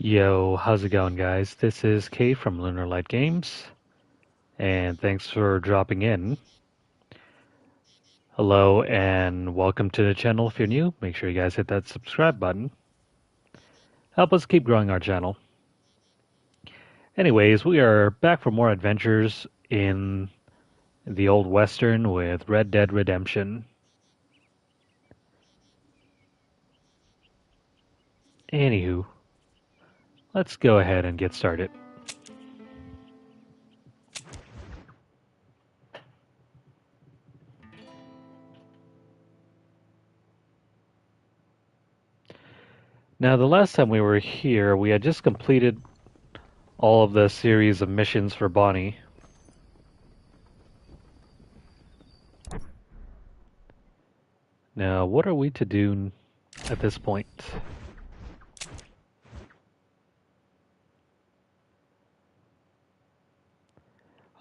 Yo, how's it going, guys? This is Kay from Lunarlight Games, and thanks for dropping in. Hello, and welcome to the channel. If you're new, make sure you guys hit that subscribe button. Help us keep growing our channel. Anyways, we are back for more adventures in the Old Western with Red Dead Redemption. Anywho, let's go ahead and get started. Now, the last time we were here, we had just completed all of the series of missions for Bonnie. Now, what are we to do at this point?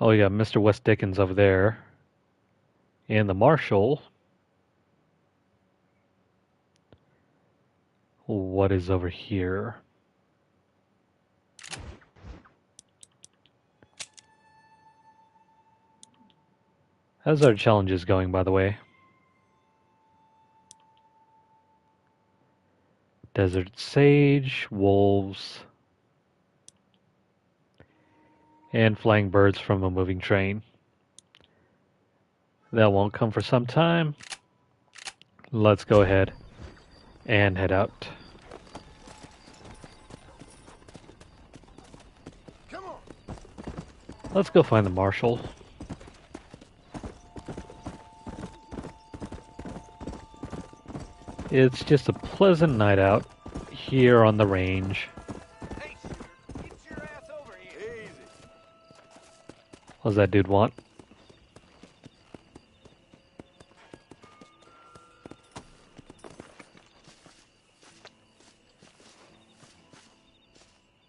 Oh, we got Mr. West Dickens over there. And the Marshal. What is over here? How's our challenges going, by the way? Desert Sage, Wolves, and Flying Birds from a Moving Train. That won't come for some time. Let's go ahead and head out. Come on. Let's go find the Marshal. It's just a pleasant night out here on the range. Hey, get your ass over here. Easy. What does that dude want?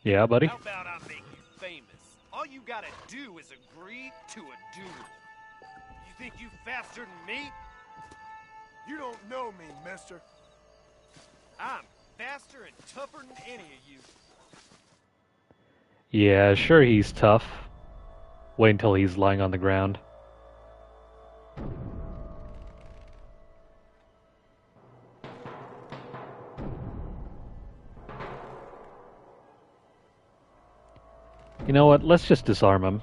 Yeah, buddy? How about I make you famous? All you gotta do is agree to a duel. You think you faster than me? You don't know me, mister. I'm faster and tougher than any of you. Yeah, sure he's tough. Wait until he's lying on the ground. You know what? Let's just disarm him.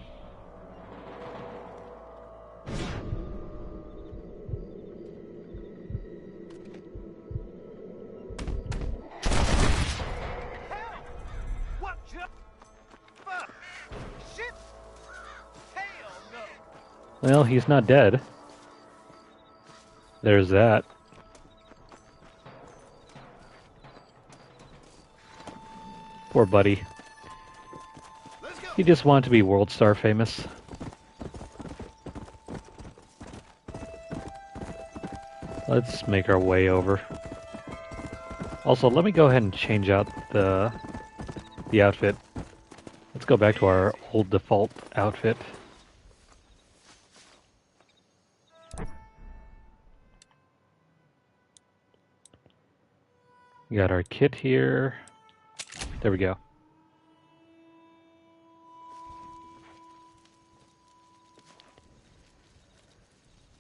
Hell! What just? Fuck! Shit! Hell no! Well, he's not dead. There's that. Poor buddy. Let's go! He just wanted to be World Star famous. Let's make our way over. Also, let me go ahead and change out the outfit. Let's go back to our old default outfit. We got our kit here. There we go.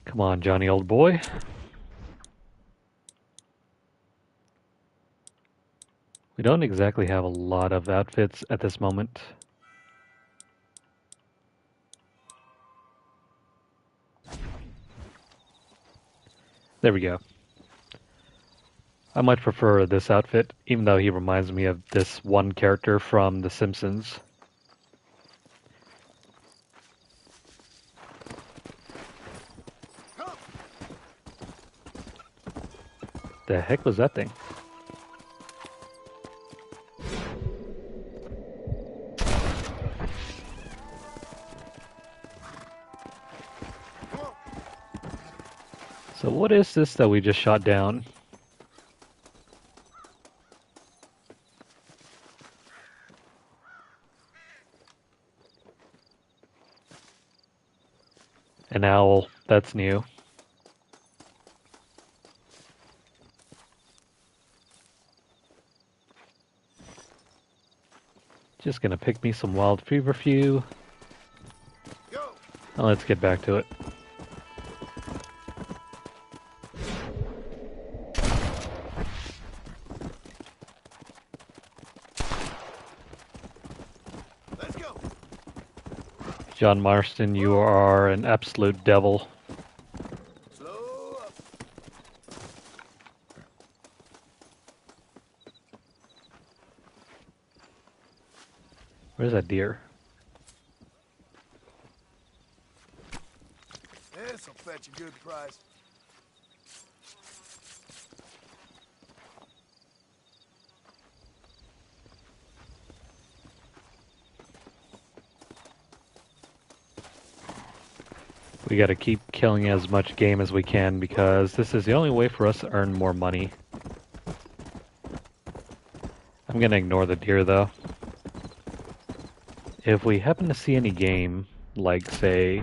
Come on, Johnny, old boy. We don't exactly have a lot of outfits at this moment. There we go. I much prefer this outfit, even though he reminds me of this one character from The Simpsons. Come! The heck was that thing? Come on! So what is this that we just shot down? An owl. That's new. Just gonna pick me some wild feverfew. Go. Now let's get back to it. Let's go. John Marston, you are an absolute devil. Slow up. Where's that deer? This'll fetch a good price. We gotta keep killing as much game as we can because this is the only way for us to earn more money. I'm gonna ignore the deer though. If we happen to see any game, like say,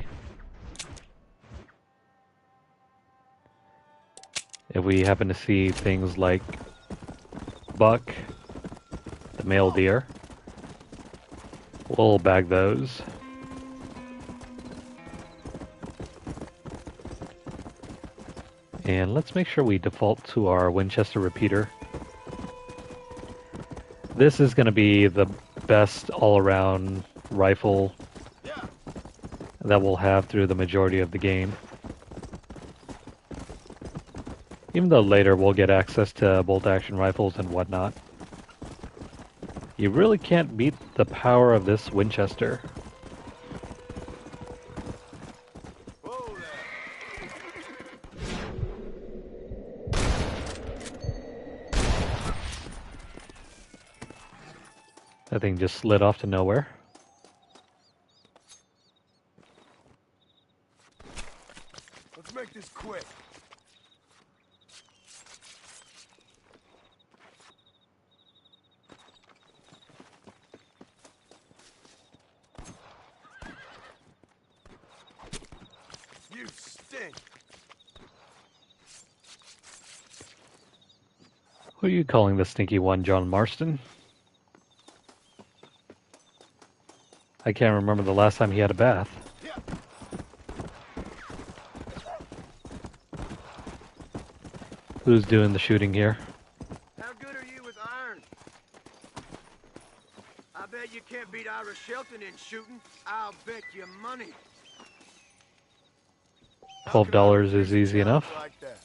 if we happen to see things like buck, the male deer, we'll bag those. And let's make sure we default to our Winchester repeater. This is going to be the best all-around rifle that we'll have through the majority of the game. Even though later we'll get access to bolt-action rifles and whatnot. You really can't beat the power of this Winchester. That thing just slid off to nowhere. Let's make this quick. You stink. Who are you calling the stinky one, John Marston? I can't remember the last time he had a bath. Who's doing the shooting here? How good are you with iron? I bet you can't beat Ira Shelton in shooting. I'll bet you money. $12 is easy enough. Like that?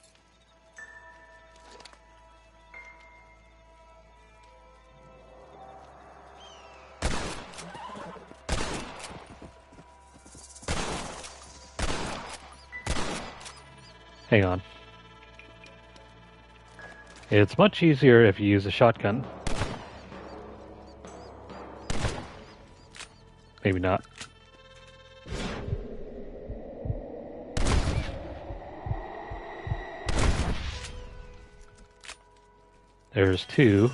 Hang on. It's much easier if you use a shotgun. Maybe not. There's two.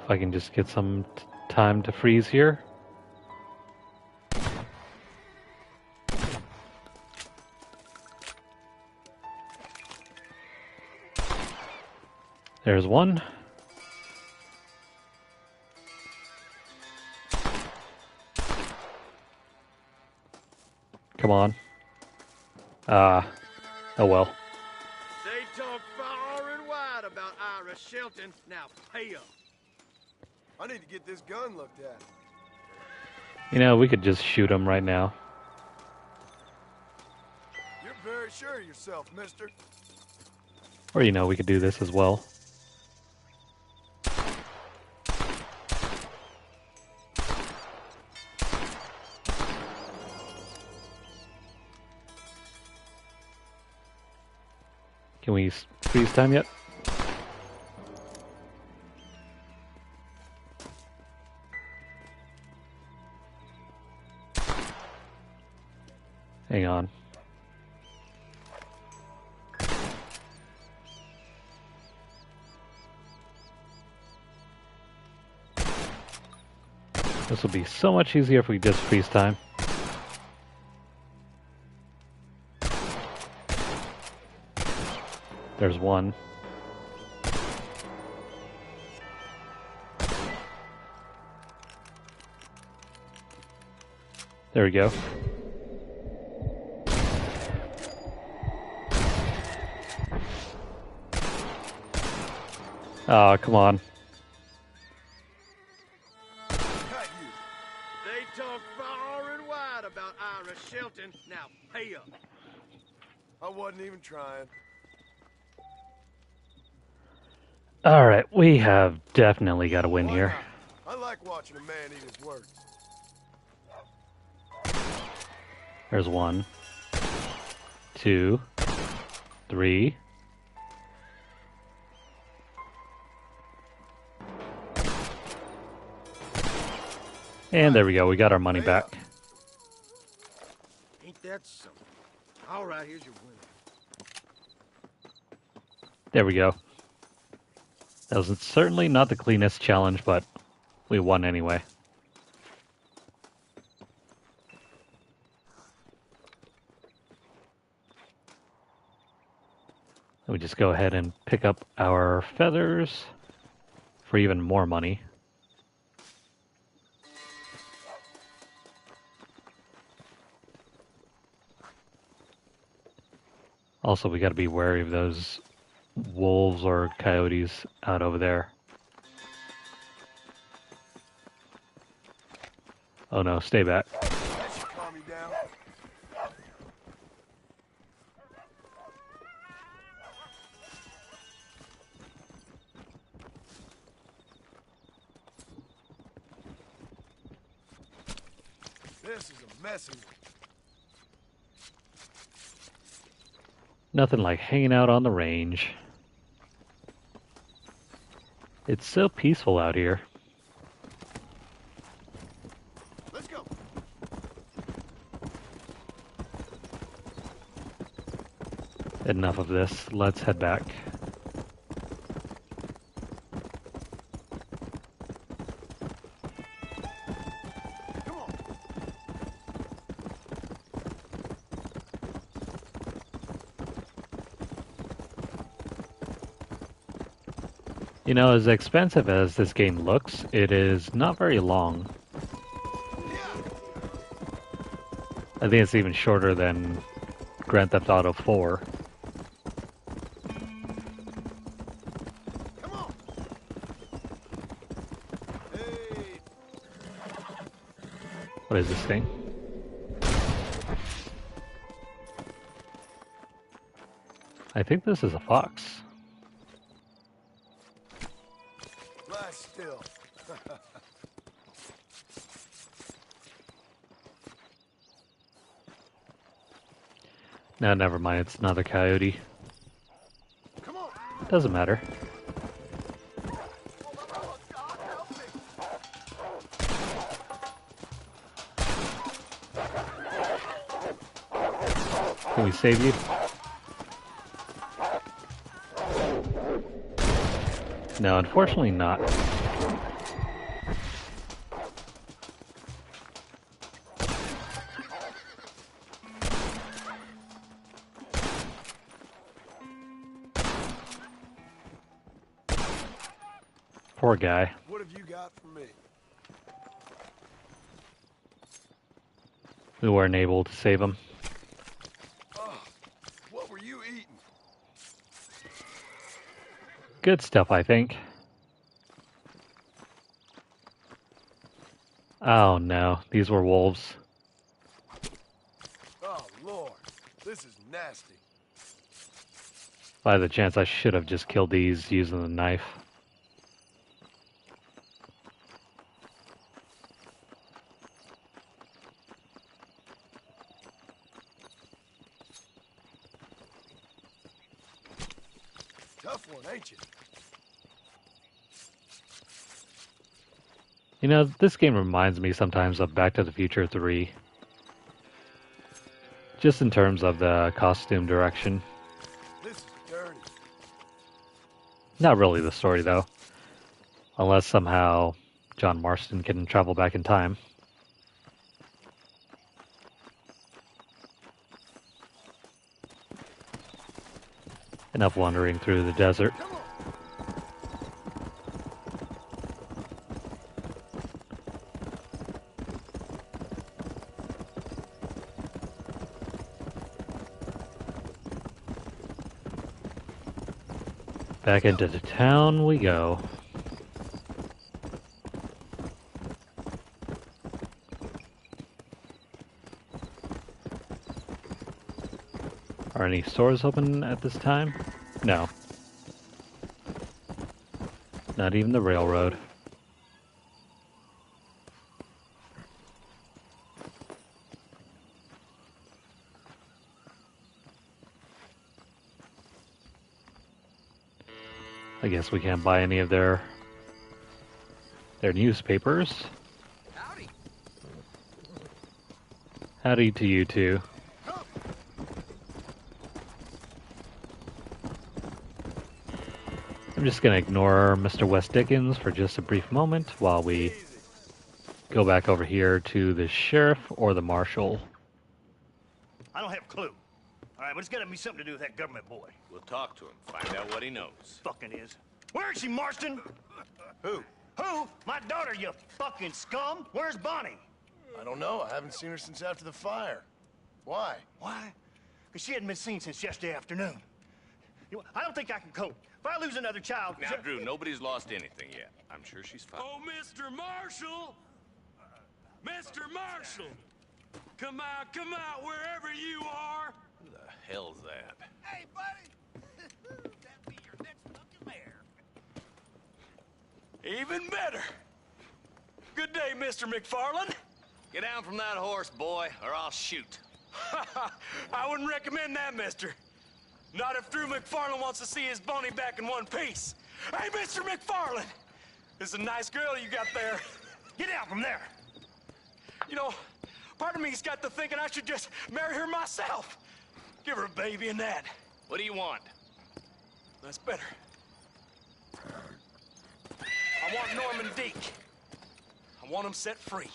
If I can just get some time to freeze here. There's one. Come on. Oh well. They talk far and wide about Ira Shelton. Now pay up. I need to get this gun looked at. You know, we could just shoot him right now. You're very sure of yourself, mister. Or, you know, we could do this as well. Can we freeze time yet? Hang on. This will be so much easier if we just freeze time. There's one. There we go. Oh, come on. Got you. They talk far and wide about Ira Shelton. Now pay up. I wasn't even trying. Alright, we have definitely got to win here. I like watching a man eat his words. There's 1, 2, 3. And there we go, we got our money back. Ain't that something? All right, here's your winner. There we go. That was certainly not the cleanest challenge, but we won anyway. We just go ahead and pick up our feathers for even more money. Also, we got to be wary of those wolves or coyotes out over there. Oh no, stay back. That should calm you down. This is a messy one. Nothing like hanging out on the range. It's so peaceful out here. Let's go. Enough of this. Let's head back. Come on. You know, as expensive as this game looks, it is not very long. I think it's even shorter than Grand Theft Auto 4. Come on. Hey. What is this thing? I think this is a fox. Lie still. No, never mind. It's another coyote. Come on. Doesn't matter. Can we save you? No, unfortunately not. Poor guy. What have you got for me? We weren't able to save him. Oh, what were you eating? Good stuff, I think. Oh no, these were wolves. Oh, Lord. This is nasty. By the chance, I should have just killed these using the knife. Tough one, ain't you? You know, this game reminds me sometimes of Back to the Future 3. Just in terms of the costume direction. This is dirty. Not really the story, though. Unless somehow John Marston can travel back in time. Enough wandering through the desert. Back into the town we go. Are any stores open at this time? No. Not even the railroad. I guess we can't buy any of their newspapers. Howdy. Howdy to you two. I'm just gonna ignore Mr. West Dickens for just a brief moment while we go back over here to the sheriff or the marshal. I don't have a clue. All right, but it's got to be something to do with that government boy. We'll talk to him, find out what he knows. Fucking is. Where is she, Marston? Who? Who? My daughter, you fucking scum. Where's Bonnie? I don't know. I haven't seen her since after the fire. Why? Why? Because she hadn't been seen since yesterday afternoon. I don't think I can cope. If I lose another child... Now, Drew, nobody's lost anything yet. I'm sure she's fine. Oh, Mr. Marshall! Mr. Marshall! Come out, wherever you are! Who the hell's that? Hey, buddy! That'd be your next fucking mayor. Even better! Good day, Mr. McFarland. Get down from that horse, boy, or I'll shoot. I wouldn't recommend that, mister. Not if Drew McFarland wants to see his Boney back in one piece. Hey, Mr. McFarland! This is a nice girl you got there. Get out from there! You know, part of me's got to thinking I should just marry her myself. Give her a baby and that. What do you want? That's better. I want Norman Deke. I want him set free.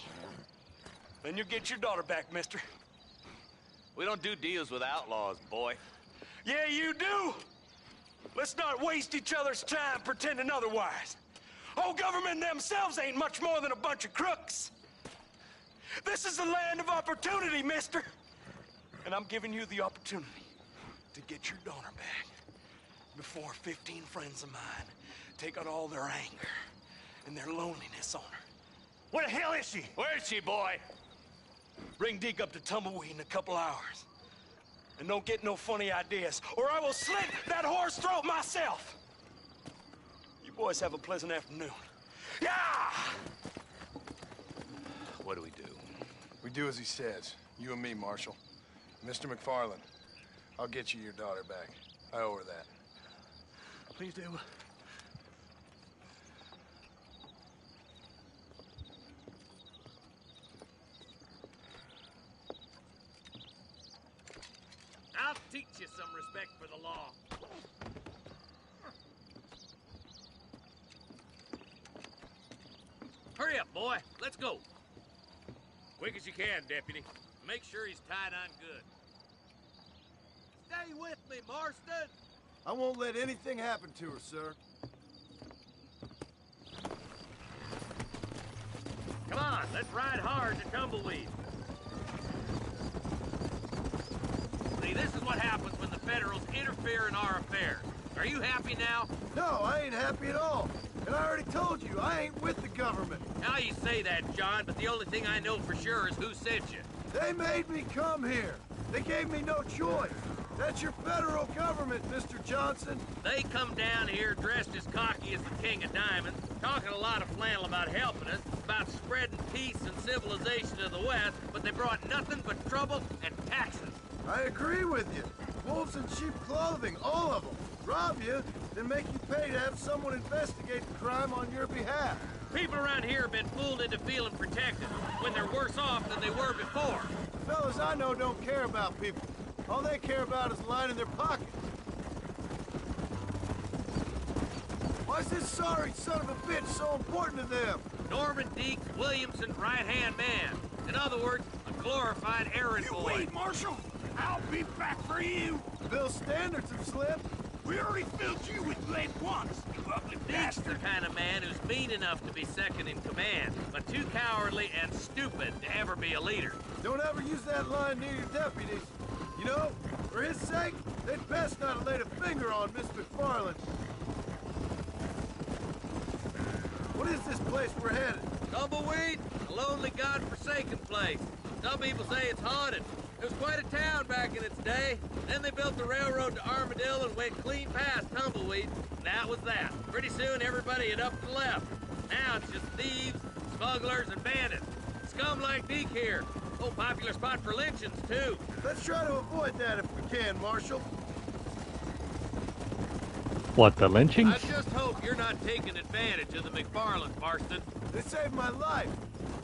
Then you'll get your daughter back, mister. We don't do deals with outlaws, boy. Yeah, you do! Let's not waste each other's time pretending otherwise. Oh, government themselves ain't much more than a bunch of crooks. This is the land of opportunity, mister. And I'm giving you the opportunity to get your daughter back before 15 friends of mine take out all their anger and their loneliness on her. Where the hell is she? Where is she, boy? Bring Deke up to Tumbleweed in a couple hours. And don't get no funny ideas, or I will slit that horse throat myself. You boys have a pleasant afternoon. Yeah! What do we do? We do as he says. You and me, Marshal. Mr. McFarland, I'll get you your daughter back. I owe her that. Please do. I'll teach you some respect for the law. Hurry up, boy. Let's go. Quick as you can, Deputy. Make sure he's tied on good. Stay with me, Marston. I won't let anything happen to her, sir. Come on, let's ride hard to Tumbleweed. See, this is what happens when the Federals interfere in our affairs. Are you happy now? No, I ain't happy at all. And I already told you, I ain't with the government. Now you say that, John, but the only thing I know for sure is who sent you. They made me come here. They gave me no choice. That's your federal government, Mr. Johnson. They come down here dressed as cocky as the King of Diamonds, talking a lot of flannel about helping us, about spreading peace and civilization to the West, but they brought nothing but trouble and taxes. I agree with you. Wolves in sheep clothing, all of them. Rob you, then make you pay to have someone investigate the crime on your behalf. People around here have been fooled into feeling protected, when they're worse off than they were before. The fellas I know don't care about people. All they care about is lining their pockets. Why's this sorry son of a bitch so important to them? Norman Deke, Williamson's right-hand man. In other words, a glorified errand boy. Marshal! I'll be back for you! Bill's standards have slipped. We already filled you with lead once, you ugly Deke's the bastard. kind of man who's mean enough to be second in command, but too cowardly and stupid to ever be a leader. Don't ever use that line near your deputies. You know, for his sake, they'd best not have laid a finger on Miss McFarland. What is this place we're headed? Tumbleweed, a lonely, god-forsaken place. Some people say it's haunted. It was quite a town back in its day. Then they built the railroad to Armadillo and went clean past Tumbleweed. And that was that. Pretty soon, everybody had up and left. Now it's just thieves, smugglers, and bandits. Scum like Deke here. Oh, popular spot for lynchings, too. Let's try to avoid that if we can, Marshal. What, the lynchings? I just hope you're not taking advantage of the McFarlands, Marston. They saved my life.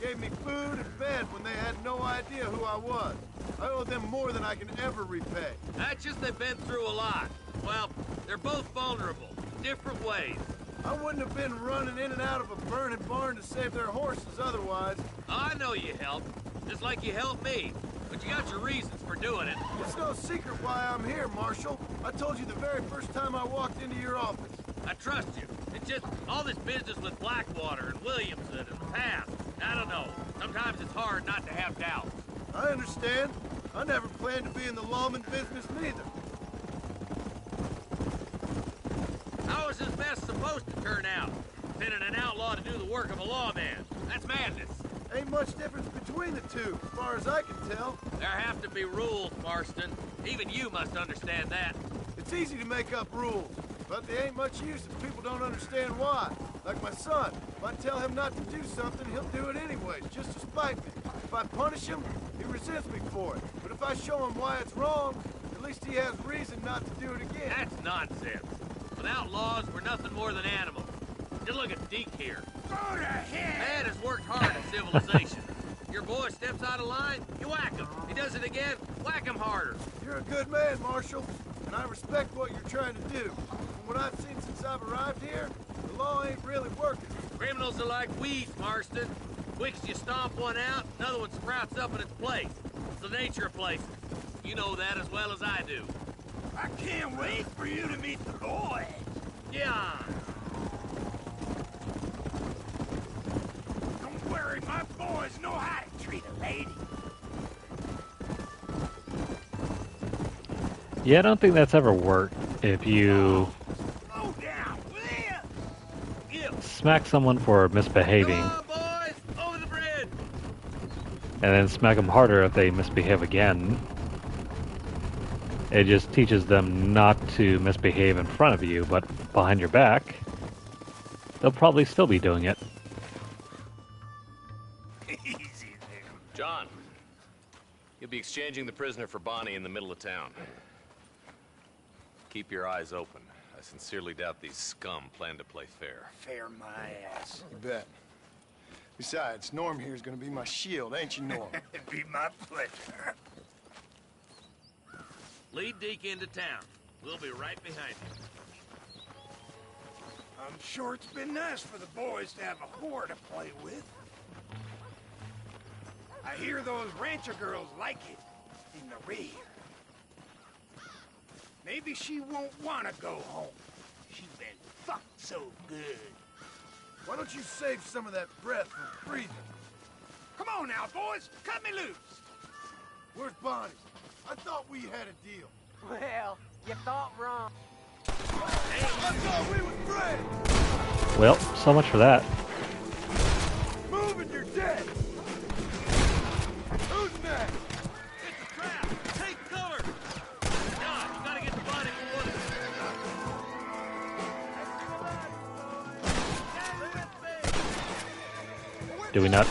Gave me food and bed when they had no idea who I was. I owe them more than I can ever repay. That's just they've been through a lot. Well, they're both vulnerable, different ways. I wouldn't have been running in and out of a burning barn to save their horses otherwise. I know you helped, just like you helped me. But you got your reasons for doing it. It's no secret why I'm here, Marshal. I told you the very first time I walked into your office. I trust you. It's just all this business with Blackwater and Williamson and the past. I don't know. Sometimes it's hard not to have doubts. I understand. I never planned to be in the lawman business neither. How is this mess supposed to turn out? Pinning an outlaw to do the work of a lawman. That's madness. Ain't much difference between the two, as far as I can tell. There have to be rules, Marston. Even you must understand that. It's easy to make up rules, but they ain't much use if people don't understand why. Like my son. If I tell him not to do something, he'll do it anyways, just to spite me. If I punish him, he resents me for it. But if I show him why it's wrong, at least he has reason not to do it again. That's nonsense. Without laws, we're nothing more than animals. Just look at Deke here. Go to hell! Man has worked hard at civilization. Your boy steps out of line, you whack him. He does it again, whack him harder. You're a good man, Marshal, and I respect what you're trying to do. From what I've seen since I've arrived here, the law ain't really working. Criminals are like weeds, Marston. Quick as you stomp one out, another one sprouts up in its place. It's the nature of places. You know that as well as I do. I can't wait for you to meet the boy. Yeah. Don't worry, my boys know how to treat a lady. Yeah, I don't think that's ever worked. If you Slow down, will ya? smack someone for misbehaving, Come on, boys! Over the bridge! and then smack them harder if they misbehave again, it just teaches them not to misbehave in front of you, but behind your back, they'll probably still be doing it. Easy there. John, you'll be exchanging the prisoner for Bonnie in the middle of town. Keep your eyes open. I sincerely doubt these scum plan to play fair. Fair my ass. You bet. Besides, Norm here's gonna be my shield, ain't you, Norm? It'd be my pleasure. Lead Deke into town. We'll be right behind you. I'm sure it's been nice for the boys to have a whore to play with. I hear those rancher girls like it in the rear. Maybe she won't want to go home. She's been fucked so good. Why don't you save some of that breath for breathing? Come on now, boys. Cut me loose. Where's Bonnie? I thought we had a deal. Well, you thought wrong. I thought we was friends. Well, so much for that. Move and you're dead. Who's next? It's a trap! Take cover! John, you gotta get the body before the... Do we not?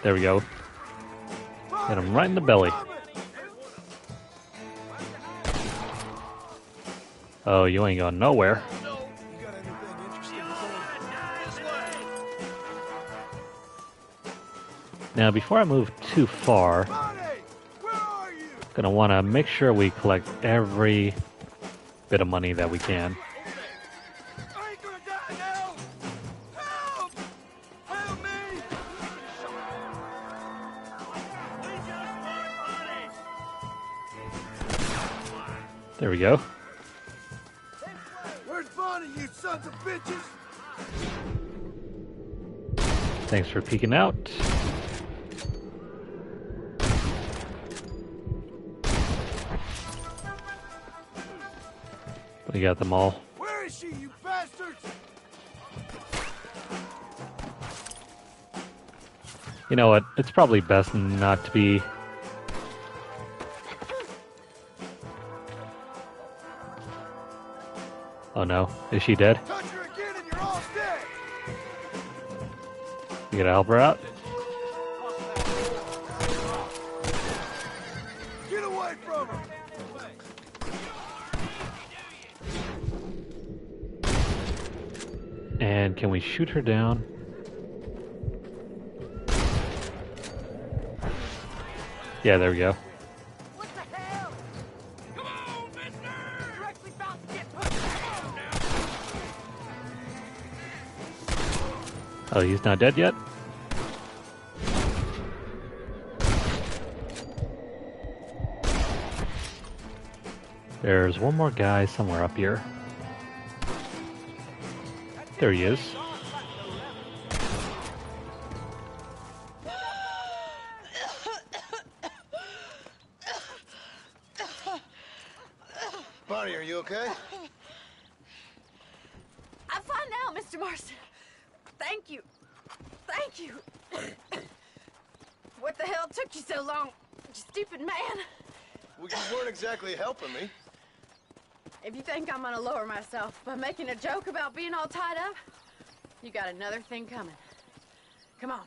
There we go. Hit him right in the belly. Oh, you ain't going nowhere. You got anything interesting to say? Now, before I move too far, Bonnie, where are you? gonna want to make sure we collect every bit of money that we can. I ain't gonna die now. Help! Help me! There we go. sons of bitches! Thanks for peeking out. We got them all. Where is she, you bastards? You know what? It's probably best not to be... Oh no. Is she dead? Touch her again and you're all dead! You gotta help her out? Get away from her! And can we shoot her down? Yeah, there we go. What the hell? Come on, mister! Directly about to get pushed. Come on now. Oh, he's not dead yet? There's one more guy somewhere up here. There he is. Bonnie, are you okay? I'm fine now, Mr. Marston. Thank you. Thank you. What the hell took you so long, you stupid man? Well, you weren't exactly helping me. If you think I'm gonna lower myself by making a joke about being all tied up, you got another thing coming. Come on.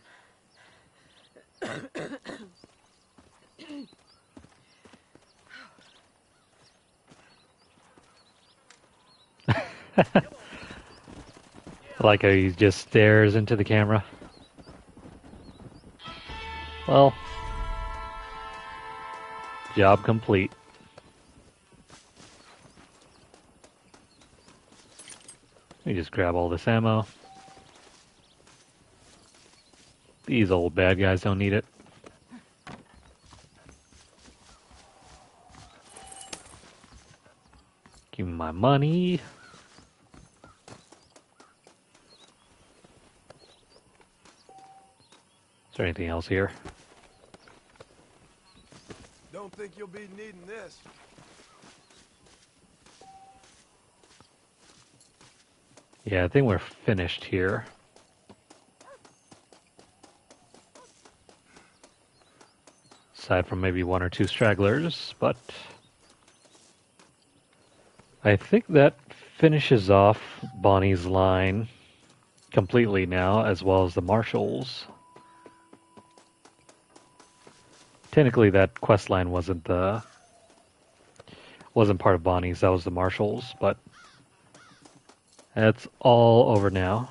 I like how he just stares into the camera. Well, job complete. Let me just grab all this ammo. These old bad guys don't need it. Give me my money. Is there anything else here? Don't think you'll be needing this. Yeah, I think we're finished here. Aside from maybe one or two stragglers, but I think that finishes off Bonnie's line completely now, as well as the marshals. Technically, that quest line wasn't part of Bonnie's. That was the marshals, but that's all over now.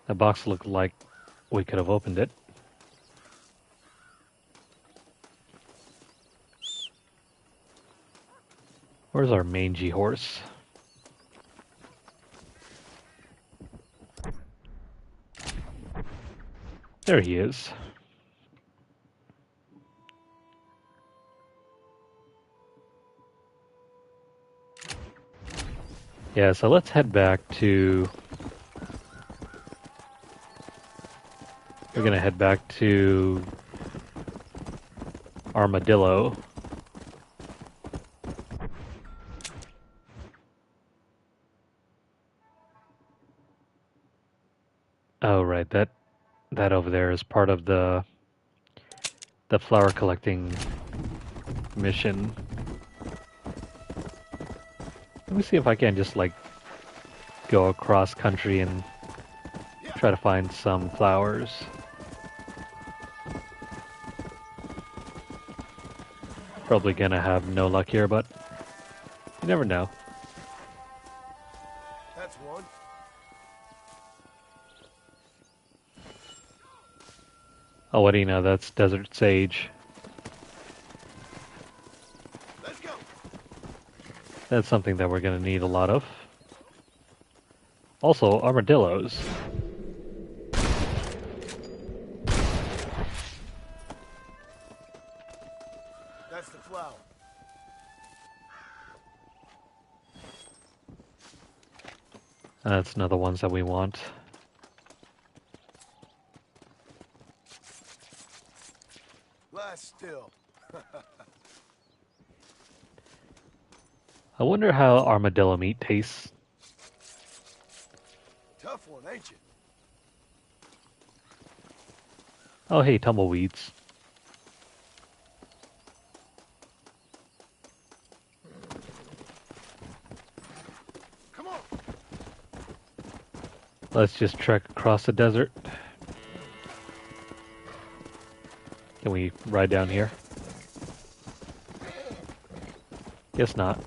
That box looked like we could have opened it. Where's our mangy horse? There he is. Yeah, so let's head back to... We're gonna head back to Armadillo. Oh, right, that over there is part of the flower collecting mission. Let me see if I can just like go across country and try to find some flowers. Probably gonna have no luck here, but you never know. That's one. Oh, what do you know? That's desert sage. Let's go. That's something that we're gonna need a lot of. Also, armadillos. That's the That's another ones that we want. Lie still. I wonder how armadillo meat tastes. Tough one, ain't you? Oh, hey, tumbleweeds. Come on. Let's just trek across the desert. Can we ride down here? Guess not.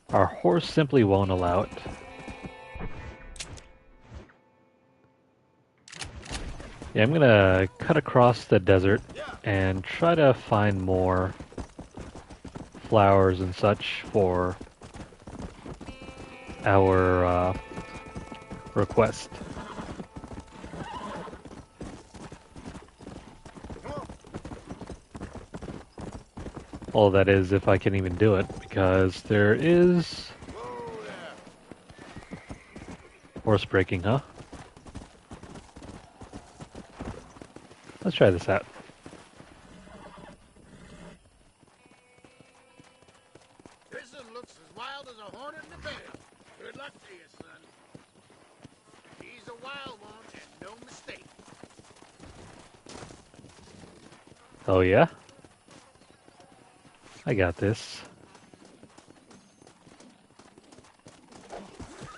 Our horse simply won't allow it. Yeah, I'm gonna cut across the desert and try to find more flowers and such for our request. Well, that is if I can even do it, because there is horse breaking, huh? Let's try this out. This one looks as wild as a hornet in a bear. Good luck to you, son. He's a wild one and no mistake. Oh yeah? I got this.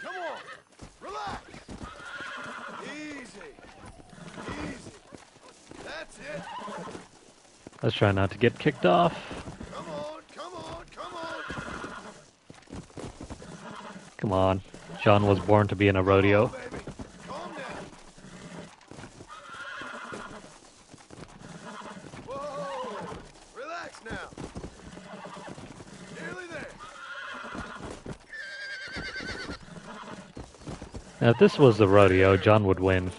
Come on. Relax. Easy. Easy. That's it. Let's try not to get kicked off. Come on. Come on. Come on. Come on. John was born to be in a rodeo. Baby. Calm down. Whoa. Relax now. Nearly there. Now, if this was the rodeo, John would win.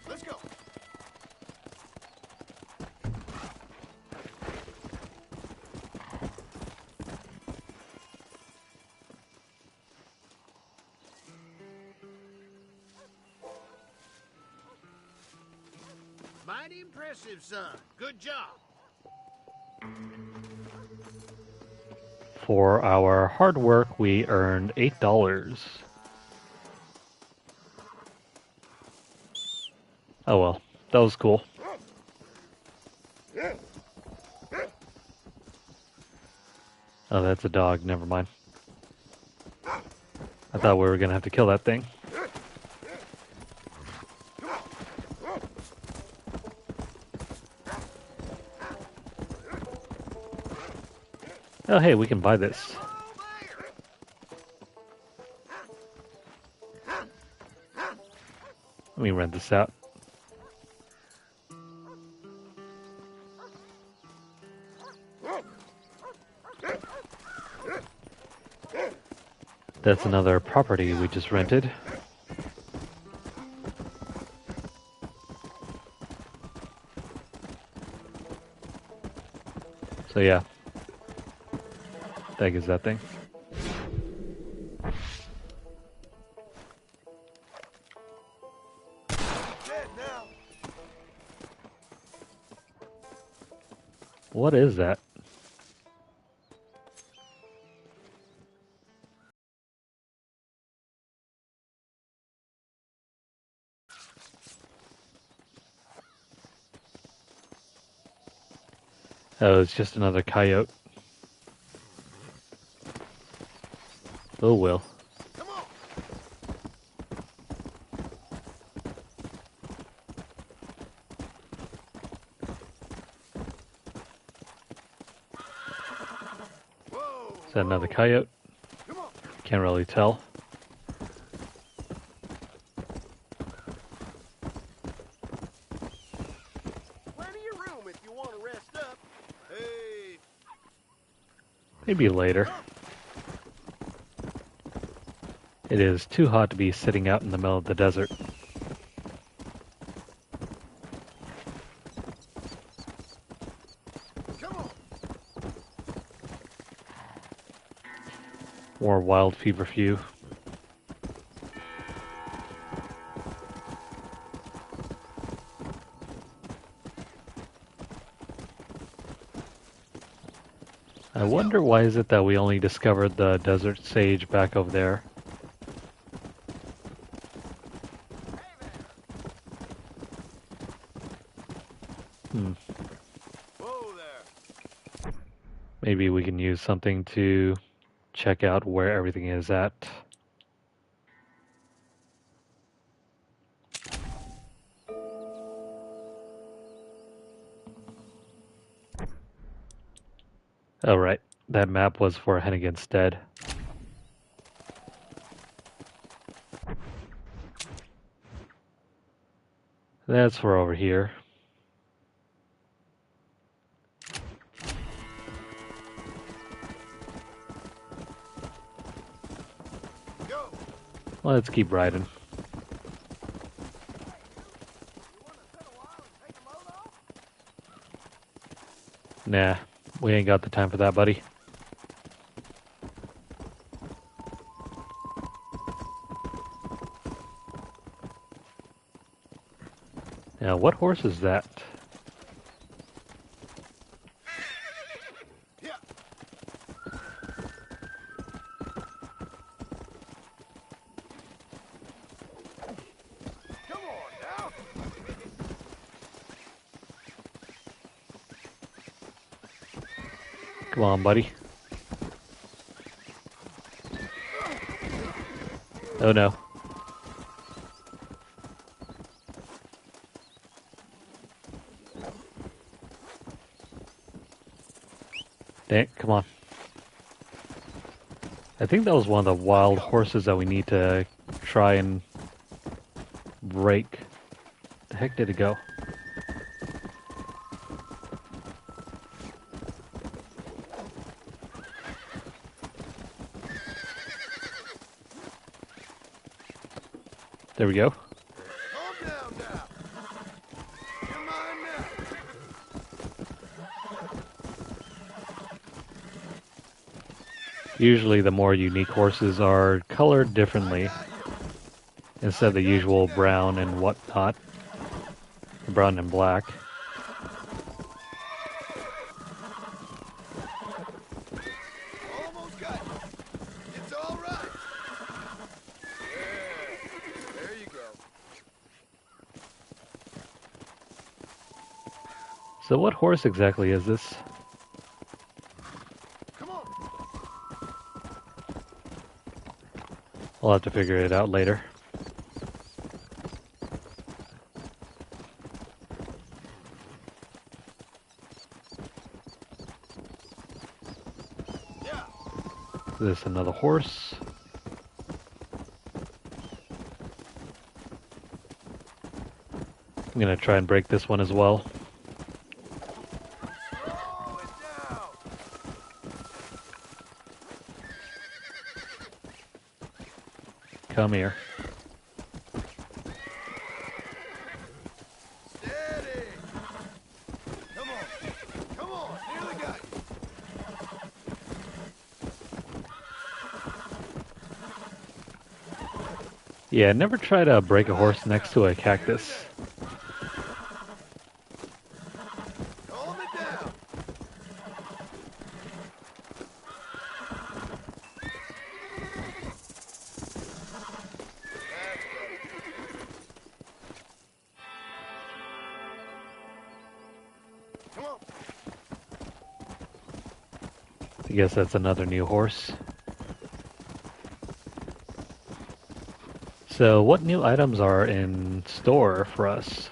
Let's go. Mighty impressive, son. Good job. For our hard work, we earned $8. Oh well, that was cool. Oh, that's a dog, never mind. I thought we were gonna have to kill that thing. Oh hey, we can buy this. Let me rent this out. That's another property we just rented. So yeah. That is that thing. Dead now. What is that? Oh, it's just another coyote. Oh well. Come on. Whoa. Is that another coyote? Come on. Can't really tell. Plenty of room if you want to rest up. Hey. Maybe later. It is too hot to be sitting out in the middle of the desert. Come on. More wild feverfew. I wonder why is it that we only discovered the desert sage back over there. Whoa there. Maybe we can use something to check out where everything is at. Oh, right. That map was for Hennigan's Stead. That's for over here. Go. Let's keep riding. Nah, we ain't got the time for that, buddy. Now, what horse is that? Yeah. Come on now. Come on, buddy. Oh no. Dang, come on. I think that was one of the wild horses that we need to try and break. The heck did it go? There we go. Calm down now. You're mine now. Usually the more unique horses are colored differently instead of the usual brown and whatnot. Brown and black. Almost got it. It's all right. Yeah. There you go. So what horse exactly is this? Come on. I'll have to figure it out later. Yeah. Is this another horse? I'm gonna try and break this one as well. Slow it down. Come here. Steady. Come on. Come on. Nearly got you. Yeah, never try to break a horse next to a cactus. Calm it down. That's better. Come on. I guess that's another new horse. So, what new items are in store for us?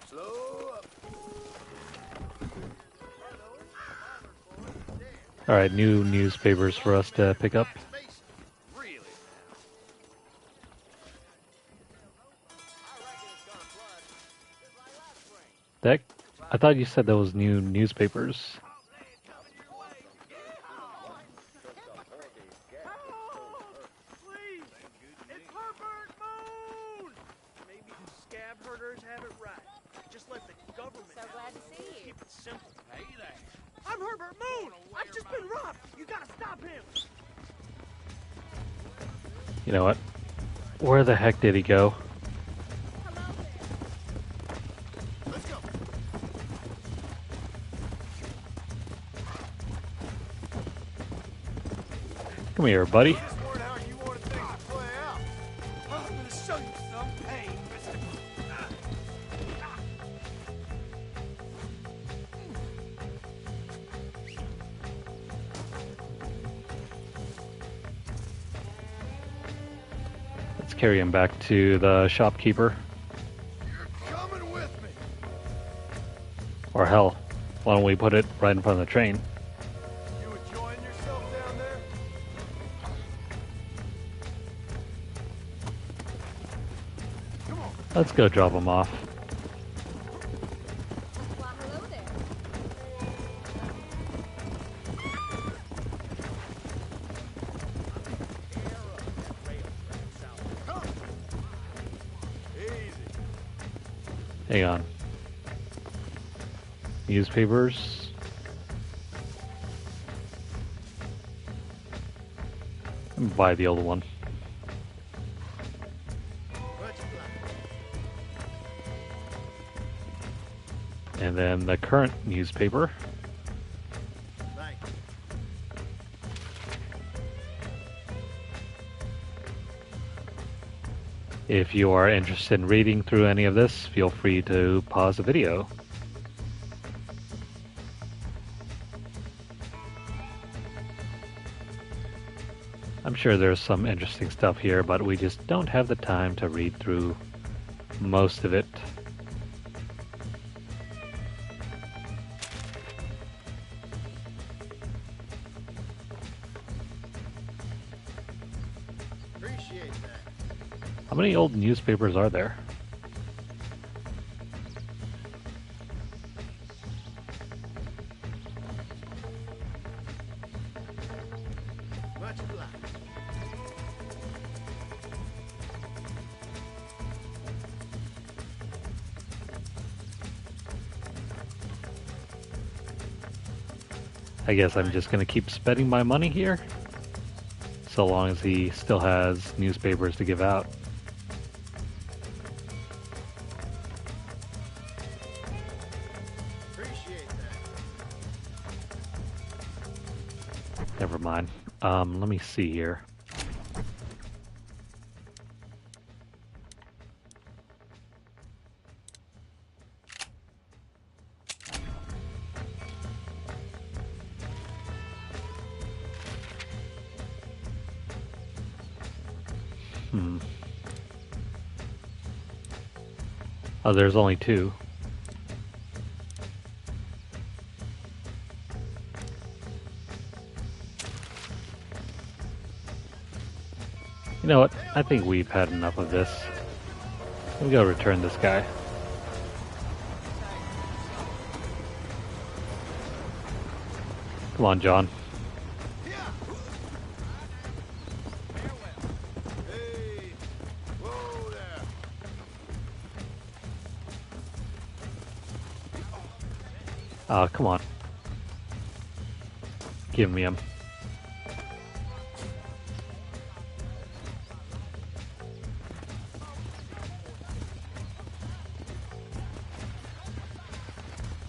Slow up. Alright, new newspapers for us to pick up. Really? Heck, I thought you said that was new newspapers. Please! It's Herbert Moon! Maybe the scab herders have it right. Just let the government So glad to see you. keep it simple. Hey there. I'm Herbert Moon! I've just been You know what? Where the heck did he go? Let's go. Come here, buddy. This weren't how you wanted things to play out. I'm gonna show you some pain, mister. Let's carry him back to the shopkeeper. You're coming with me. Or hell, why don't we put it right in front of the train? You enjoying yourself down there? Come on. Let's go drop him off. Well, hello there. Easy. Hang on. Newspapers. Buy the old one. Much obliged. And then the current newspaper. Thank you. If you are interested in reading through any of this, feel free to pause the video. I'm sure there's some interesting stuff here, but we just don't have the time to read through most of it. Appreciate that. How many old newspapers are there? Much obliged. I guess I'm just gonna keep spending my money here, so long as he still has newspapers to give out. Appreciate that. Never mind. Let me see here. Oh, there's only two. You know what? I think we've had enough of this. Let me go return this guy. Come on, John. Hey, whoa there. Oh, come on. Give me him.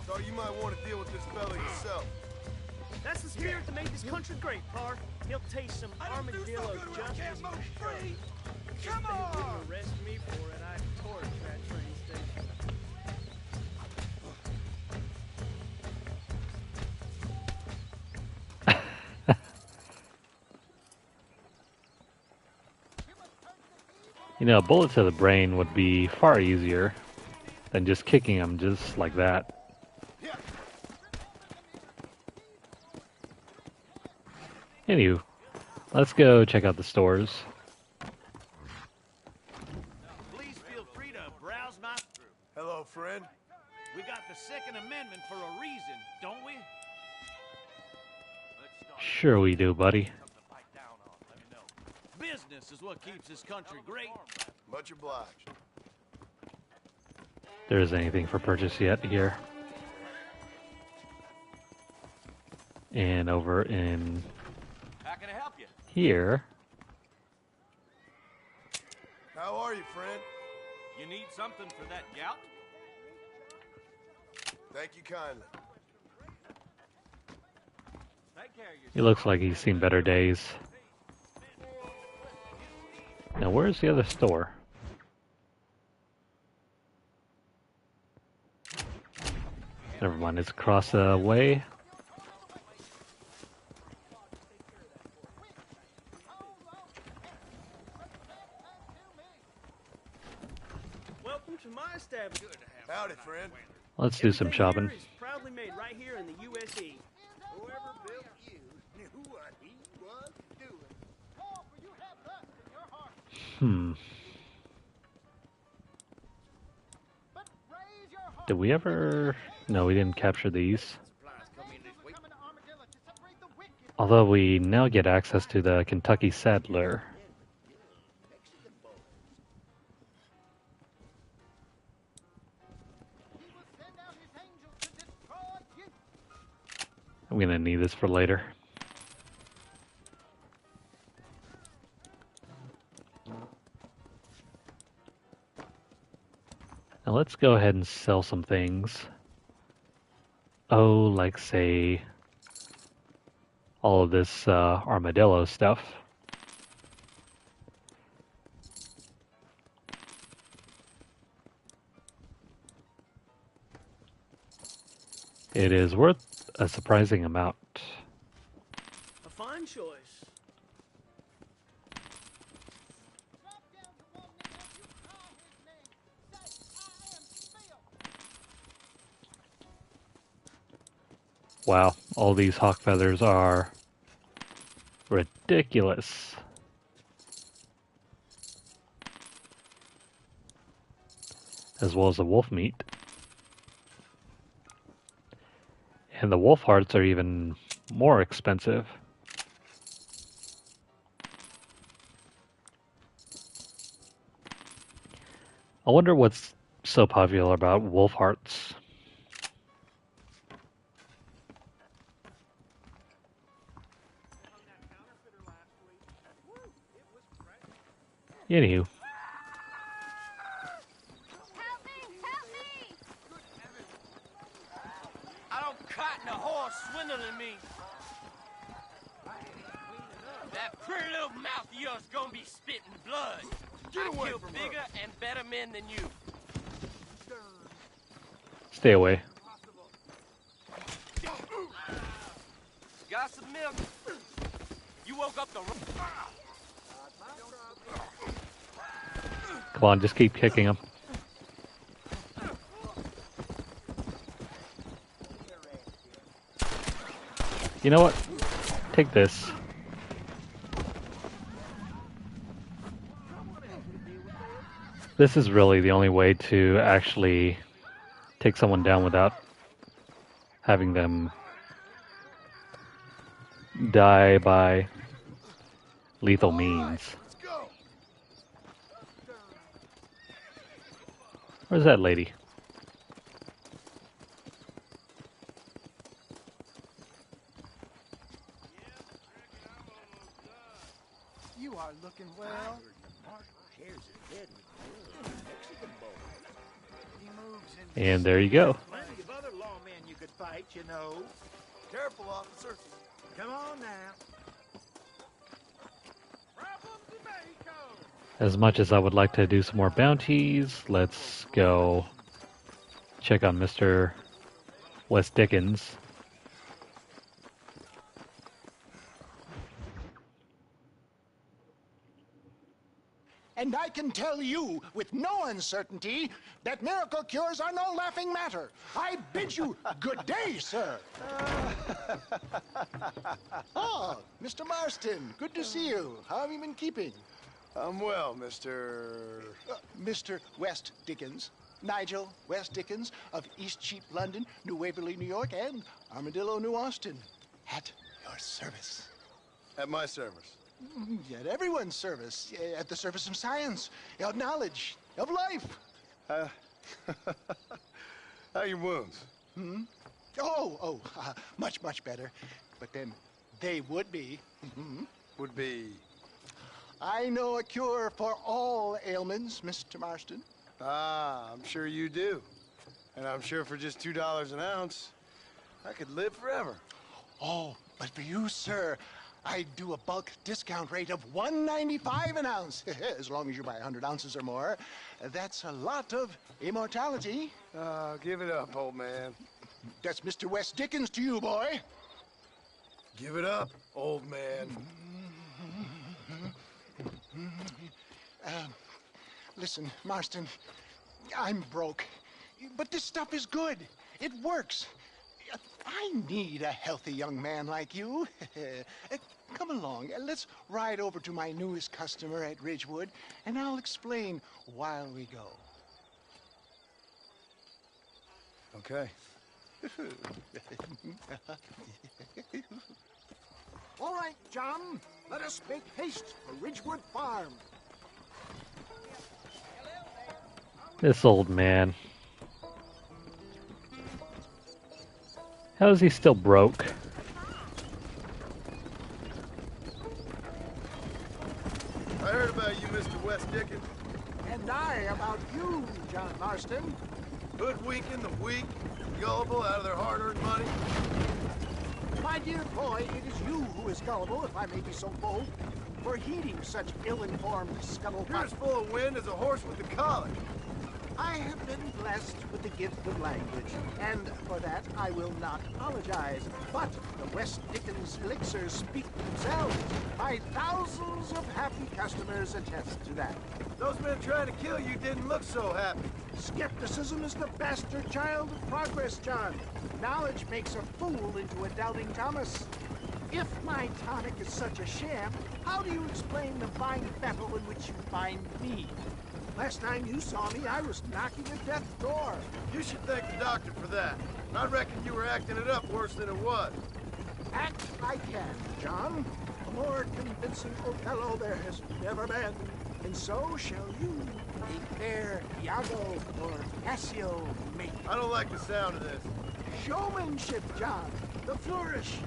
So you might want to deal with this fella yourself. That's the spirit that made this country great, Par. He'll taste some armadillo justice for free. Come on! If they wouldn't arrest me for it, I'd torch that train station. You know, a bullet to the brain would be far easier than just kicking him just like that. Anywho, let's go check out the stores. Please feel free to browse my through. Hello, friend. We got the Second Amendment for a reason, don't we? Sure we do, buddy. Business is what keeps this country great. Much obliged. There isn't anything for purchase yet here. And over in How can I help you? here, How are you, friend? You need something for that gout? Thank you kindly. Take care of yourself. He looks like he's seen better days. Now, where's the other store? Never mind, it's across the way. Welcome to my establishment. Howdy, friend. Let's do some Everything shopping. here is proudly made right here in the USA. Whoever built you knew what he was doing. Did we ever... No, we didn't capture these. Although we now get access to the Kentucky Saddler. I'm gonna need this for later. Now let's go ahead and sell some things. Oh, like say, all of this armadillo stuff. It is worth a surprising amount. A fine choice. Wow, all these hawk feathers are ridiculous. As well as the wolf meat. And the wolf hearts are even more expensive. I wonder what's so popular about wolf hearts. Anywho. I don't cotton a horse swindling me. That pretty little mouth of yours gonna be spitting blood. Get I away kill from bigger her. and better men than you. Stay away. Got some milk? You woke up the... Come on, just keep kicking him. You know what? Take this. This is really the only way to actually take someone down without having them die by lethal means. Let's go. Where's that lady? You are looking well. And there you go. Plenty of other lawmen you could fight, you know. Careful, officer. Come on now. As much as I would like to do some more bounties, let's go check on Mr. West Dickens. And I can tell you with no uncertainty that miracle cures are no laughing matter. I bid you good day, sir. Oh, Mr. Marston, good to see you. How have you been keeping? I'm well, Mr. Mr. West Dickens. Nigel West Dickens of East Cheap, London, New Waverly, New York, and Armadillo, New Austin. At your service. At my service. At everyone's service. At the service of science, of knowledge, of life. How are your wounds? Much, much better. But then they would be. Would be... I know a cure for all ailments, Mr. Marston. Ah, I'm sure you do. And I'm sure for just $2 an ounce, I could live forever. Oh, but for you, sir, I do a bulk discount rate of $1.95 an ounce, as long as you buy 100 ounces or more. That's a lot of immortality. Give it up, old man. That's Mr. West Dickens to you, boy. Give it up, old man. Listen, Marston, I'm broke, but this stuff is good. It works. I need a healthy young man like you. Come along, let's ride over to my newest customer at Ridgewood, and I'll explain while we go. Okay. All right, John, let us make haste for Ridgewood Farm. This old man. How is he still broke? I heard about you, Mr. West Dickens. And I about you, John Marston. Hoodwinking the weak, gullible out of their hard-earned money. My dear boy, it is you who is gullible, if I may be so bold, for heeding such ill-informed scuttlebutt. You're as full of wind as a horse with the collar. I have been blessed with the gift of language, and for that I will not apologize. But the West Dickens elixirs speak for themselves. My thousands of happy customers attest to that. Those men trying to kill you didn't look so happy. Skepticism is the bastard child of progress, John. Knowledge makes a fool into a doubting Thomas. If my tonic is such a sham, how do you explain the fine battle in which you find me? Last time you saw me, I was knocking at death's door. You should thank the doctor for that. I reckon you were acting it up worse than it was. Act I can, John. A more convincing Othello there has never been. And so shall you, a fair Iago or Cassio mate. I don't like the sound of this. Showmanship, John. The flourish.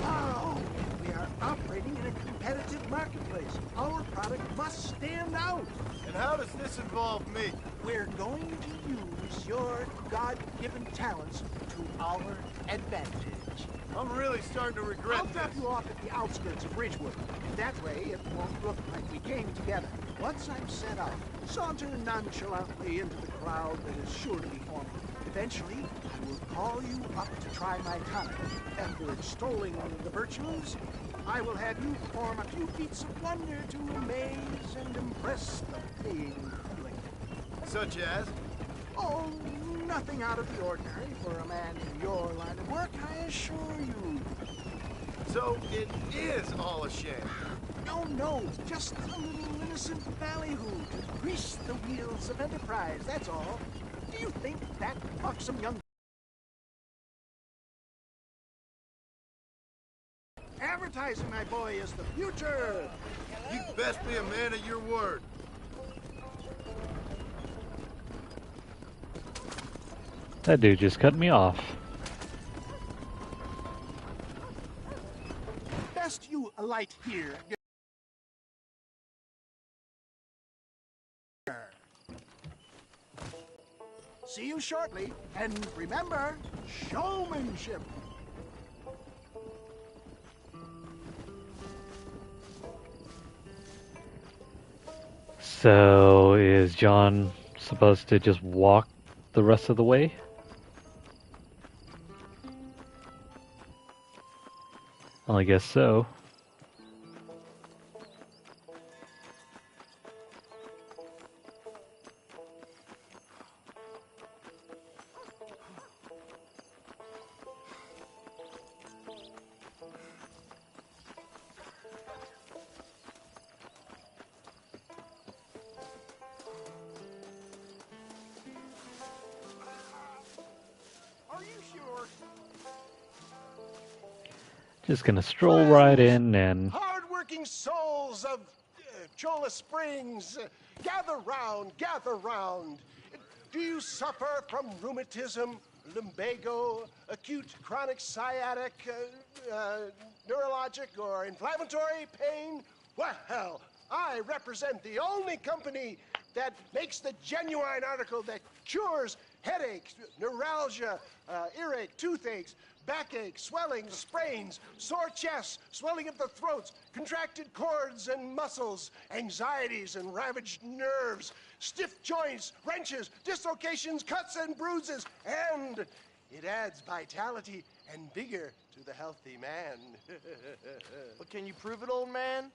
Oh, we are operating in a competitive marketplace. Our product must stand out. And how does this involve me? We're going to use your God-given talents to our advantage. I'm really starting to regret I'll drop this. you off at the outskirts of Ridgewood. That way, it won't look like we came together. Once I'm set up, saunter nonchalantly into the crowd that is sure to be forming. Eventually, I will call you up to try my tonic. After extolling the virtues, I will have you perform a few feats of wonder to amaze and impress the paying public. Such as? Oh, nothing out of the ordinary for a man in your line of work, I assure you. So it is all a sham. No, just a little innocent ballyhoo to grease the wheels of enterprise, that's all. Do you think that buxom young... Advertising, my boy, is the future. You best be a man of your word. That dude just cut me off. Best you alight here. See you shortly, and remember, showmanship. So, is John supposed to just walk the rest of the way? Well, I guess so. Are you sure? Just gonna stroll right in and... Hard-working souls of Chola Springs, gather round, gather round. Do you suffer from rheumatism, lumbago, acute chronic sciatic, neurologic or inflammatory pain? Well, I represent the only company that makes the genuine article that cures headaches, neuralgia, earache, toothaches, backache, swelling, sprains, sore chests, swelling of the throats, contracted cords and muscles, anxieties and ravaged nerves, stiff joints, wrenches, dislocations, cuts and bruises, and it adds vitality and vigor to the healthy man. But can you prove it, old man?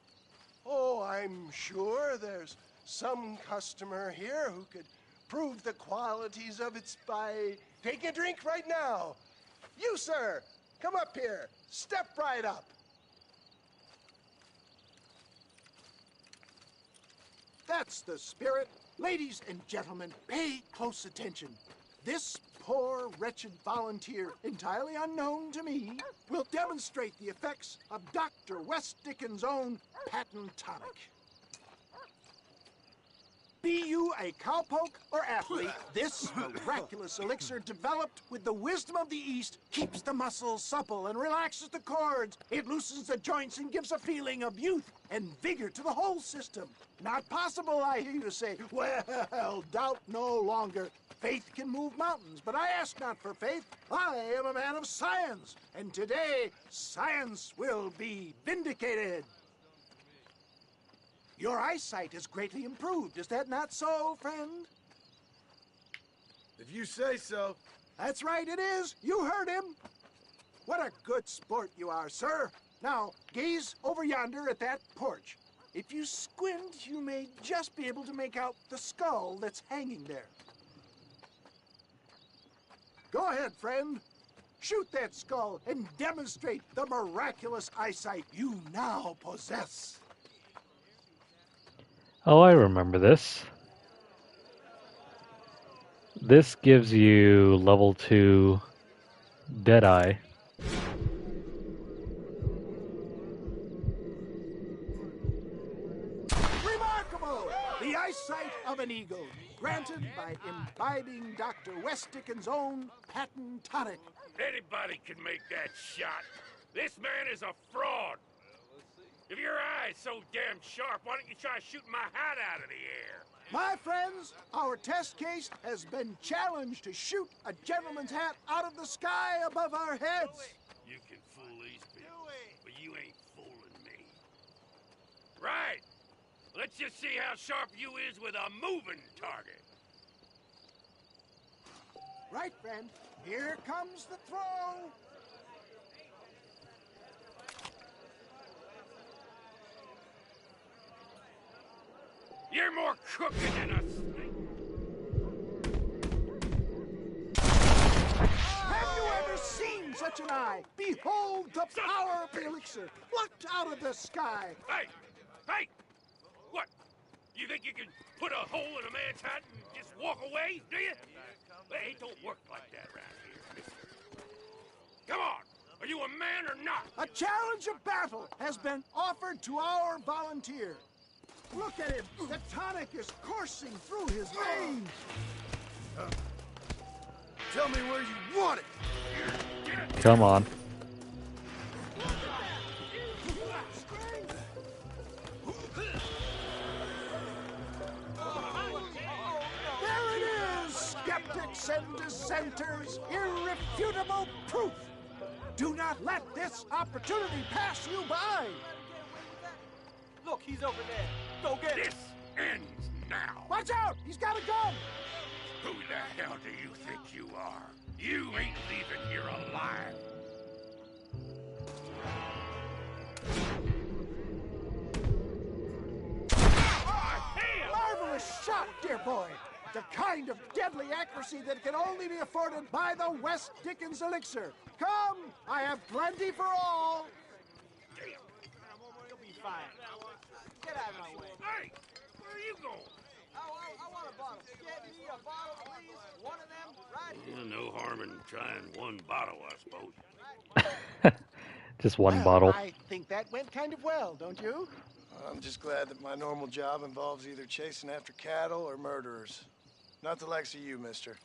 Oh, I'm sure there's some customer here who could prove the qualities of it by taking a drink right now. You, sir, come up here. Step right up. That's the spirit. Ladies and gentlemen, pay close attention. This poor, wretched volunteer, entirely unknown to me, will demonstrate the effects of Dr. West Dickens' own patent tonic. Be you a cowpoke or athlete, this miraculous elixir developed with the wisdom of the East keeps the muscles supple and relaxes the cords. It loosens the joints and gives a feeling of youth and vigor to the whole system. Not possible, I hear you say. Well, doubt no longer. Faith can move mountains, but I ask not for faith. I am a man of science, and today science will be vindicated. Your eyesight is greatly improved. Is that not so, friend? If you say so. That's right, it is. You heard him. What a good sport you are, sir. Now, gaze over yonder at that porch. If you squint, you may just be able to make out the skull that's hanging there. Go ahead, friend. Shoot that skull and demonstrate the miraculous eyesight you now possess. Oh, I remember this. This gives you level 2 Deadeye. Remarkable! The eyesight of an eagle, granted by imbibing Dr. West Dickens' own patent tonic. Anybody can make that shot. This man is a fraud. If your eye's so damn sharp, why don't you try shooting my hat out of the air? My friends, our test case has been challenged to shoot a gentleman's hat out of the sky above our heads. You can fool these people, but you ain't fooling me. Right. Let's just see how sharp you is with a moving target. Right, friend. Here comes the throw. You're more crooked than a snake. Have you ever seen such an eye? Behold the power of the elixir, plucked out of the sky. Hey! Hey! What? You think you can put a hole in a man's hat and just walk away, do you? Hey, it don't work like that around here, mister. Come on! Are you a man or not? A challenge of battle has been offered to our volunteer. Look at him! The tonic is coursing through his veins! Tell me where you want it. Come on. There it is! Skeptics and dissenters, irrefutable proof! Do not let this opportunity pass you by! Look, he's over there. Go get him. This ends now. Watch out! He's got a gun! Who the hell do you think you are? You ain't leaving here alive. Marvelous shot, dear boy! The kind of deadly accuracy that can only be afforded by the West Dickens elixir. Come, I have plenty for all. You'll be fine. Get out of my way. Hey, where are you going? I want a bottle. Get me a bottle, please. One of them, right here. No harm in trying one bottle, I suppose. Just one Well, bottle. I think that went kind of well, don't you? I'm just glad that my normal job involves either chasing after cattle or murderers. Not the likes of you, mister.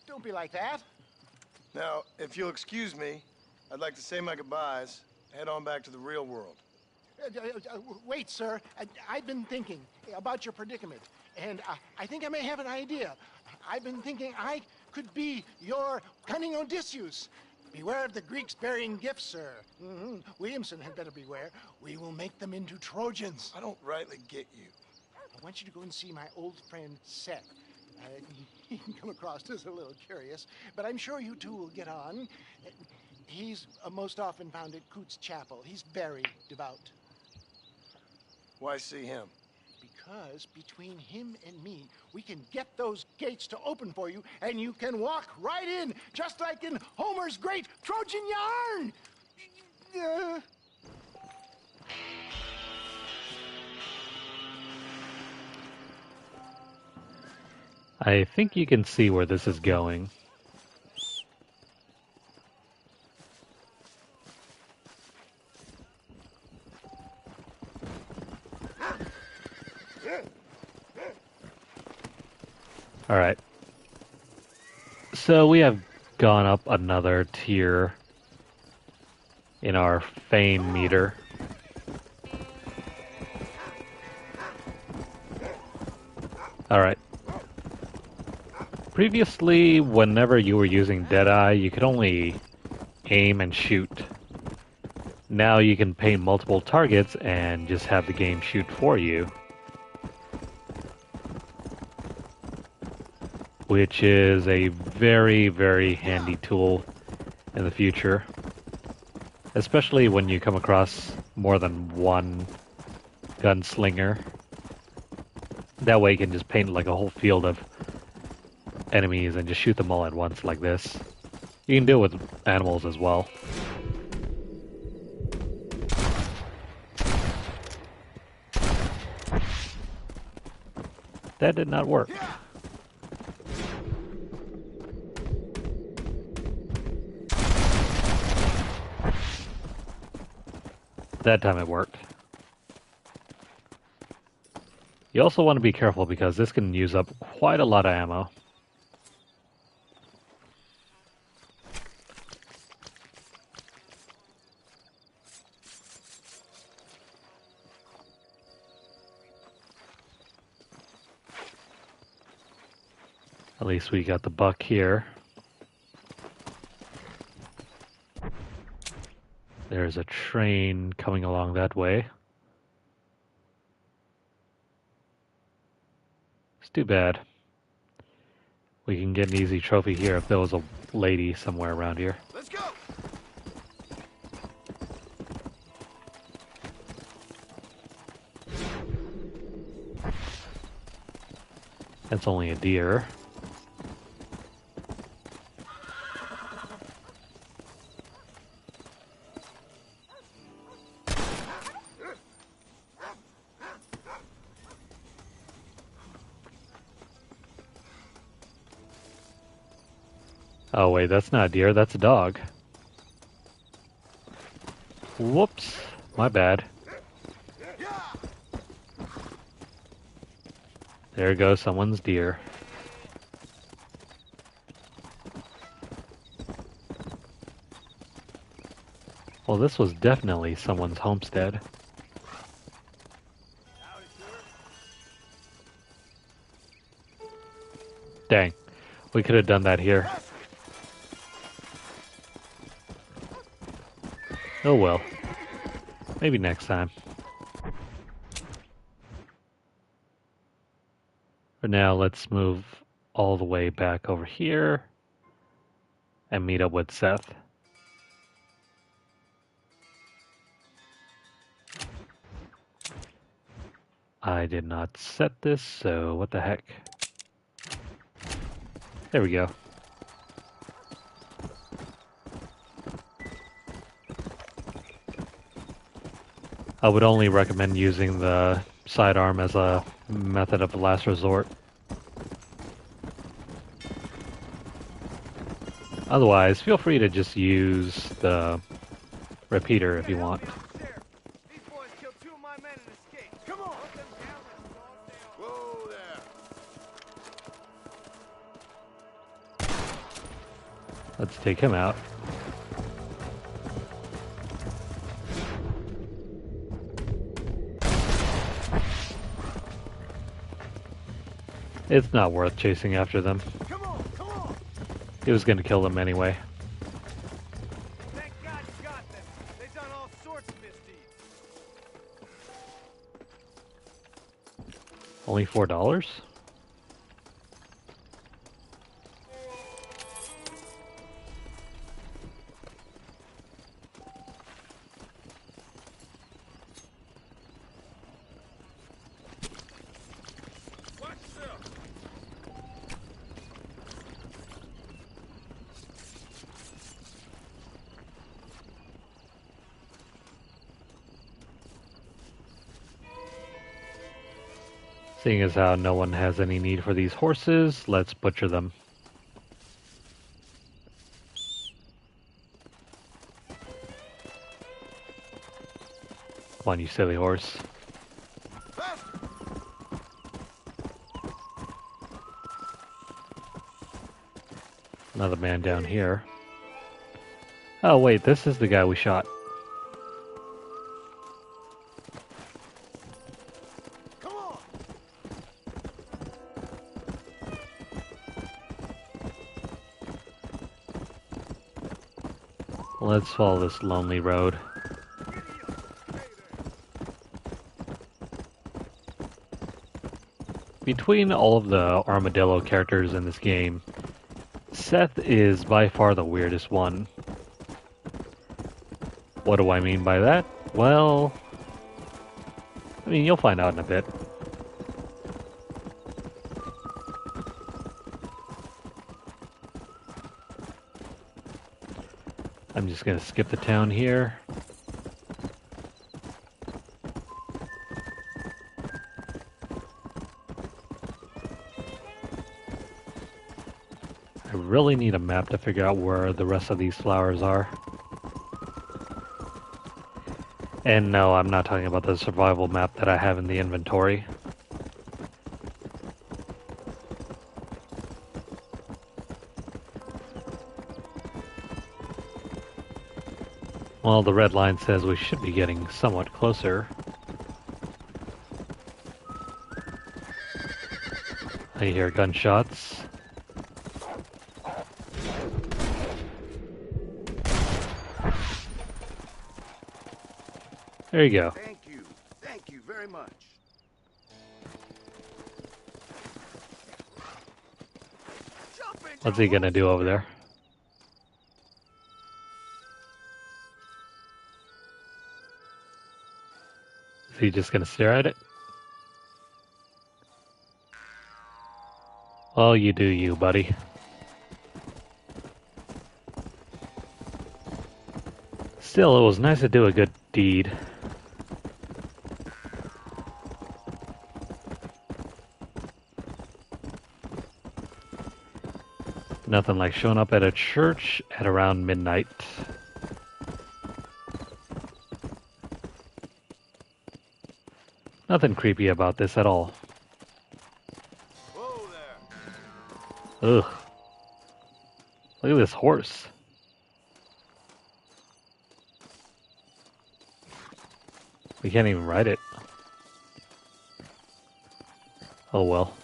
Don't be like that. Now, if you'll excuse me, I'd like to say my goodbyes, head on back to the real world. Wait, sir. I've been thinking about your predicament, and I think I may have an idea. I've been thinking I could be your cunning Odysseus. Beware of the Greeks bearing gifts, sir. Williamson had better beware. We will make them into Trojans. I don't rightly get you. I want you to go and see my old friend Seth. He can come across as a little curious, but I'm sure you two will get on. He's most often found at Coots Chapel. He's very devout. Why see him? Because between him and me, we can get those gates to open for you, and you can walk right in, just like in Homer's great Trojan yarn! I think you can see where this is going. Alright. So we have gone up another tier in our fame meter. Alright. Previously, whenever you were using Deadeye, you could only aim and shoot. Now you can paint multiple targets and just have the game shoot for you. Which is a very, very handy tool in the future. Especially when you come across more than one gunslinger. That way you can just paint like a whole field of enemies and just shoot them all at once like this. You can do it with animals as well. That did not work. That time it worked. You also want to be careful because this can use up quite a lot of ammo. At least we got the buck here. There's a train coming along that way. It's too bad. We can get an easy trophy here if there was a lady somewhere around here. Let's go! That's only a deer. Oh wait, that's not a deer, that's a dog. Whoops, my bad. There goes someone's deer. Well, this was definitely someone's homestead. Dang, we could have done that here. Oh well. Maybe next time. For now, let's move all the way back over here and meet up with Seth. I did not set this, so what the heck. There we go. I would only recommend using the sidearm as a method of last resort. Otherwise, feel free to just use the repeater if you want. These boys killed 2 of my men and escaped. Come on! Whoa there! Let's take him out. It's not worth chasing after them. Come on, come on! He was gonna kill them anyway. Thank God you got them. They've done all sorts of misdeeds. Only $4? Watch yourself. Seeing as how no one has any need for these horses, let's butcher them. Come on, you silly horse. Faster! Another man down here. Oh wait, this is the guy we shot. Come on! Let's follow this lonely road. Between all of the armadillo characters in this game, Seth is by far the weirdest one. What do I mean by that? Well, I mean, you'll find out in a bit. I'm just gonna skip the town here. I really need a map to figure out where the rest of these flowers are. And no, I'm not talking about the survival map that I have in the inventory. Well, the red line says we should be getting somewhat closer. I hear gunshots. There you go. Thank you very much. What's he gonna do over there? Is he just gonna stare at it? Well, you do you, buddy. Still, it was nice to do a good deed. Nothing like showing up at a church at around midnight. Nothing creepy about this at all. Whoa there. Ugh. Look at this horse. We can't even ride it. Oh well.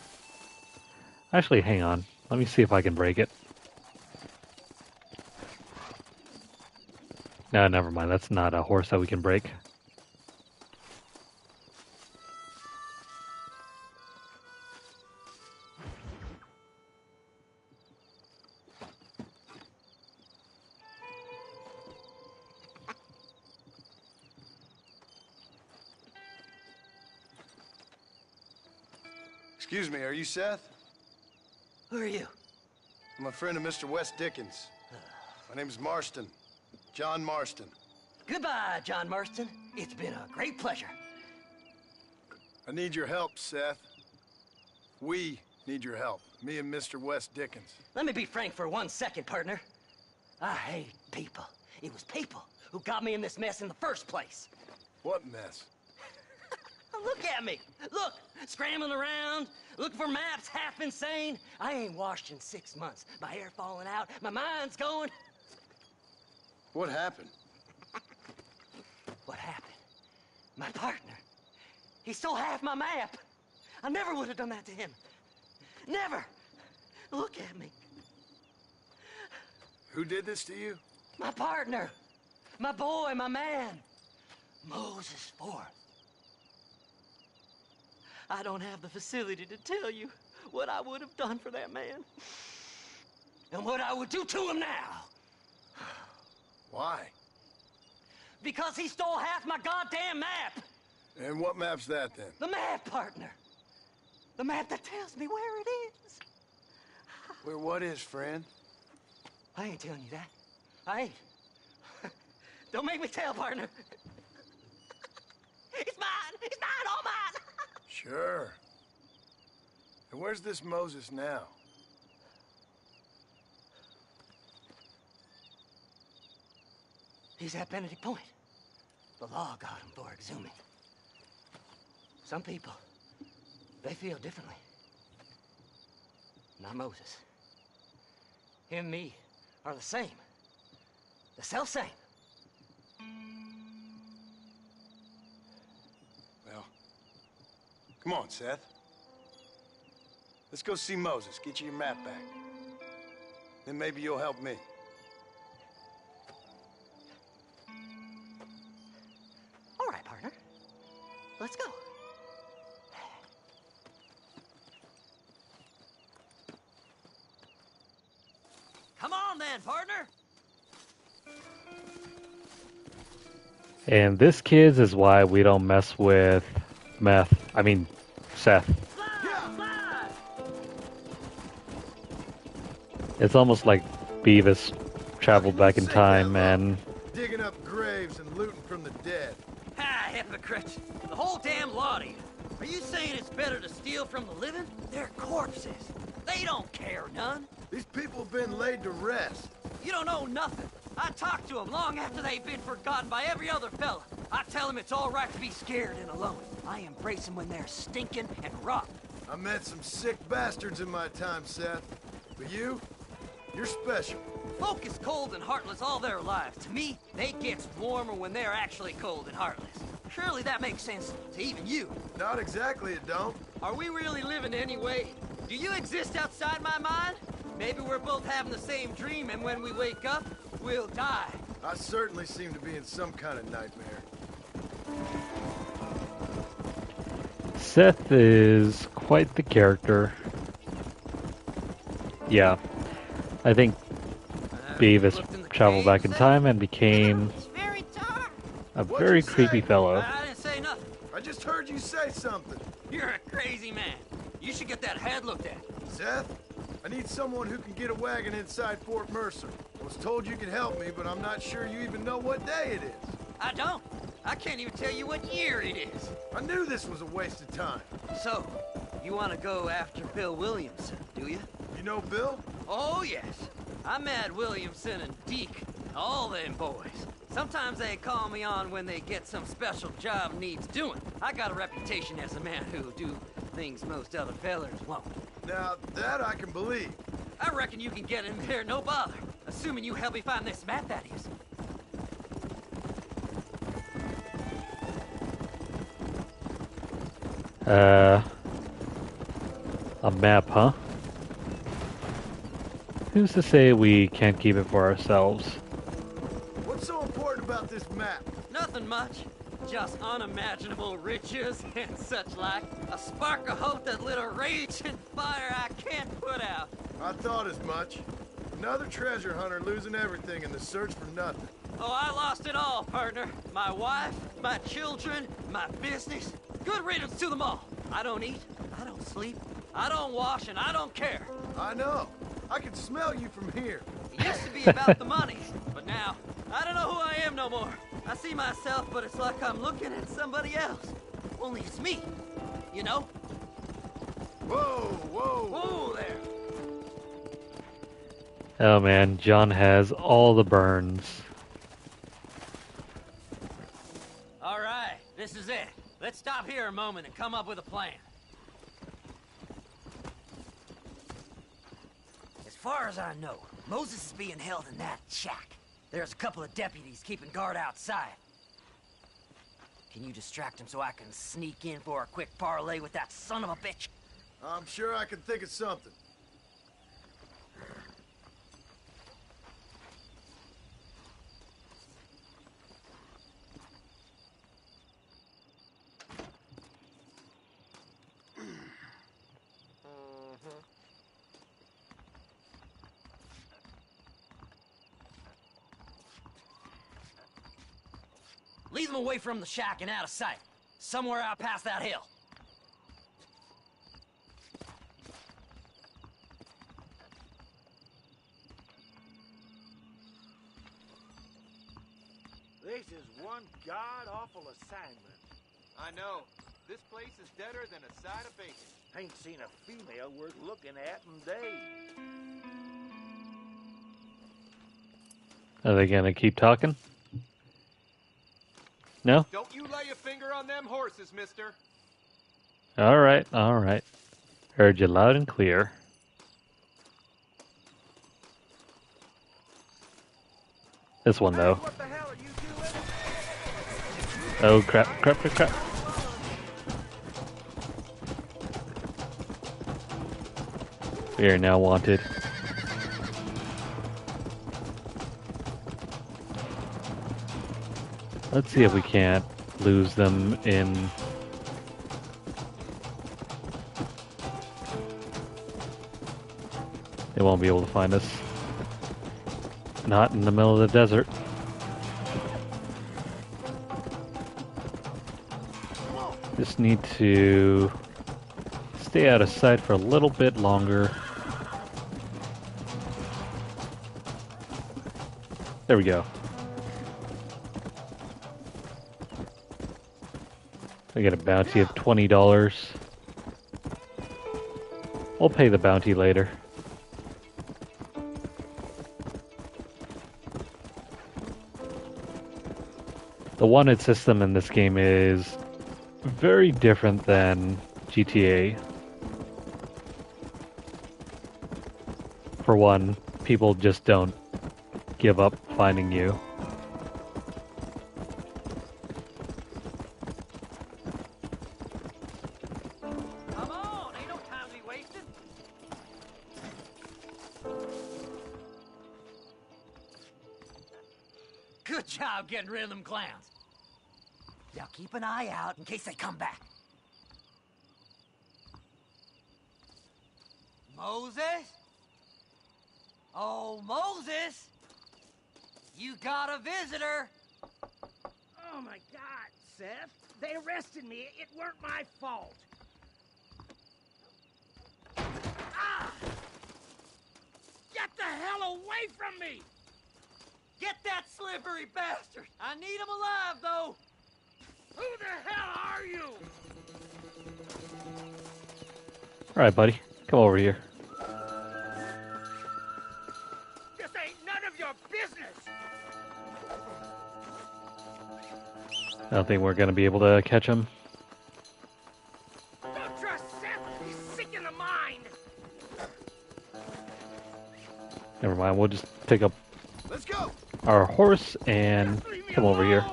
Actually, hang on. Let me see if I can break it. No, never mind. That's not a horse that we can break. Excuse me, are you Seth? Who are you? I'm a friend of Mr. West Dickens. My name is Marston. John Marston. Goodbye, John Marston. It's been a great pleasure. I need your help, Seth. We need your help. Me and Mr. West Dickens. Let me be frank for 1 second, partner. I hate people. It was people who got me in this mess in the first place. What mess? Look at me. Look, scrambling around, looking for maps, half insane. I ain't washed in 6 months. My hair falling out, my mind's going. What happened? What happened? My partner. He stole half my map. I never would have done that to him. Never! Look at me. Who did this to you? My partner. My boy, my man. Moses Forth. I don't have the facility to tell you what I would have done for that man. And what I would do to him now. Why? Because he stole half my goddamn map. And what map's that, then? The map, partner. The map that tells me where it is. Where what is, friend? I ain't telling you that. I ain't. Don't make me tell, partner. It's mine! It's mine! All mine! Sure. And where's this Moses now? He's at Benedict Point. The law got him for exhuming. Some people, they feel differently. Not Moses. Him and me are the same. The self-same. Well, come on, Seth. Let's go see Moses, get you your map back. Then maybe you'll help me. All right, partner. Let's go. Come on then, partner. And this, kids, is why we don't mess with Seth. It's almost like Beavis traveled back in time and... Digging up graves and looting from the dead. Ah, hypocrite. The whole damn lot of you. Are you saying it's better to steal from the living? They're corpses. They don't care none. These people have been laid to rest. You don't know nothing. I talked to them long after they've been forgotten by every other fella. I tell them it's all right to be scared and alone. I embrace them when they're stinking and rotten. I met some sick bastards in my time, Seth. But you're special. Folk is cold and heartless all their lives. To me, they get warmer when they're actually cold and heartless. Surely that makes sense to even you. Not exactly, it don't. Are we really living anyway? Do you exist outside my mind? Maybe we're both having the same dream, and when we wake up, we'll die. I certainly seem to be in some kind of nightmare. Seth is quite the character. Yeah. I think Beavis traveled back in time and became a very creepy fellow. I didn't say nothing. I just heard you say something. You're a crazy man. You should get that head looked at. Seth, I need someone who can get a wagon inside Fort Mercer. I was told you could help me, but I'm not sure you even know what day it is. I don't. I can't even tell you what year it is. I knew this was a waste of time. So, you want to go after Bill Williamson, do you? You know Bill? Oh, yes. I met Williamson and Deke, all them boys. Sometimes they call me on when they get some special job needs doing. I got a reputation as a man who'll do things most other fellers won't. Now, that I can believe. I reckon you can get in there no bother. Assuming you help me find this map, that is. A map, huh? Who's to say we can't keep it for ourselves? What's so important about this map? Nothing much. Just unimaginable riches and such like. A spark of hope that lit a raging fire I can't put out. I thought as much. Another treasure hunter losing everything in the search for nothing. Oh, I lost it all, partner. My wife, my children, my business. Good riddance to them all. I don't eat, I don't sleep, I don't wash, and I don't care. I know. I can smell you from here. It used to be about the money, but now, I don't know who I am no more. I see myself, but it's like I'm looking at somebody else. Only it's me, you know? Whoa, whoa. Whoa there. Oh man, John has all the burns. All right, this is it. Let's stop here a moment and come up with a plan. As far as I know, Moses is being held in that shack. There's a couple of deputies keeping guard outside. Can you distract him so I can sneak in for a quick parlay with that son of a bitch? I'm sure I can think of something. Lead them away from the shack and out of sight. Somewhere out past that hill. This is one god-awful assignment. I know. This place is deader than a side of bacon. Ain't seen a female worth looking at in days. Are they gonna keep talking? No? Don't you lay a finger on them horses, mister. Alright, alright. Heard you loud and clear. This one, though. What the hell are you doing? Oh, crap, crap, crap, crap. We are now wanted. Let's see if we can't lose them in... They won't be able to find us. Not in the middle of the desert. Just need to stay out of sight for a little bit longer. There we go. I get a bounty of $20. We'll pay the bounty later. The wanted system in this game is very different than GTA. For one, people just don't give up finding you. Come on, ain't no time to be wasted. Good job getting rid of them clowns. Now keep an eye out in case they come back. Moses? Oh, Moses! You got a visitor! Oh my God, Seth. They arrested me. It weren't my fault. Ah! Get the hell away from me! Get that slippery bastard! I need him alive, though! Who the hell are you? Alright, buddy. Come over here. This ain't none of your business. I don't think we're going to be able to catch him. Don't trust Seth. He's sick in the mind. Never mind, we'll just take up Let's go. our horse and come over here.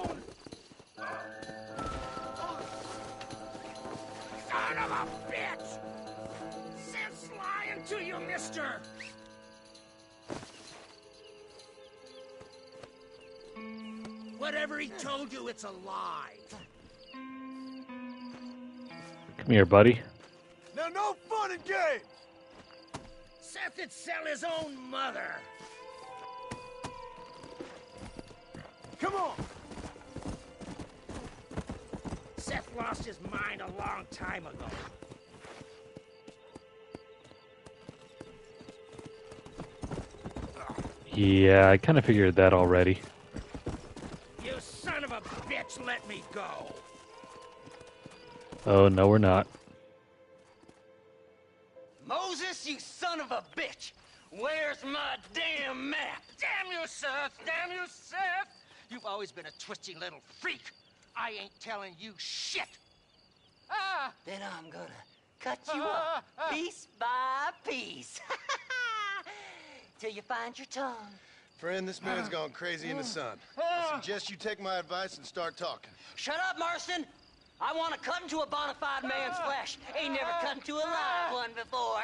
Son of a bitch! Seth's lying to you, mister! Whatever he told you, it's a lie. Come here, buddy. Now, no fun and games. Seth would sell his own mother. Come on. Seth lost his mind a long time ago. Yeah, I kind of figured that already. You son of a bitch, let me go. Oh, no, we're not. Moses, you son of a bitch! Where's my damn map? Damn you, Seth! Damn you, Seth! You've always been a twisty little freak. I ain't telling you shit. Ah! Then I'm gonna cut you up piece by piece. Till you find your tongue. Friend, this man's gone crazy in the sun. I suggest you take my advice and start talking. Shut up, Marston! I want to cut into a bona fide man's flesh. Ain't never cut into a live one before.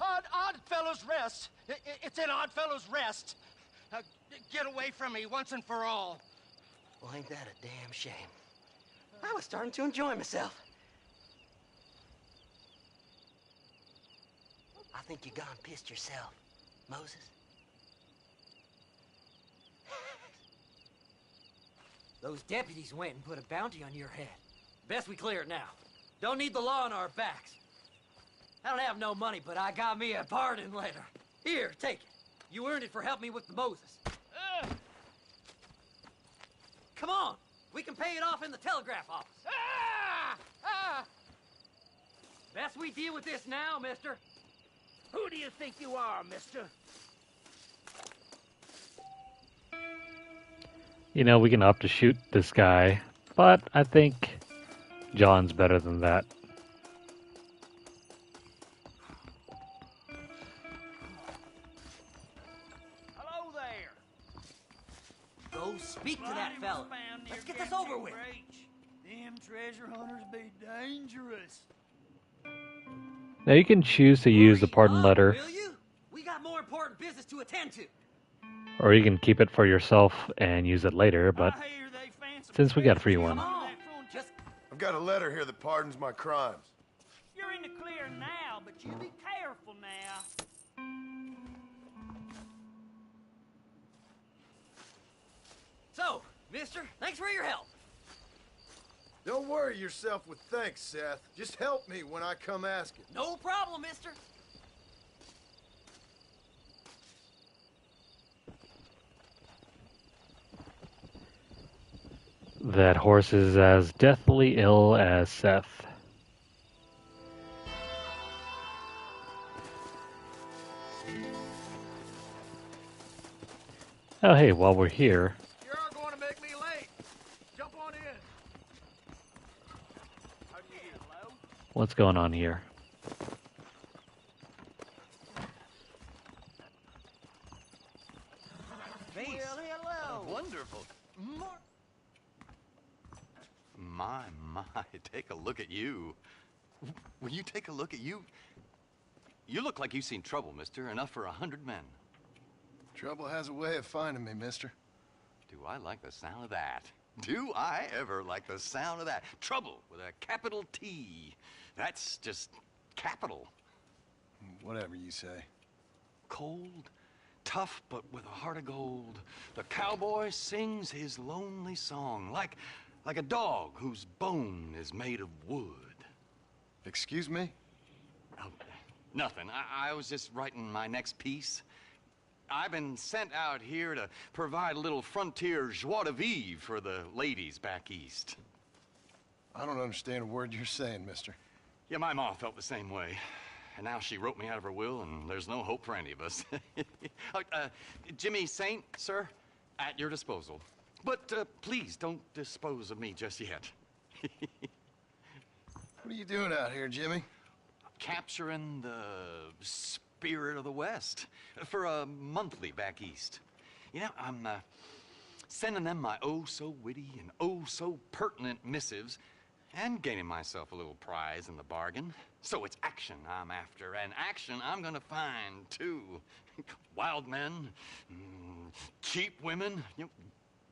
Odd Fellow's Rest. It's in Odd Fellow's Rest. Get away from me once and for all. Well, ain't that a damn shame? I was starting to enjoy myself. I think you gone pissed yourself, Moses. Those deputies went and put a bounty on your head. Best we clear it now. Don't need the law on our backs. I don't have no money, but I got me a pardon letter. Here, take it. You earned it for helping me with the Moses. Come on. We can pay it off in the telegraph office. Best we deal with this now, mister. Who do you think you are, mister? You know, we can opt to shoot this guy, but I think John's better than that. Hello there. Go speak to that fella. Let's get this over with. Them treasure hunters be dangerous. Now you can choose to use the pardon letter, Will you? We got more important business to attend to. or you can keep it for yourself and use it later, but since we got a free one. I've got a letter here that pardons my crimes. You're in the clear now, but you be careful now. So, mister, thanks for your help. Don't worry yourself with thanks, Seth. Just help me when I come asking. No problem, mister. That horse is as deathly ill as Seth. Oh hey, while we're here, You're going to make me late. Jump on in. How do you do? Hello? what's going on here? Well, hello. Wonderful. My, take a look at you. Will you take a look at you? You look like you've seen trouble, mister. Enough for 100 men. Trouble has a way of finding me, mister. Do I like the sound of that? Do I ever like the sound of that? Trouble with a capital T. That's just capital. Whatever you say. Cold, tough, but with a heart of gold. The cowboy sings his lonely song like a dog whose bone is made of wood. Excuse me? Oh, nothing. I was just writing my next piece. I've been sent out here to provide a little frontier joie de vivre for the ladies back east. I don't understand a word you're saying, mister. Yeah, my ma felt the same way. And now she wrote me out of her will, and there's no hope for any of us. Jimmy Saint, sir, at your disposal. But please don't dispose of me just yet. What are you doing out here, Jimmy? Capturing the spirit of the West for a monthly back east. You know, I'm sending them my oh-so-witty and oh-so-pertinent missives and gaining myself a little prize in the bargain. So it's action I'm after, and action I'm gonna find, too. Wild men, cheap women, you know,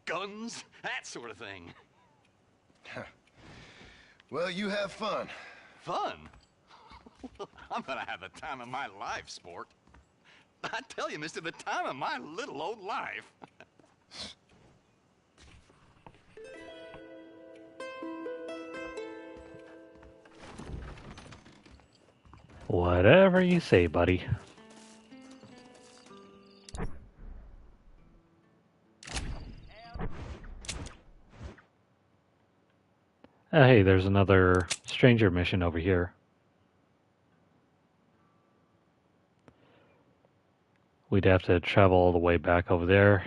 guns, that sort of thing. Well, you have fun. Fun? I'm gonna have the time of my life, sport. I tell you, mister, the time of my little old life. Whatever you say, buddy. Hey, there's another stranger mission over here. We'd have to travel all the way back over there.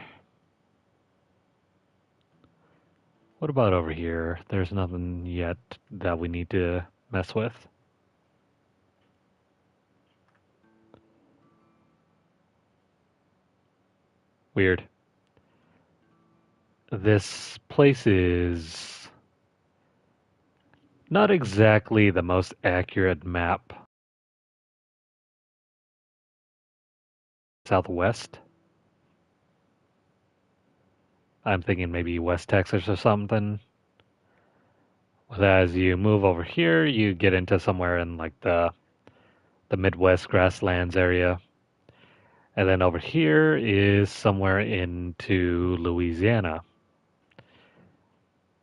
What about over here? There's nothing yet that we need to mess with. Weird. this place is not exactly the most accurate map. Southwest. I'm thinking maybe West Texas or something. But as you move over here, you get into somewhere in like the Midwest grasslands area. And then over here is somewhere into Louisiana.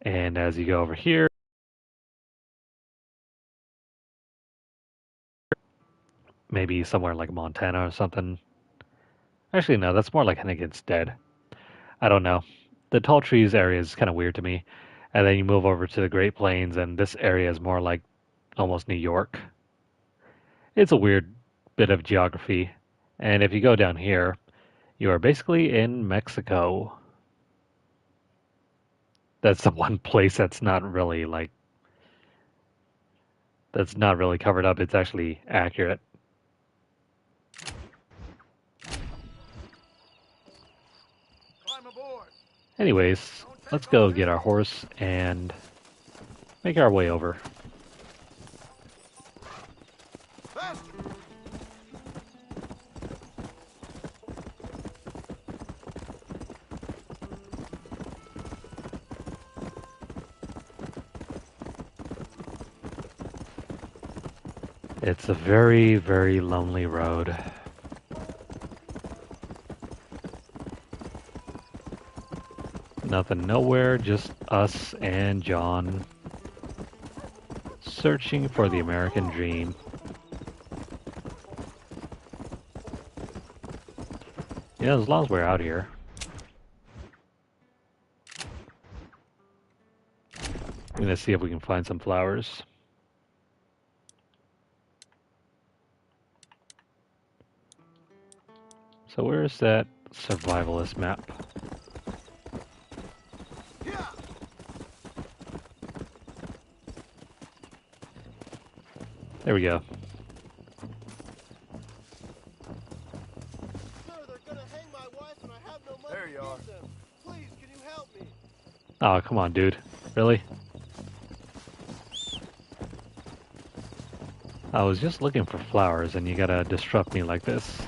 And as you go over here, maybe somewhere like Montana or something. Actually, no, that's more like Hennigan's Dead. I don't know. The tall trees area is kind of weird to me. And then you move over to the Great Plains, and this area is more like almost New York. It's a weird bit of geography. And if you go down here, you are basically in Mexico. That's the one place that's not really covered up. It's actually accurate. Anyways, let's go get our horse and make our way over. It's a very, very lonely road. Nothing nowhere, just us and John searching for the American dream. Yeah, as long as we're out here. I'm gonna see if we can find some flowers. So where's that survivalist map? There we go. There you are. Please, can you help me? Oh, come on, dude. Really? I was just looking for flowers and you gotta disrupt me like this.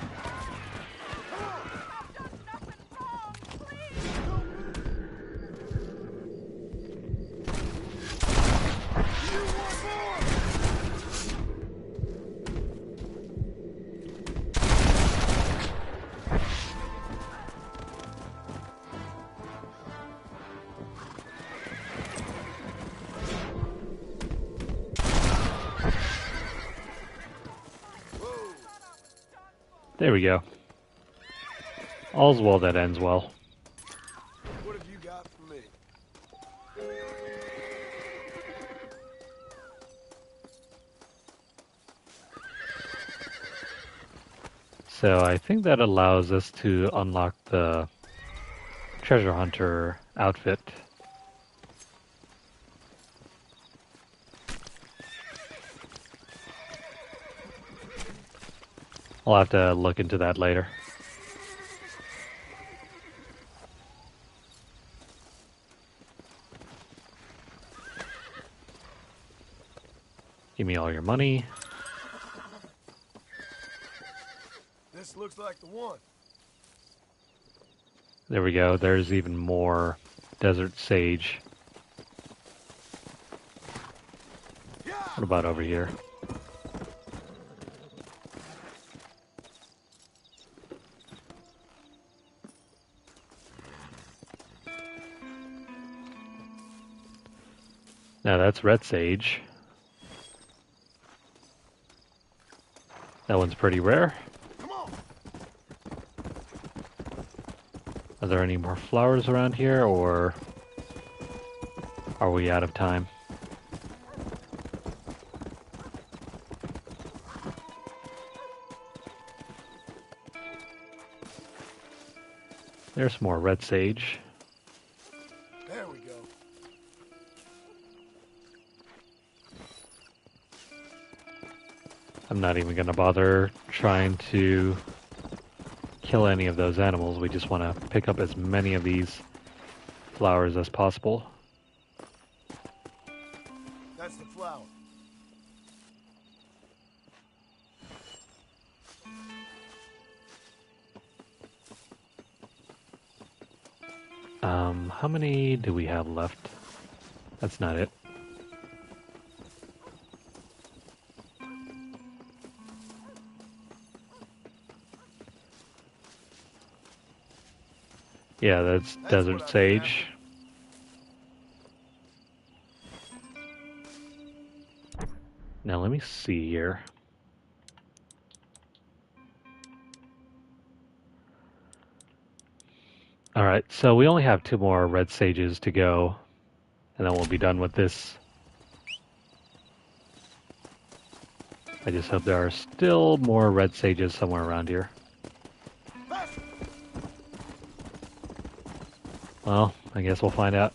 There we go. All's well that ends well. What have you got for me? So I think that allows us to unlock the treasure hunter outfit. I'll have to look into that later. Give me all your money. This looks like the one. There we go. There's even more desert sage. What about over here? Now that's red sage. That one's pretty rare. Are there any more flowers around here, or are we out of time? There's more red sage. There we go. I'm not even going to bother trying to kill any of those animals. We just want to pick up as many of these flowers as possible. That's the flower. How many do we have left? That's not it. Yeah, that's desert sage. Now let me see here. Alright, so we only have 2 more red sages to go, and then we'll be done with this. I just hope there are still more red sages somewhere around here. Well, I guess we'll find out.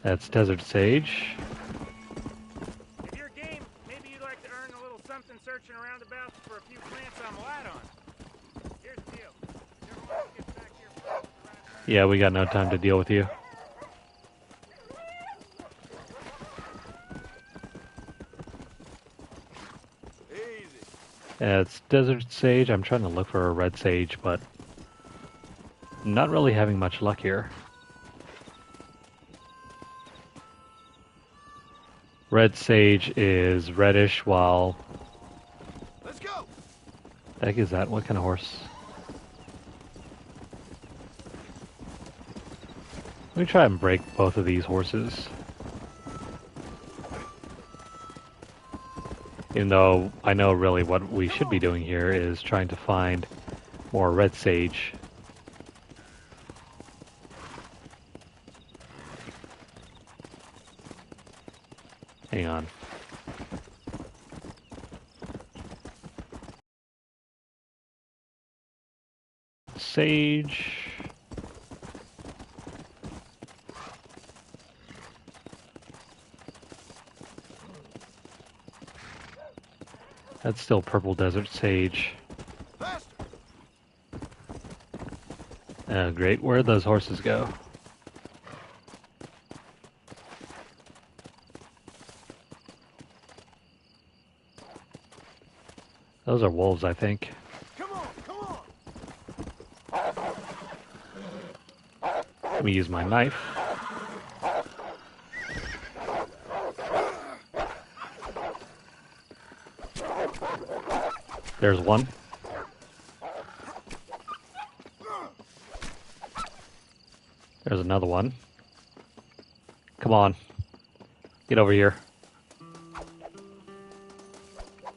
That's desert sage. If you're game, maybe you'd like to earn a little something searching around about for a few plants I'm light on. Here's the deal. Everyone gets back here. Yeah, we got no time to deal with you. It's desert sage. I'm trying to look for a red sage, but not really having much luck here. Red sage is reddish, while... Let's go. The heck is that? What kind of horse? Let me try and break both of these horses. Even though I know really what we should be doing here is trying to find more red sage. Hang on. Sage. That's still purple desert sage. Great. Where'd those horses go? Those are wolves, I think. Come on, come on. Let me use my knife. There's one. There's another one. Come on. Get over here.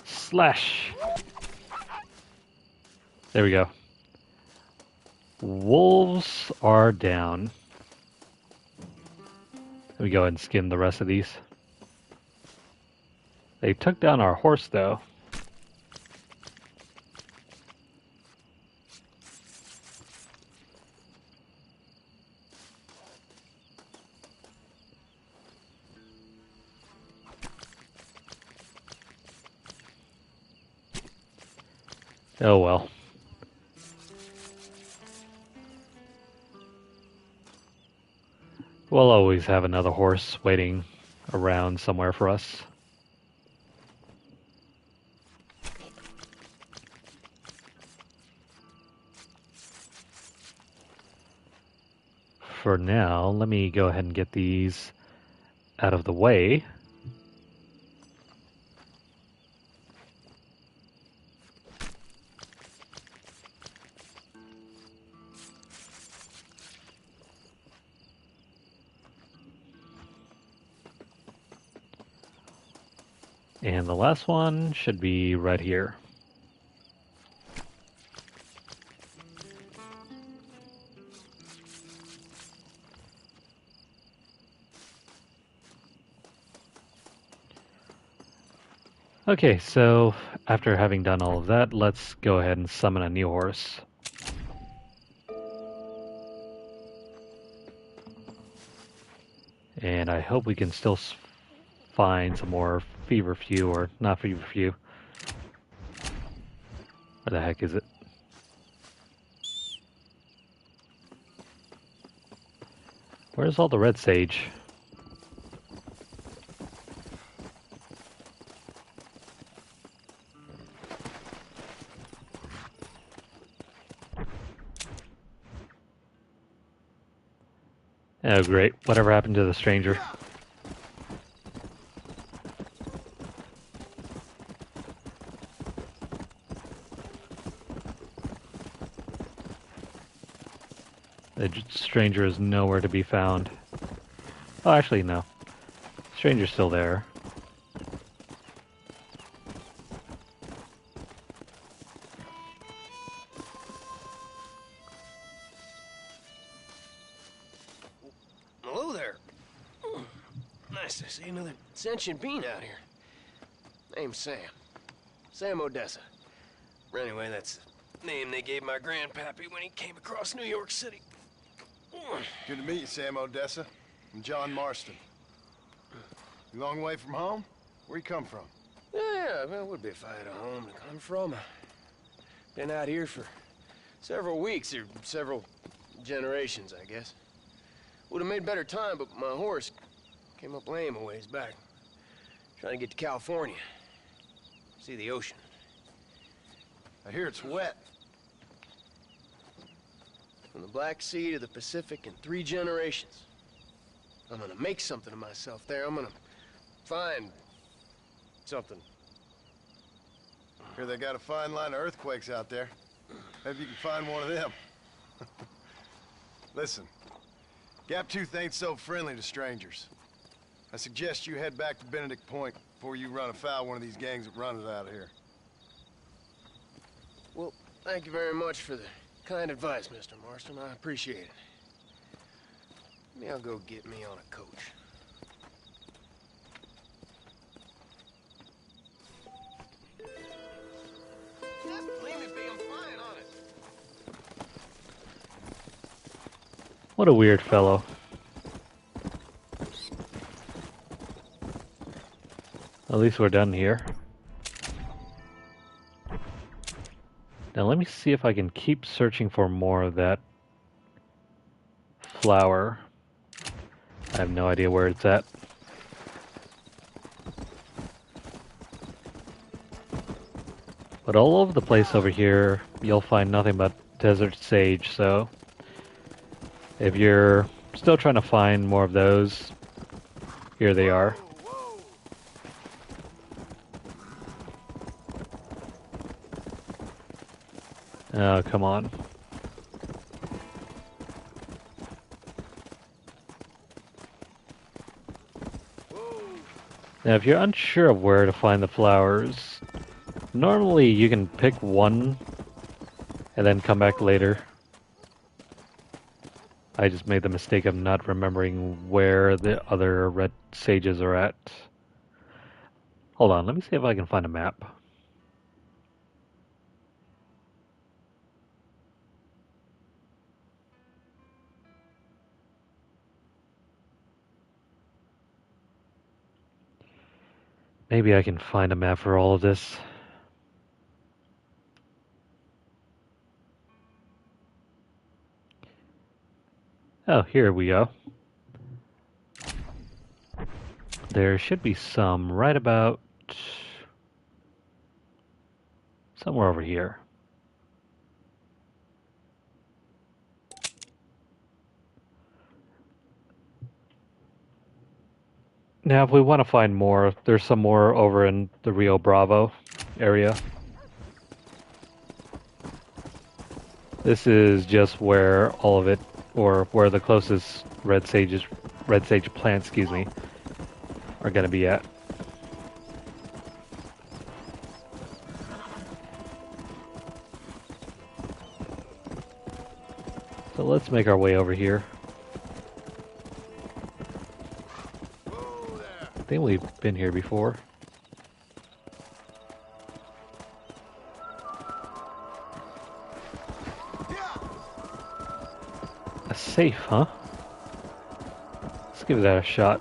Slash. There we go. Wolves are down. Let me go ahead and skin the rest of these. They took down our horse, though. Oh well. We'll always have another horse waiting around somewhere for us. For now, let me go ahead and get these out of the way. And the last one should be right here. Okay, so after having done all of that, let's go ahead and summon a new horse. And I hope we can still find some more feverfew, or not feverfew. Where the heck is it? Where's all the red sage? Oh great, whatever happened to the stranger? The stranger is nowhere to be found. Oh, actually, no. Stranger's still there. Hello there. Nice to see another sentient being out here. Name's Sam. Sam Odessa. Anyway, that's the name they gave my grandpappy when he came across New York City. Good to meet you, Sam Odessa. I'm John Marston. You long way from home? Where you come from? Yeah, well, it would be if I had a home to come from. I've been out here for several weeks, or several generations, I guess. Would have made better time, but my horse came up lame a ways back. Trying to get to California. See the ocean. I hear it's wet. From the Black Sea to the Pacific in 3 generations. I'm gonna make something of myself there. I'm gonna find something. Hear they got a fine line of earthquakes out there. Maybe you can find one of them. Listen, Gaptooth ain't so friendly to strangers. I suggest you head back to Benedict Point before you run afoul one of these gangs that run it out of here. Well, thank you very much for the kind advice, Mr. Marston. I appreciate it. Maybe I'll go get me on a coach. Just believe me, I'm flying on it. What a weird fellow. At least we're done here. Now let me see if I can keep searching for more of that flower. I have no idea where it's at. But all over the place over here, you'll find nothing but desert sage, so if you're still trying to find more of those, here they are. Oh, come on. Now, if you're unsure of where to find the flowers, normally you can pick one and then come back later. I just made the mistake of not remembering where the other red sages are at. Hold on, let me see if I can find a map. Maybe I can find a map for all of this. Oh, here we go. There should be some right about somewhere over here. Now, if we want to find more, there's some more over in the Rio Bravo area. This is just where all of it, or where the closest red sage plants, excuse me, are going to be at. So let's make our way over here. I think we've been here before. A safe, huh? Let's give that a shot.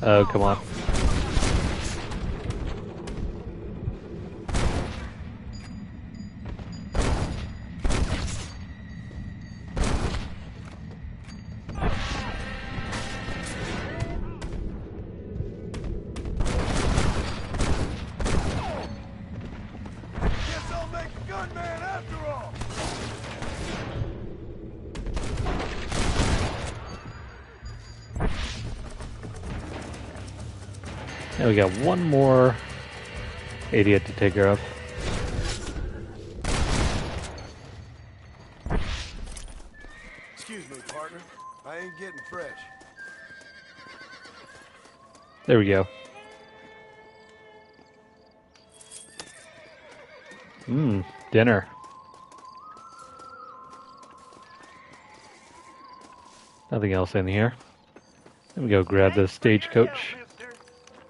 Oh, come on. Guess I'll make a gunman after all. Now we got one more idiot to take care of. Excuse me, partner. I ain't getting fresh. There we go. Dinner. Nothing else in here. Let me go grab the stagecoach. Mister.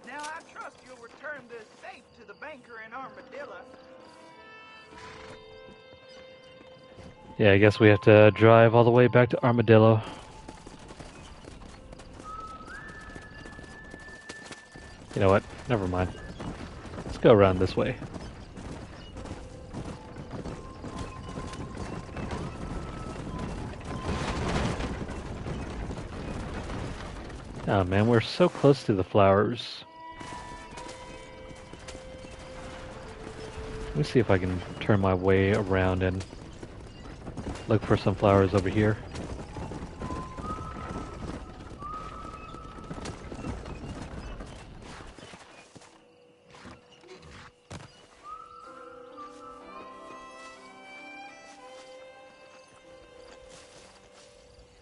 Now I trust you'll return this safe to the banker in Armadillo. Yeah, I guess we have to drive all the way back to Armadillo. You know what? Never mind. Let's go around this way. Oh man, we're so close to the flowers. Let me see if I can turn my way around and look for some flowers over here.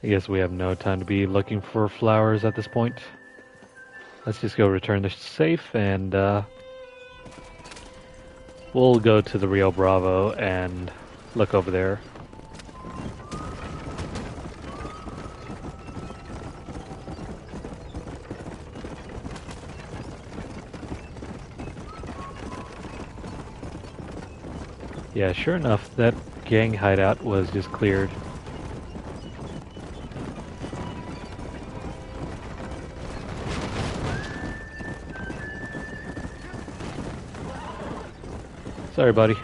I guess we have no time to be looking for flowers at this point. Let's just go return the safe and we'll go to the Rio Bravo and look over there. Yeah, sure enough, that gang hideout was just cleared. Sorry, buddy.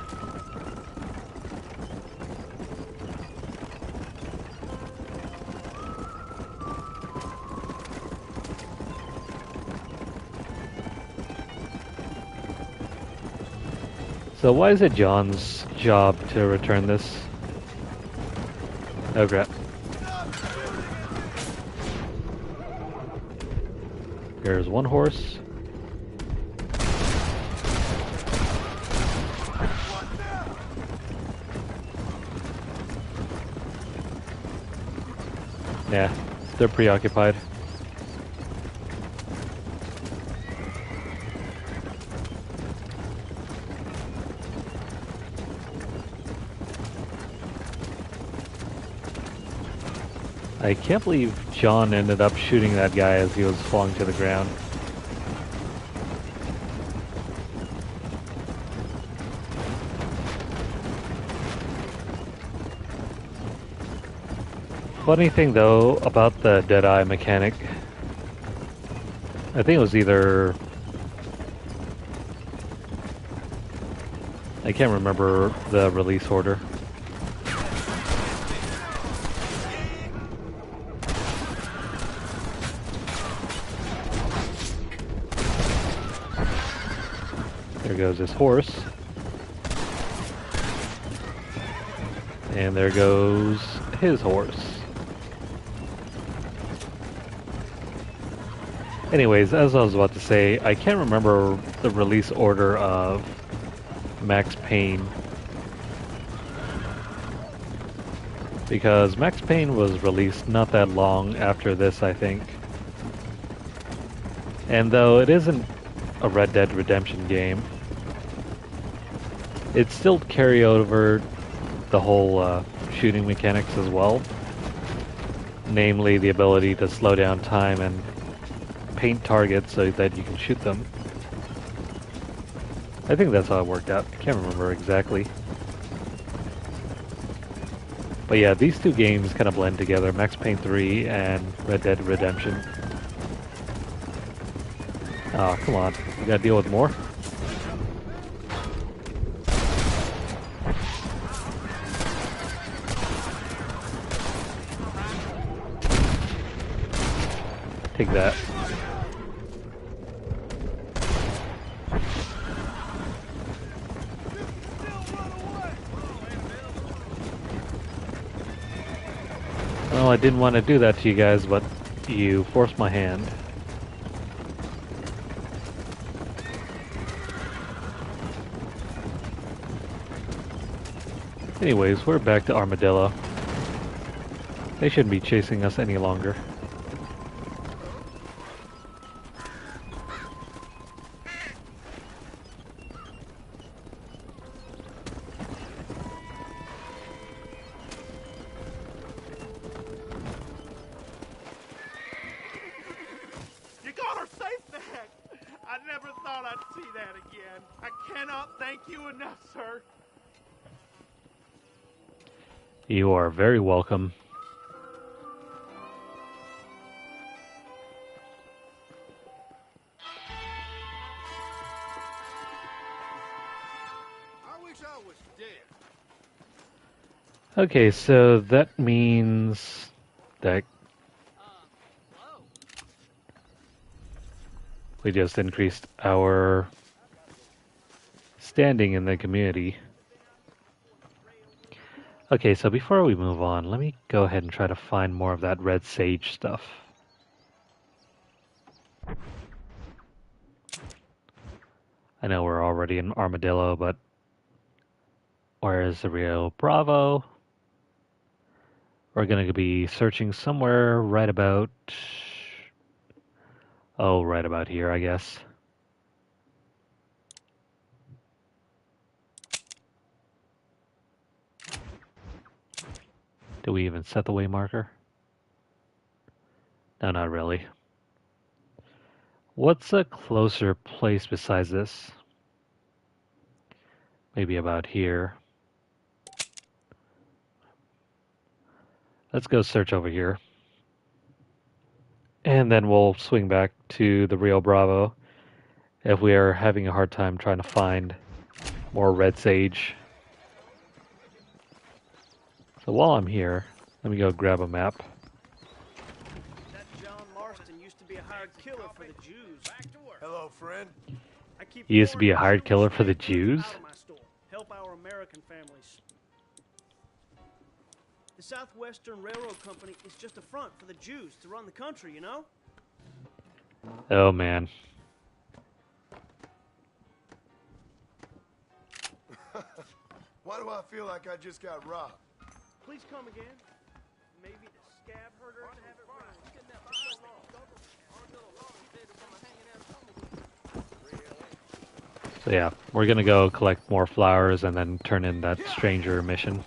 So why is it John's job to return this? Oh crap. There's one horse. Yeah, they're preoccupied. I can't believe John ended up shooting that guy as he was falling to the ground. Funny thing though about the Deadeye mechanic, I think it was either, I can't remember the release order. There goes his horse. And there goes his horse. Anyways, as I was about to say, I can't remember the release order of Max Payne. Because Max Payne was released not that long after this, I think. And though it isn't a Red Dead Redemption game, it still carried over the whole shooting mechanics as well. Namely, the ability to slow down time and paint targets so that you can shoot them. I think that's how it worked out. I can't remember exactly. But yeah, these two games kind of blend together, Max Payne 3 and Red Dead Redemption. Oh, come on. We gotta deal with more? Take that. Well, I didn't want to do that to you guys, but you forced my hand. Anyways, we're back to Armadillo. They shouldn't be chasing us any longer. You got her safe back! I never thought I'd see that again. I cannot thank you enough, sir. You are very welcome. I wish I was dead. Okay, so that means that we just increased our standing in the community. Okay, so before we move on, let me go ahead and try to find more of that red sage stuff. I know we're already in Armadillo, but where is the Rio Bravo? We're going to be searching somewhere right about... Oh, right about here, I guess. Do we even set the way marker? No, not really. What's a closer place besides this? Maybe about here. Let's go search over here. And then we'll swing back to the Rio Bravo if we are having a hard time trying to find more red sage. So while I'm here, let me go grab a map. That John Marston used to be a hired killer for the Jews. Back to work. Hello, friend. I keep He used to be a hired pouring killer for the Jews Jews? out of my store. Help our American families. The Southwestern Railroad Company is just a front for the Jews to run the country, you know? Oh man. Why do I feel like I just got robbed? Please come again. Maybe the scab herder to have it run. So yeah, we're gonna go collect more flowers and then turn in that stranger mission.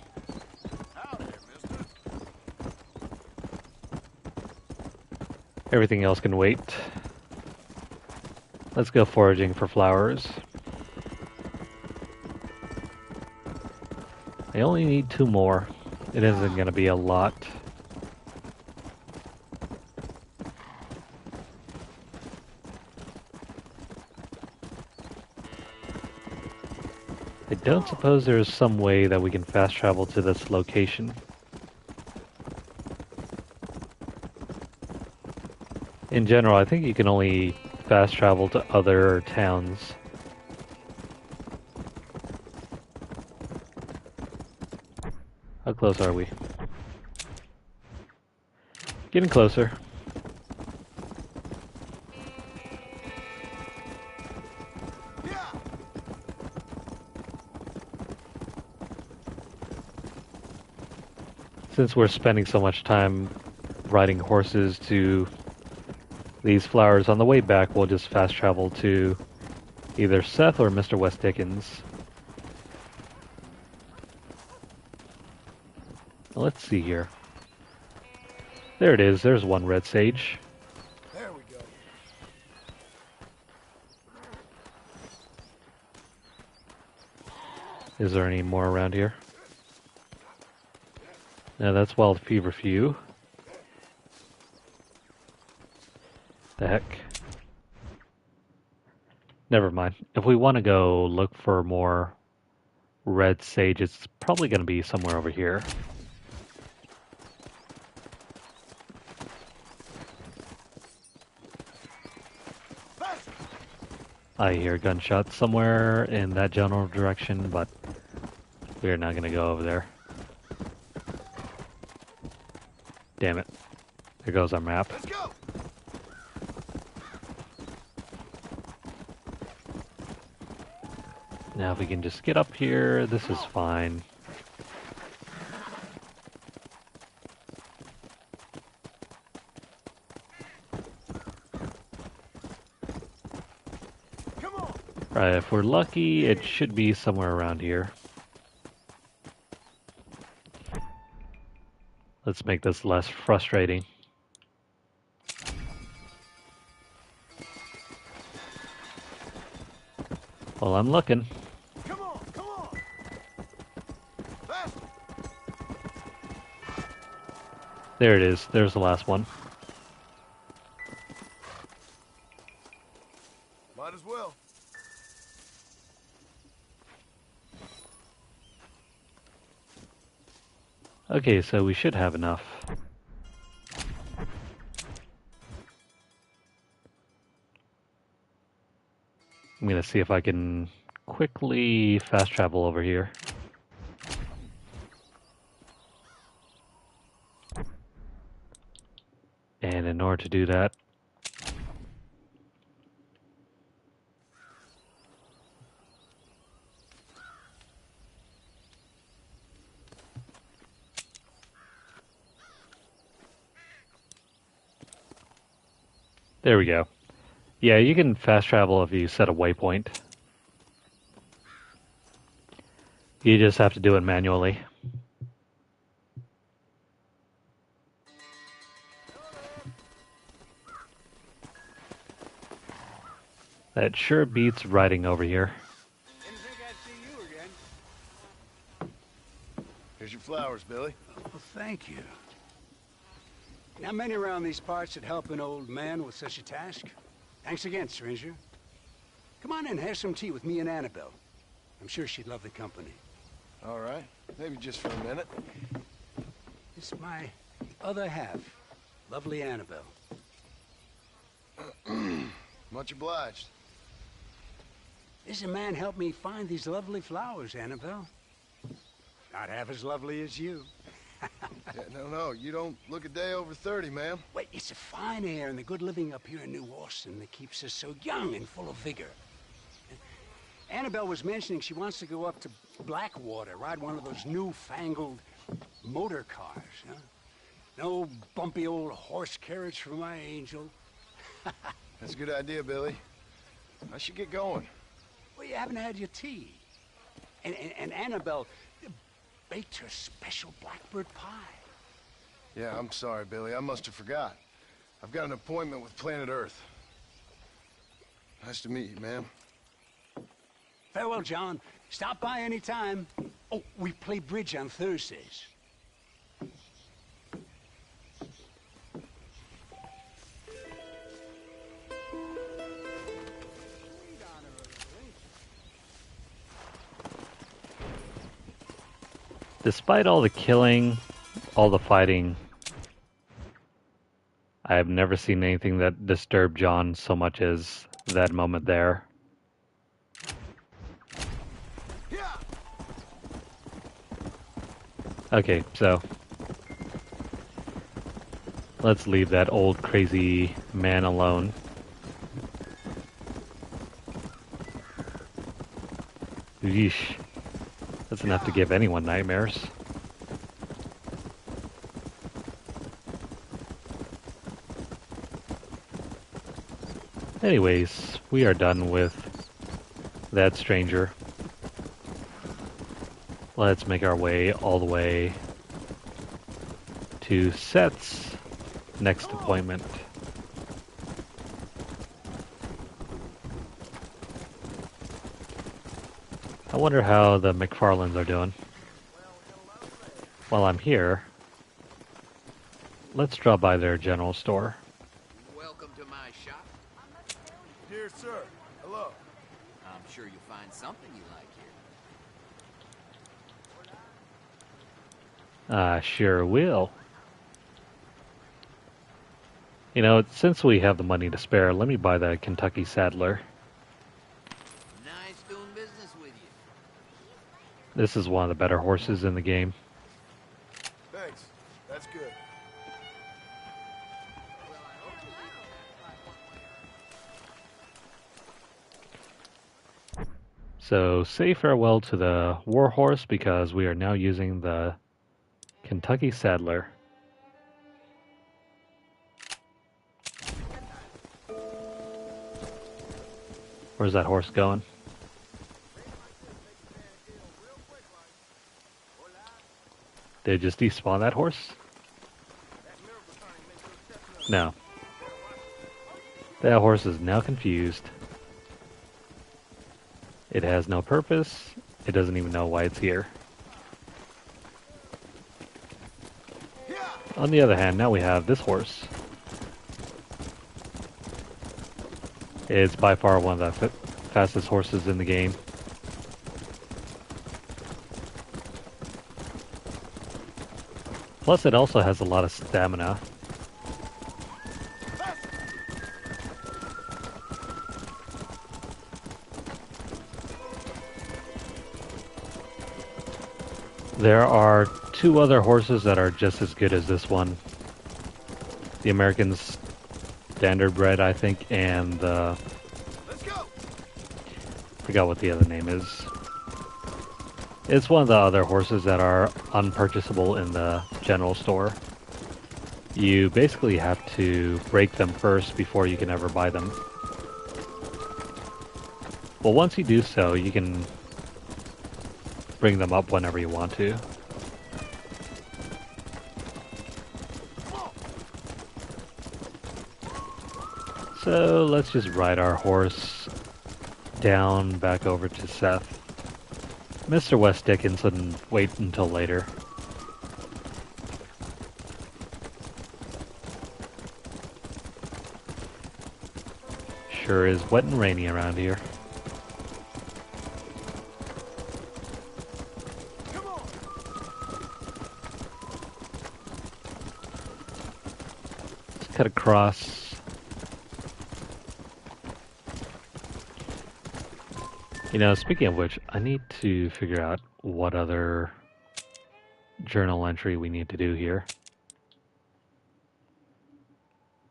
Everything else can wait. Let's go foraging for flowers. I only need 2 more. It isn't gonna be a lot. I don't suppose there's some way that we can fast travel to this location. In general, I think you can only fast travel to other towns. How close are we? Getting closer. Since we're spending so much time riding horses to these flowers, on the way back we'll just fast travel to either Seth or Mr. West Dickens. Let's see here. There it is, there's one red sage. There we go. Is there any more around here? No, that's wild feverfew. The heck? Never mind. If we want to go look for more red sage, it's probably going to be somewhere over here. I hear gunshots somewhere in that general direction, but we're not going to go over there. Damn it. There goes our map. Let's go. Now if we can just get up here, this is fine. Right, if we're lucky, it should be somewhere around here. Let's make this less frustrating. Well, I'm looking. Come on, come on. Faster. There it is. There's the last one. Might as well. Okay, so we should have enough. I'm gonna see if I can quickly fast travel over here. And in order to do that, there we go. Yeah, you can fast travel if you set a waypoint. You just have to do it manually. That sure beats riding over here. Didn't think I'd see you again. Here's your flowers, Billy. Well, thank you. Not many around these parts that help an old man with such a task. Thanks again, stranger. Come on in, have some tea with me and Annabelle. I'm sure she'd love the company. All right. Maybe just for a minute. It's my other half, lovely Annabelle. Much obliged. This man helped me find these lovely flowers, Annabelle. Not half as lovely as you. Yeah, no, you don't look a day over 30, ma'am. Wait, it's the fine air and the good living up here in New Austin that keeps us so young and full of vigor. Annabelle was mentioning she wants to go up to Blackwater, ride one of those newfangled motor cars, huh? No bumpy old horse carriage for my angel. That's a good idea, Billy. I should get going. Well, you haven't had your tea. And Annabelle baked her special blackbird pie. Yeah, I'm sorry, Billy. I must have forgot. I've got an appointment with Planet Earth. Nice to meet you, ma'am. Farewell, John. Stop by any time. Oh, we play bridge on Thursdays. Despite all the killing, all the fighting, I have never seen anything that disturbed John so much as that moment there. Okay, so let's leave that old crazy man alone. Yeesh. That's enough to give anyone nightmares. Anyways, we are done with that stranger. Let's make our way all the way to Seth's next appointment. I wonder how the McFarlanes are doing. While I'm here, let's drop by their general store. Welcome to my shop. Dear sir, hello. I'm sure you'll find something you like here. I sure will. You know, since we have the money to spare, let me buy the Kentucky Saddler. Nice doing business with you. This is one of the better horses in the game. Thanks. That's good. So say farewell to the Warhorse because we are now using the Kentucky Saddler. Where's that horse going? Did it just despawn that horse? No. That horse is now confused. It has no purpose. It doesn't even know why it's here. On the other hand, now we have this horse. It's by far one of the fastest horses in the game. Plus, it also has a lot of stamina. There are two other horses that are just as good as this one. The American Standardbred, I think, and the... I forgot what the other name is. It's one of the other horses that are unpurchasable in the general store. You basically have to break them first before you can ever buy them. Well, once you do so, you can bring them up whenever you want to. So let's just ride our horse down back over to Seth. Mr. West Dickinson, wait until later. Sure is wet and rainy around here. Let's cut across. You know, speaking of which, I need to figure out what other journal entry we need to do here.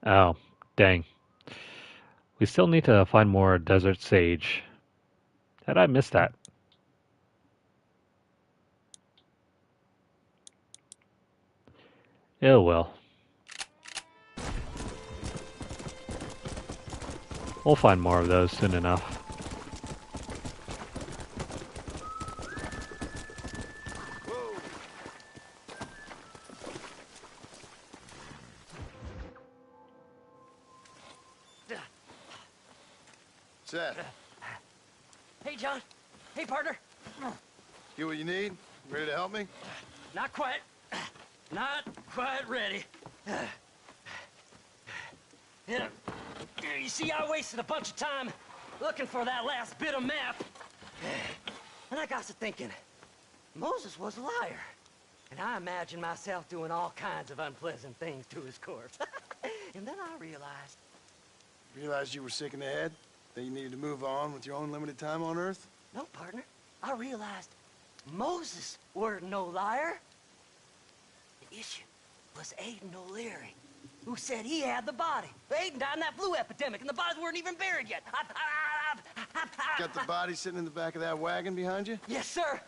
Oh, dang. We still need to find more desert sage. Had I missed that? Oh well. We'll find more of those soon enough. Seth, Hey, John. Hey, partner. get what you need? Ready to help me? Not quite. Not quite ready. You see, I wasted a bunch of time looking for that last bit of map. And I got to thinking, Moses was a liar. And I imagined myself doing all kinds of unpleasant things to his corpse. And then I realized... Realized you were sick in the head? That you needed to move on with your own limited time on Earth? No, partner. I realized Moses weren't no liar. The issue was Aiden O'Leary, who said he had the body. Aiden died in that flu epidemic, and the bodies weren't even buried yet. Got the body sitting in the back of that wagon behind you? Yes, sir.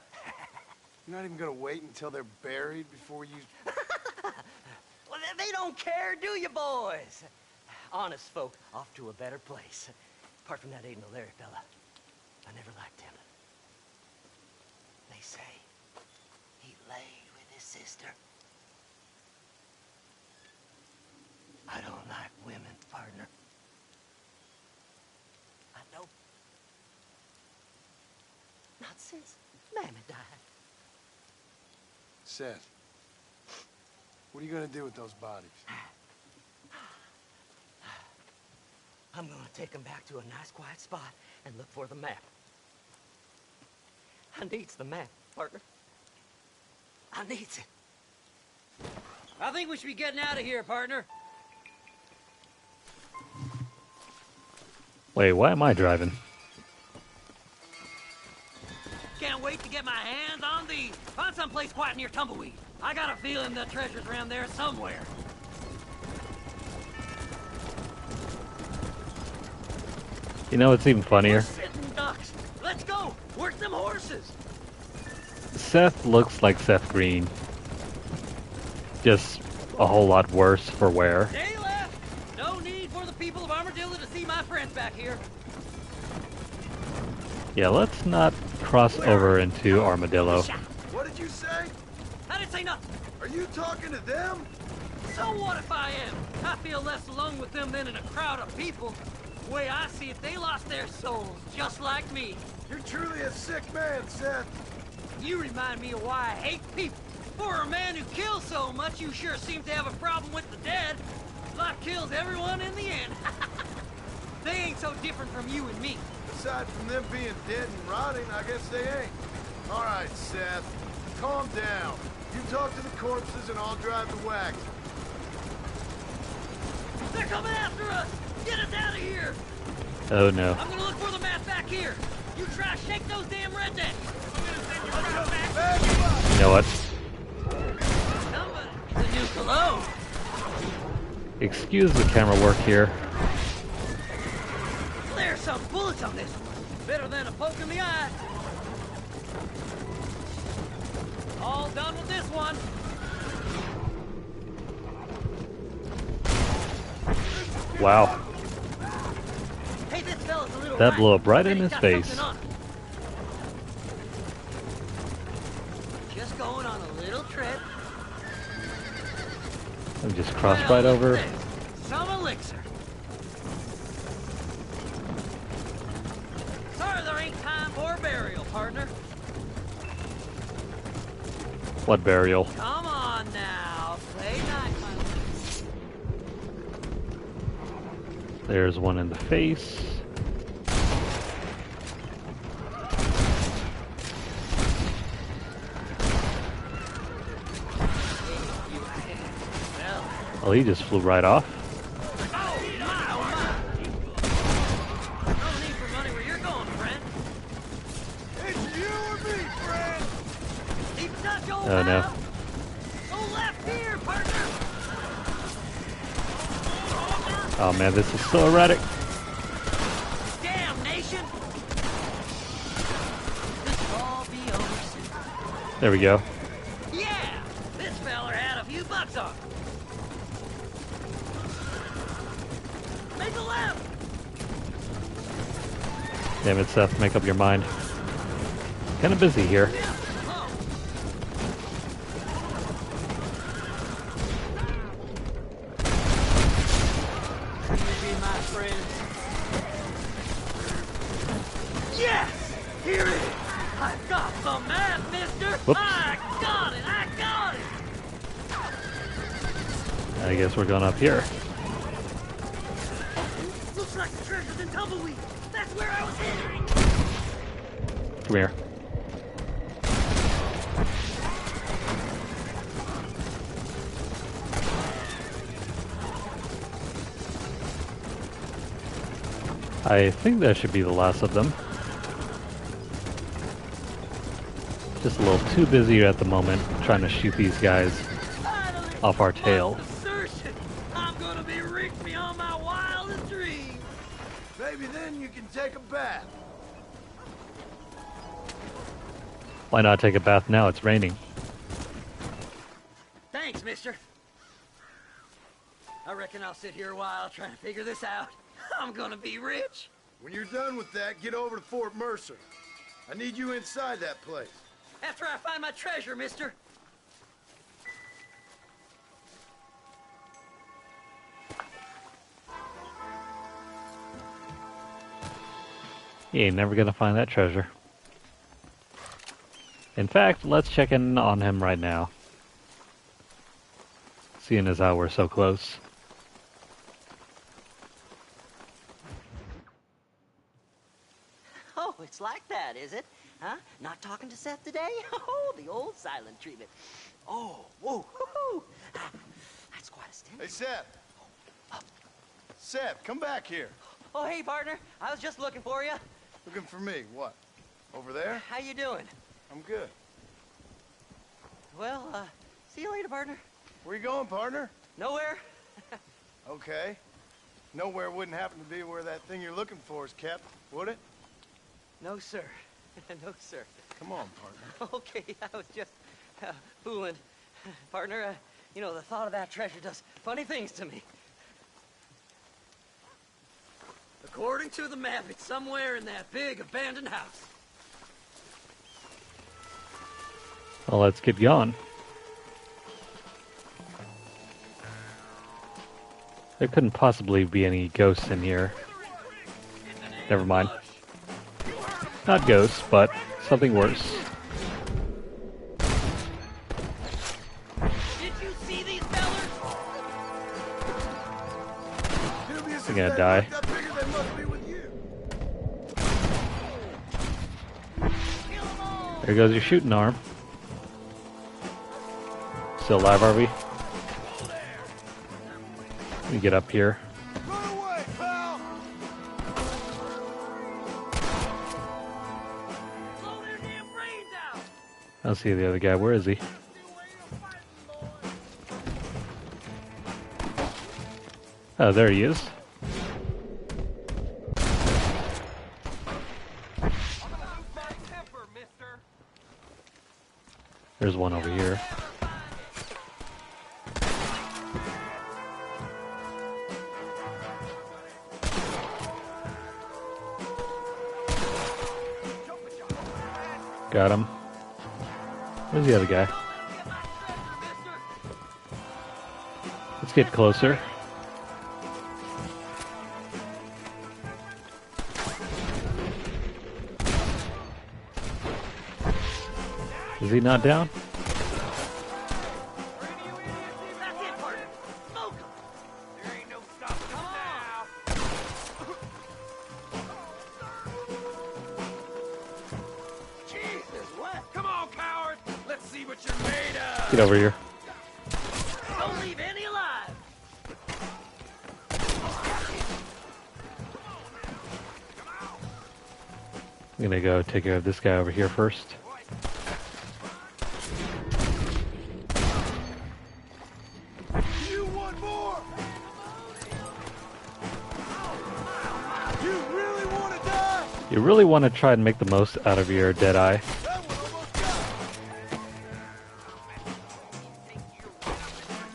You're not even gonna wait until they're buried before you... Well, they don't care, do you, boys? Honest folk off to a better place. Apart from that Aiden O'Leary fella, I never liked him. They say he laid with his sister. I don't like women, partner. I know. Not since Mammy died. Seth, what are you gonna do with those bodies? I'm gonna take them back to a nice quiet spot and look for the map. I needs the map, partner. I needs it. I think we should be getting out of here, partner. Wait, why am I driving? Can't wait to get my hands on these. Find someplace quiet near Tumbleweed. I got a feeling the treasure's around there somewhere. You know what's even funnier? We're sitting ducks. Let's go. Work them horses. Seth looks like Seth Green. Just a whole lot worse for wear. Stay left. No need for the people of Armadillo to see my friends back here. Yeah, let's not cross over into Armadillo. What did you say? I didn't say nothing. Are you talking to them? So what if I am? I feel less alone with them than in a crowd of people. The way I see it, they lost their souls, just like me. You're truly a sick man, Seth. You remind me of why I hate people. For a man who kills so much, you sure seem to have a problem with the dead. Life kills everyone in the end. They ain't so different from you and me. Aside from them being dead and rotting, I guess they ain't. All right, Seth. Calm down. You talk to the corpses and I'll drive the wagon. They're coming after us! Get us out of here! Oh no. I'm gonna look for the map back here. You try to shake those damn rednecks. You know what? The new cologne. Excuse the camera work here. There's some bullets on this one. Better than a poke in the eye. All done with this one. Wow. Hey, this fella's a little That right. blew up right in He's his got face. something on him. Just going on a little trip. We just crossed right over. Some elixir. Sorry there ain't time for a burial, partner. What burial? Come on now. Play nice, my love. There's one in the face. Well, he just flew right off. No need for money where you're going, friend. It's you or me, friend! Keep touch, old Oh no. pal. Go left here, partner. Oh man, this is so erratic. Damn nation. This will all be over soon. There we go. Yeah, this feller had a few bucks on him. Make a left. Damn it, Seth, make up your mind. Kind of busy here. Yes! Here it is! I got the map, mister! Whoops. I got it! I got it! I guess we're going up here. Looks like the treasure's in Tumbleweed. That's where I was heading. Come here. I think that should be the last of them. Just a little too busy at the moment trying to shoot these guys off our tail. Assertion. I'm gonna be rich beyond my wildest dreams. Maybe then you can take a bath. Why not take a bath now? It's raining. Thanks, mister. I reckon I'll sit here a while trying to figure this out. I'm gonna be rich. When you're done with that, get over to Fort Mercer. I need you inside that place. After I find my treasure, mister. You ain't never gonna find that treasure. In fact, let's check in on him right now. Seeing as how we're so close. Oh, it's like that, is it? Huh? Not talking to Seth today? Oh, the old silent treatment. Oh, whoa, whoo-hoo. That's quite a stint. Hey, Seth. Seth, come back here. Oh, hey, partner. I was just looking for you. Looking for me? What? Over there? How you doing? I'm good. Well, see you later, partner. Where you going, partner? Nowhere. Okay. Nowhere wouldn't happen to be where that thing you're looking for is kept, would it? No, sir. No, sir. Come on, partner. Okay, I was just fooling. Partner, you know, the thought of that treasure does funny things to me. According to the map, it's somewhere in that big abandoned house. Well, let's get going. There couldn't possibly be any ghosts in here. Never mind. Not ghosts, but something worse. Did you see these fellers? I'm gonna die. There goes your shooting arm. Still alive, are we? Let me get up here. I don't see the other guy. Where is he? Oh, there he is. There's one over here. Got him. Where's the other guy? Let's get closer. Is he not down? Get over here. Don't leave any alive. I'm gonna go take care of this guy over here first. You want more? You really want to die? You really want to try and make the most out of your dead eye.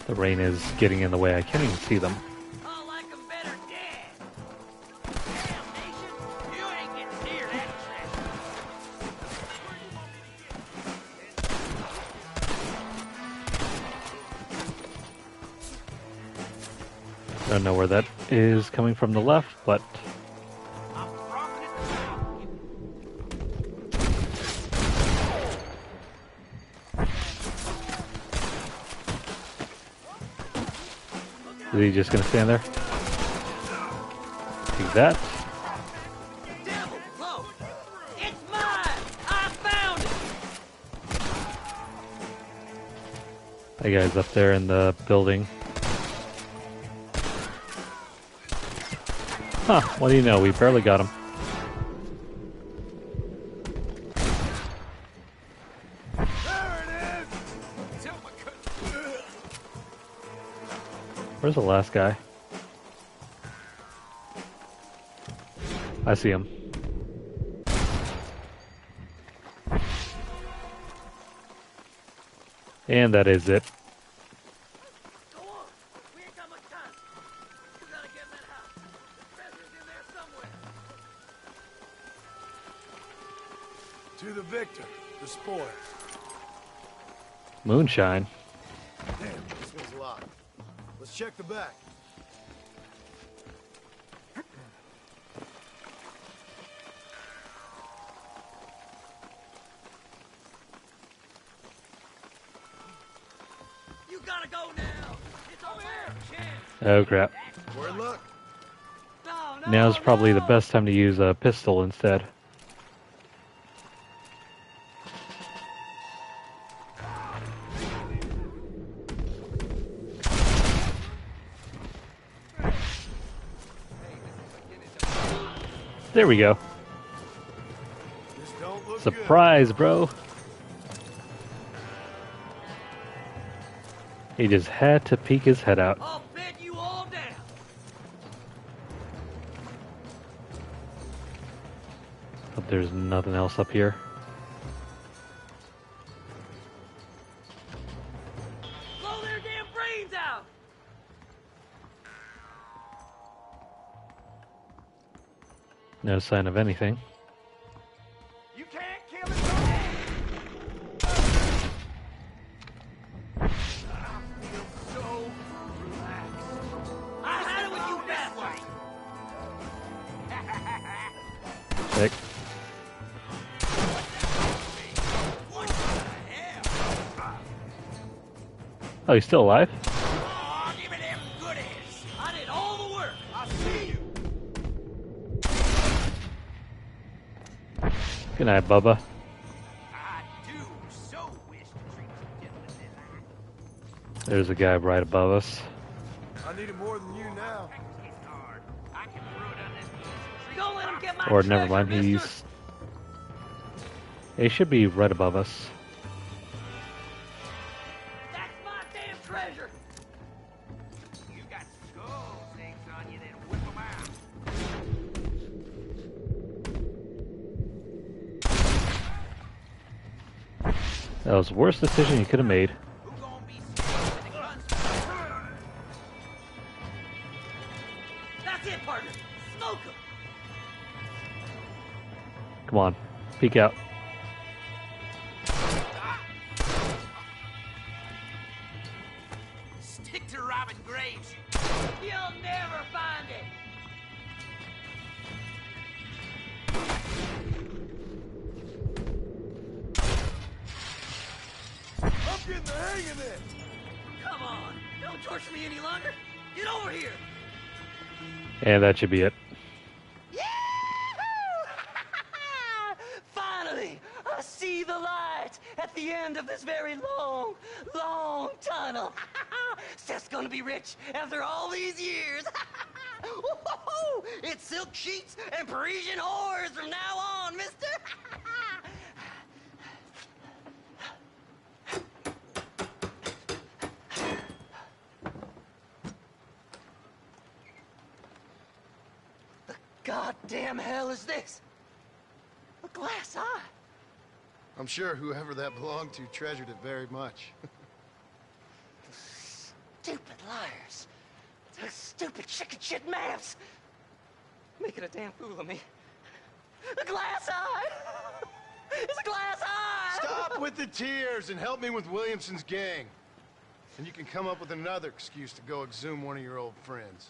The rain is getting in the way. I can't even see them. Don't know where that is coming from the left, but is he just gonna stand there? Take that. It's mine! I found it! That guy's up there in the building. Huh, what do you know? We barely got him. Where's the last guy? I see him. And that is it. To the victor, the spoil. Moonshine. Damn, this thing's locked. Let's check the back. You gotta go now! It's over here! Oh crap. We're in luck. Now's probably the best time to use a pistol instead. There we go. This don't look Surprise, bro. He just had to peek his head out. I'll bet you all down. But there's nothing else up here. Blow their damn brains out. No sign of anything. You can't kill it all. So relaxed. I had it with you bastard. Sick. Oh, he's still alive? Oh, give me them goodies. I did all the work. I see you. Good night, Bubba. I do so wish to treat you gentlemen. There's a guy right above us. I need it more than you now. Don't let him get my Or never treasure, mind, mister. he should be right above us. That's my damn treasure. You got skull snakes on you, then whip them out. That was the worst decision you could have made. That's it, partner. Smoke him. Come on, peek out. Stick to robbing graves. You'll never find it. I'm getting the hang of this. Come on. Don't torture me any longer. Get over here. And that should be it. Finally, I see the light at the end of this very long, long tunnel. Seth's gonna be rich after all these years. It's silk sheets and Parisian whores from now on, mister. The goddamn hell is this? A glass eye. I'm sure whoever that belonged to treasured it very much. Stupid liars. Those stupid chicken shit maps. Making a damn fool of me. A glass eye! It's a glass eye! Stop with the tears and help me with Williamson's gang. And you can come up with another excuse to go exhume one of your old friends.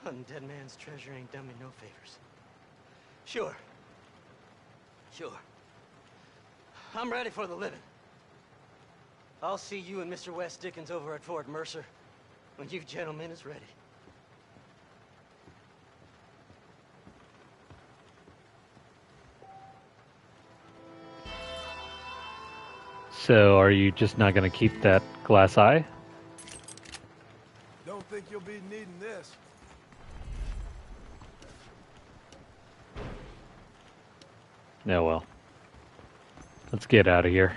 Hunting dead man's treasure ain't done me no favors. Sure. I'm ready for the living. I'll see you and Mr. West Dickens over at Fort Mercer when you gentlemen is ready. So, are you just not going to keep that glass eye? Don't think you'll be needing this. No, well. Let's get out of here.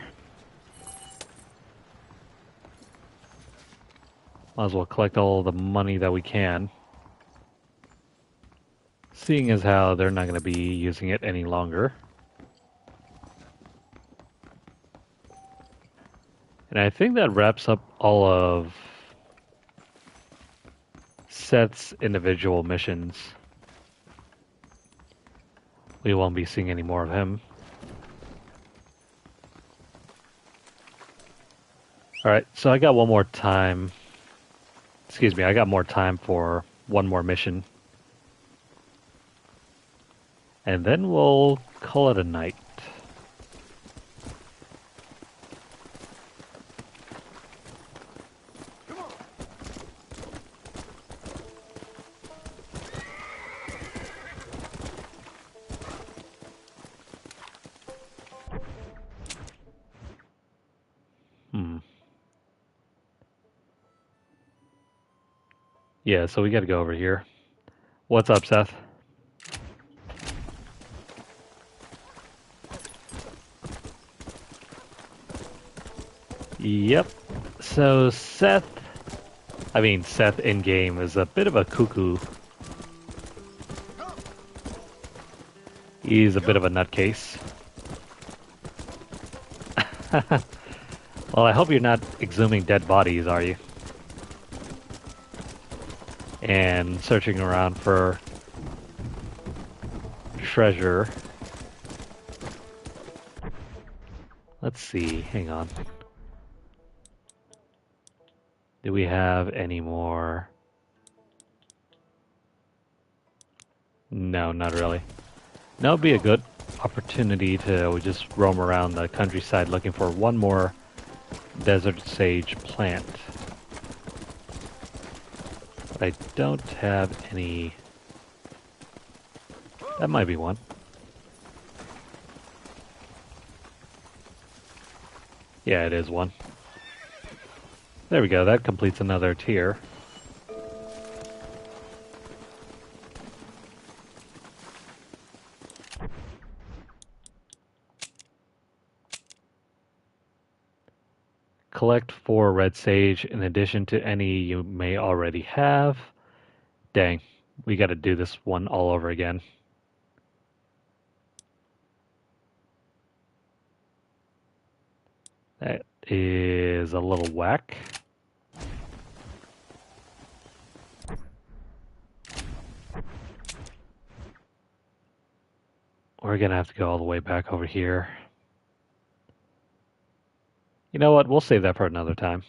Might as well collect all the money that we can. Seeing as how they're not going to be using it any longer. And I think that wraps up all of Seth's individual missions. We won't be seeing any more of him. Alright, so I got one more time. Excuse me, I got more time for one more mission. And then we'll call it a night. Yeah, so we gotta go over here. What's up, Seth? Yep. So Seth in-game is a bit of a cuckoo. He's a bit of a nutcase. Well, I hope you're not exhuming dead bodies, are you? And searching around for treasure. Let's see, hang on. Do we have any more? No, not really. That would be a good opportunity to just roam around the countryside looking for one more desert sage plant. But I don't have any. That might be one. Yeah, it is one. There we go, that completes another tier. Collect 4 red sage in addition to any you may already have. Dang, we gotta do this one all over again. That is a little whack. We're gonna have to go all the way back over here. You know what? We'll save that for another time.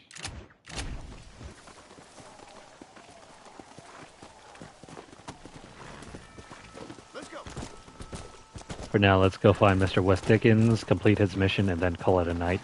Let's go. For now, let's go find Mr. West Dickens, complete his mission, and then call it a night.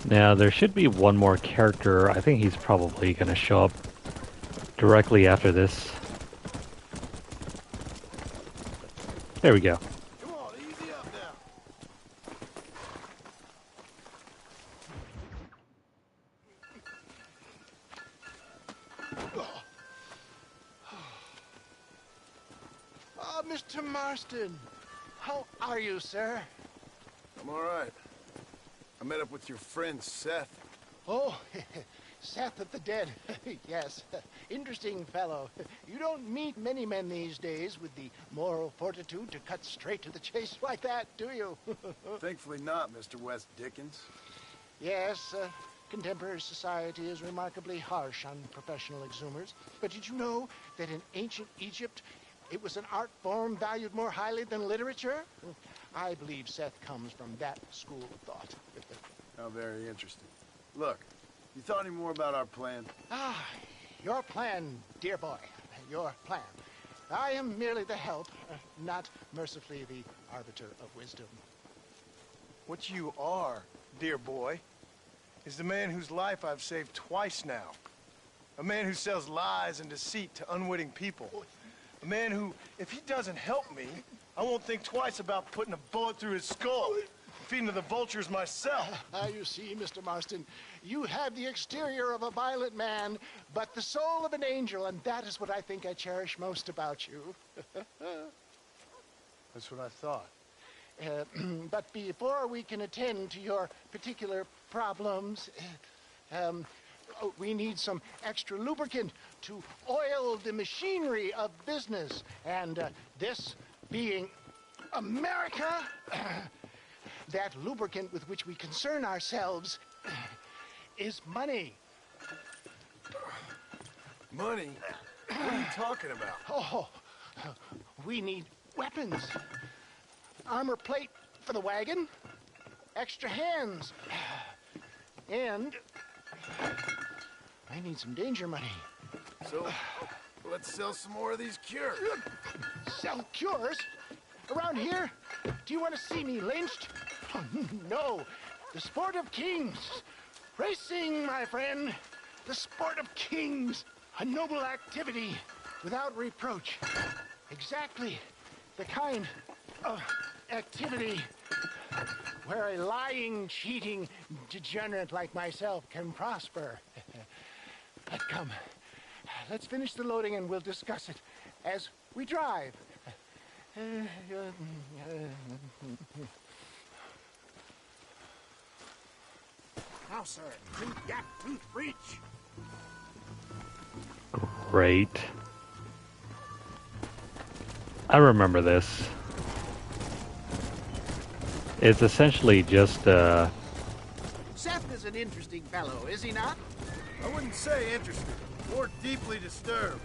Now, there should be one more character. I think he's probably going to show up directly after this. There we go. Come on, easy up now. Oh, Mr. Marston. How are you, sir? I'm all right. I met up with your friend, Seth. Oh, Seth of the Dead. Yes, interesting fellow. You don't meet many men these days with the moral fortitude to cut straight to the chase like that, do you? Thankfully not, Mr. West Dickens. Yes, contemporary society is remarkably harsh on professional exhumers. But did you know that in ancient Egypt, it was an art form valued more highly than literature? I believe Seth comes from that school of thought. How very interesting. Look, you thought any more about our plan? Ah, your plan, dear boy. Your plan. I am merely the help, not mercifully the arbiter of wisdom. What you are, dear boy, is the man whose life I've saved twice now. A man who sells lies and deceit to unwitting people. A man who, if he doesn't help me, I won't think twice about putting a bullet through his skull and feeding to the vultures myself. You see, Mr. Marston, you have the exterior of a violent man, but the soul of an angel, and that is what I think I cherish most about you. That's what I thought. But before we can attend to your particular problems, we need some extra lubricant to oil the machinery of business. And this being America, that lubricant with which we concern ourselves is money. Money? What are you talking about? Oh, we need weapons. Armor plate for the wagon, extra hands, and I need some danger money. So, let's sell some more of these cures. Sell cures? Around here? Do you want to see me lynched? Oh, no. The sport of kings. Racing, my friend. The sport of kings. A noble activity without reproach. Exactly the kind of activity where a lying, cheating degenerate like myself can prosper. But come, let's finish the loading and we'll discuss it as we drive. Now, sir, tooth gap, tooth breach. Great. I remember this. It's essentially just, Seth is an interesting fellow, is he not? I wouldn't say interested, more deeply disturbed.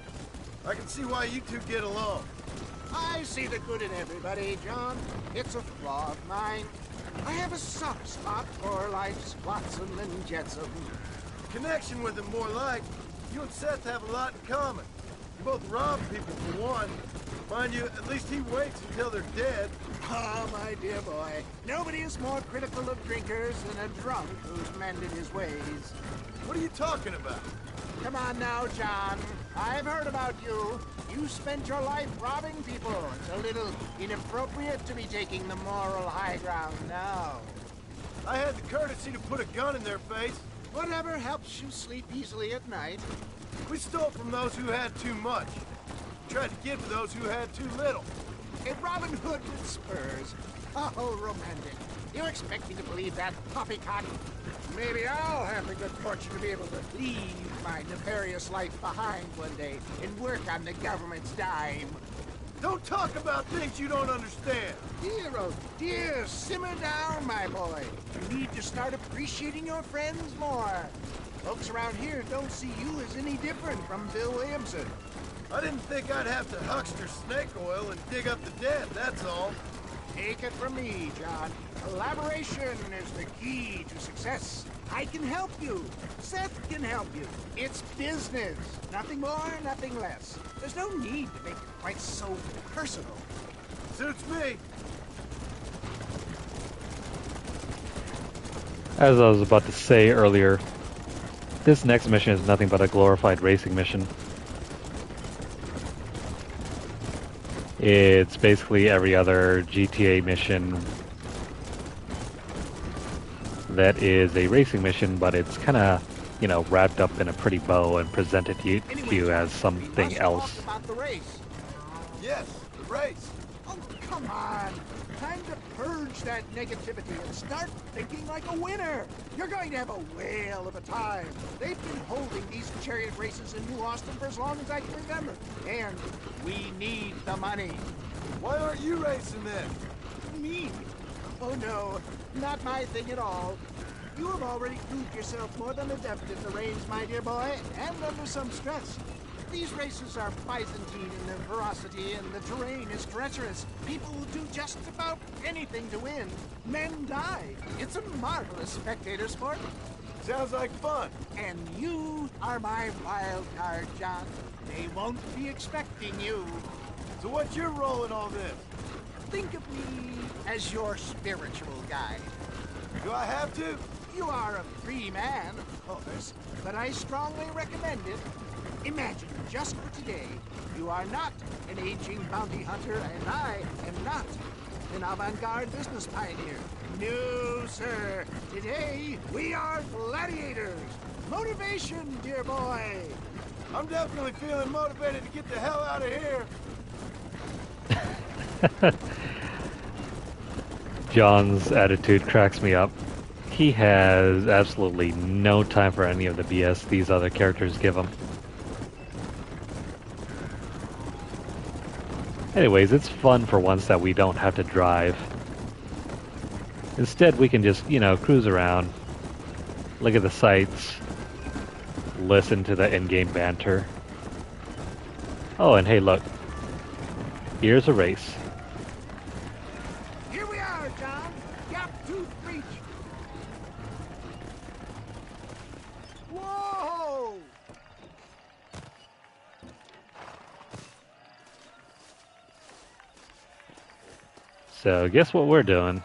I can see why you two get along. I see the good in everybody, John. It's a flaw of mine. I have a soft spot for life's flotsam and jetsam. Connection with him, more like. You and Seth have a lot in common. You both rob people for one. Mind you, at least he waits until they're dead. Oh, my dear boy. Nobody is more critical of drinkers than a drunk who's mended his ways. What are you talking about? Come on now, John. I've heard about you. You spent your life robbing people. It's a little inappropriate to be taking the moral high ground now. I had the courtesy to put a gun in their face. Whatever helps you sleep easily at night. We stole from those who had too much. Tried to give to those who had too little. A Robin Hood with spurs. Oh, romantic. You expect me to believe that poppycock? Maybe I'll have the good fortune to be able to leave my nefarious life behind one day and work on the government's dime. Don't talk about things you don't understand. Dear, oh dear, simmer down, my boy. You need to start appreciating your friends more. Folks around here don't see you as any different from Bill Williamson. I didn't think I'd have to huckster snake oil and dig up the dead, that's all. Take it from me, John. Collaboration is the key to success. I can help you. Seth can help you. It's business. Nothing more, nothing less. There's no need to make it quite so personal. Suits me. as I was about to say earlier, this next mission is nothing but a glorified racing mission. It's basically every other GTA mission that is a racing mission, but it's kind of, you know, wrapped up in a pretty bow and presented to you as something else. About the race. Yes, the race. Oh, come on. Time to purge that negativity and start thinking like a winner. You're going to have a whale of a time. They've been holding these chariot races in New Austin for as long as I can remember. And we need the money. Why aren't you racing then? Me? Oh no, not my thing at all. You have already proved yourself more than adept at the reins, my dear boy, and under some stress. These races are Byzantine in their ferocity, and the terrain is treacherous. People will do just about anything to win. Men die. It's a marvelous spectator sport. Sounds like fun. And you are my wild card, John. They won't be expecting you. So what's your role in all this? Think of me as your spiritual guide. Do I have to? You are a free man, of course, but I strongly recommend it. Imagine, just for today, you are not an aging bounty hunter, and I am not an avant-garde business pioneer. No, sir. Today, we are gladiators. Motivation, dear boy. I'm definitely feeling motivated to get the hell out of here. John's attitude cracks me up. He has absolutely no time for any of the BS these other characters give him. Anyways, it's fun for once that we don't have to drive. Instead, we can just, you know, cruise around, look at the sights, listen to the in-game banter. Oh, and hey, look. Here's a race. Here we are, John. Gap tooth breach. Whoa! So, guess what we're doing?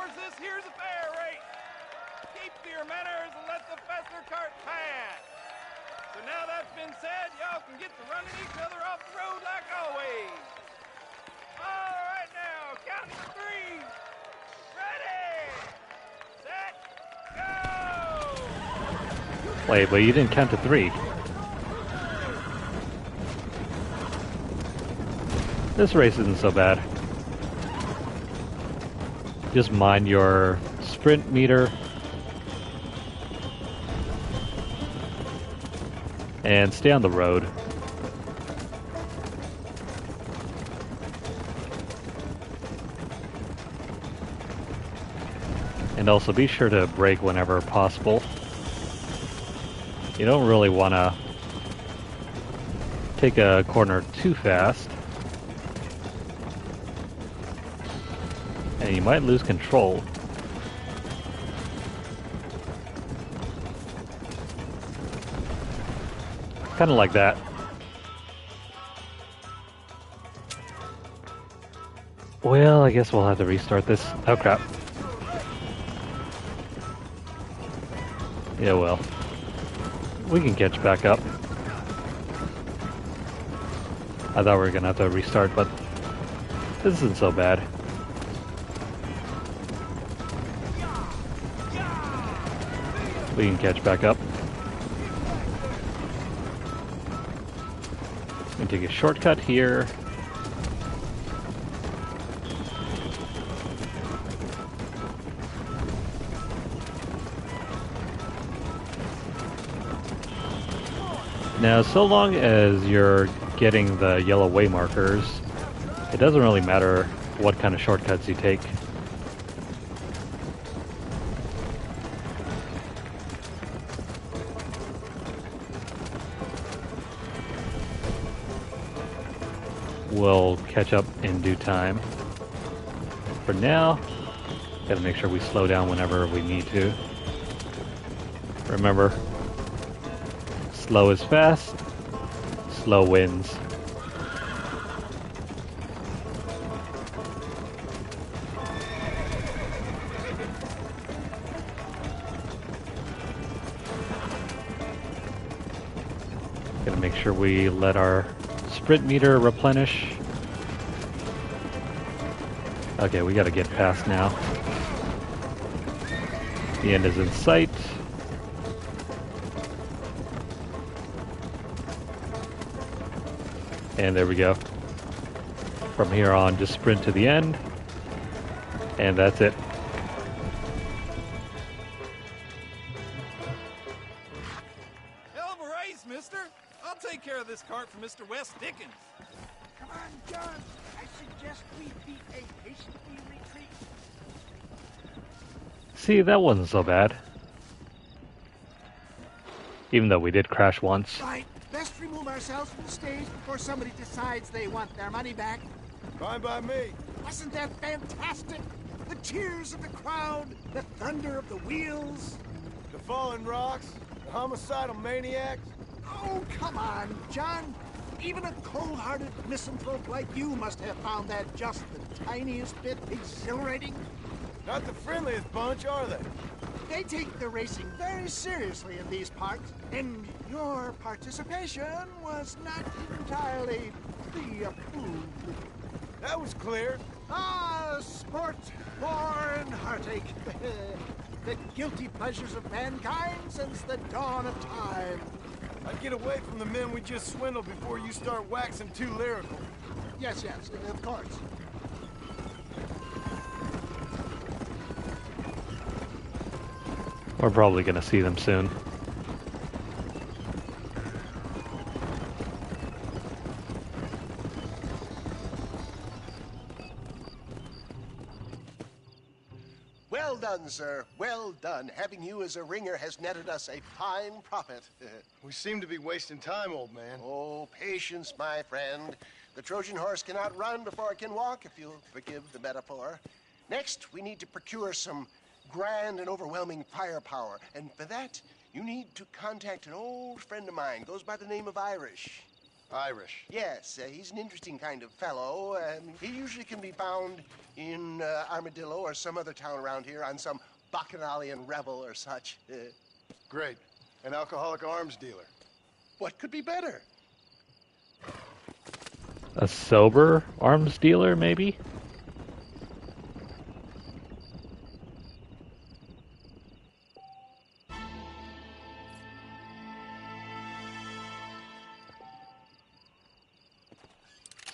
hours, this here's a fair rate. Keep to your manners and let the fester cart pass. So now that's been said, y'all can get to running each other off the road like always. All right now, counting to 3. Ready, set, go! Wait, but you didn't count to 3. This race isn't so bad. Just mind your sprint meter. And stay on the road. And also be sure to brake whenever possible. You don't really want to take a corner too fast. And you might lose control. Kind of like that. Well, I guess we'll have to restart this. Oh crap. Yeah, well. We can catch back up. I thought we were gonna have to restart, but this isn't so bad. We can catch back up. We can take a shortcut here. Now, so long as you're getting the yellow way markers, it doesn't really matter what kind of shortcuts you take. We'll catch up in due time. For now, gotta make sure we slow down whenever we need to. Remember, slow is fast, slow wins. Gotta make sure we let our sprint meter replenish. Okay, we gotta get past now. The end is in sight. And there we go. From here on, just sprint to the end. And that's it. Hell of a race, mister. I'll take care of this cart for Mr. West Dickens. Come on, John. I suggest we beat a hastily retreat. See, that wasn't so bad. Even though we did crash once. Right. Best remove ourselves from the stage before somebody decides they want their money back. Fine by me. Wasn't that fantastic? The cheers of the crowd, the thunder of the wheels. The fallen rocks, the homicidal maniacs. Oh, come on, John. Even a cold-hearted misanthrope like you must have found that just the tiniest bit exhilarating. Not the friendliest bunch, are they? They take the racing very seriously in these parts, and your participation was not entirely pre-approved. That was clear. Ah, sport, war, and heartache. The guilty pleasures of mankind since the dawn of time. I'd get away from the men we just swindled before you start waxing too lyrical. Yes, of course. We're probably gonna see them soon. Well done, sir. Well done. Having you as a ringer has netted us a fine profit. We seem to be wasting time, old man. Oh, patience, my friend. The Trojan horse cannot run before it can walk, if you'll forgive the metaphor. Next, we need to procure some grand and overwhelming firepower. And for that, you need to contact an old friend of mine. Goes by the name of Irish. Irish. Yes, he's an interesting kind of fellow. He usually can be found in Armadillo or some other town around here on some bacchanalian revel or such. Great. An alcoholic arms dealer. What could be better? A sober arms dealer, maybe?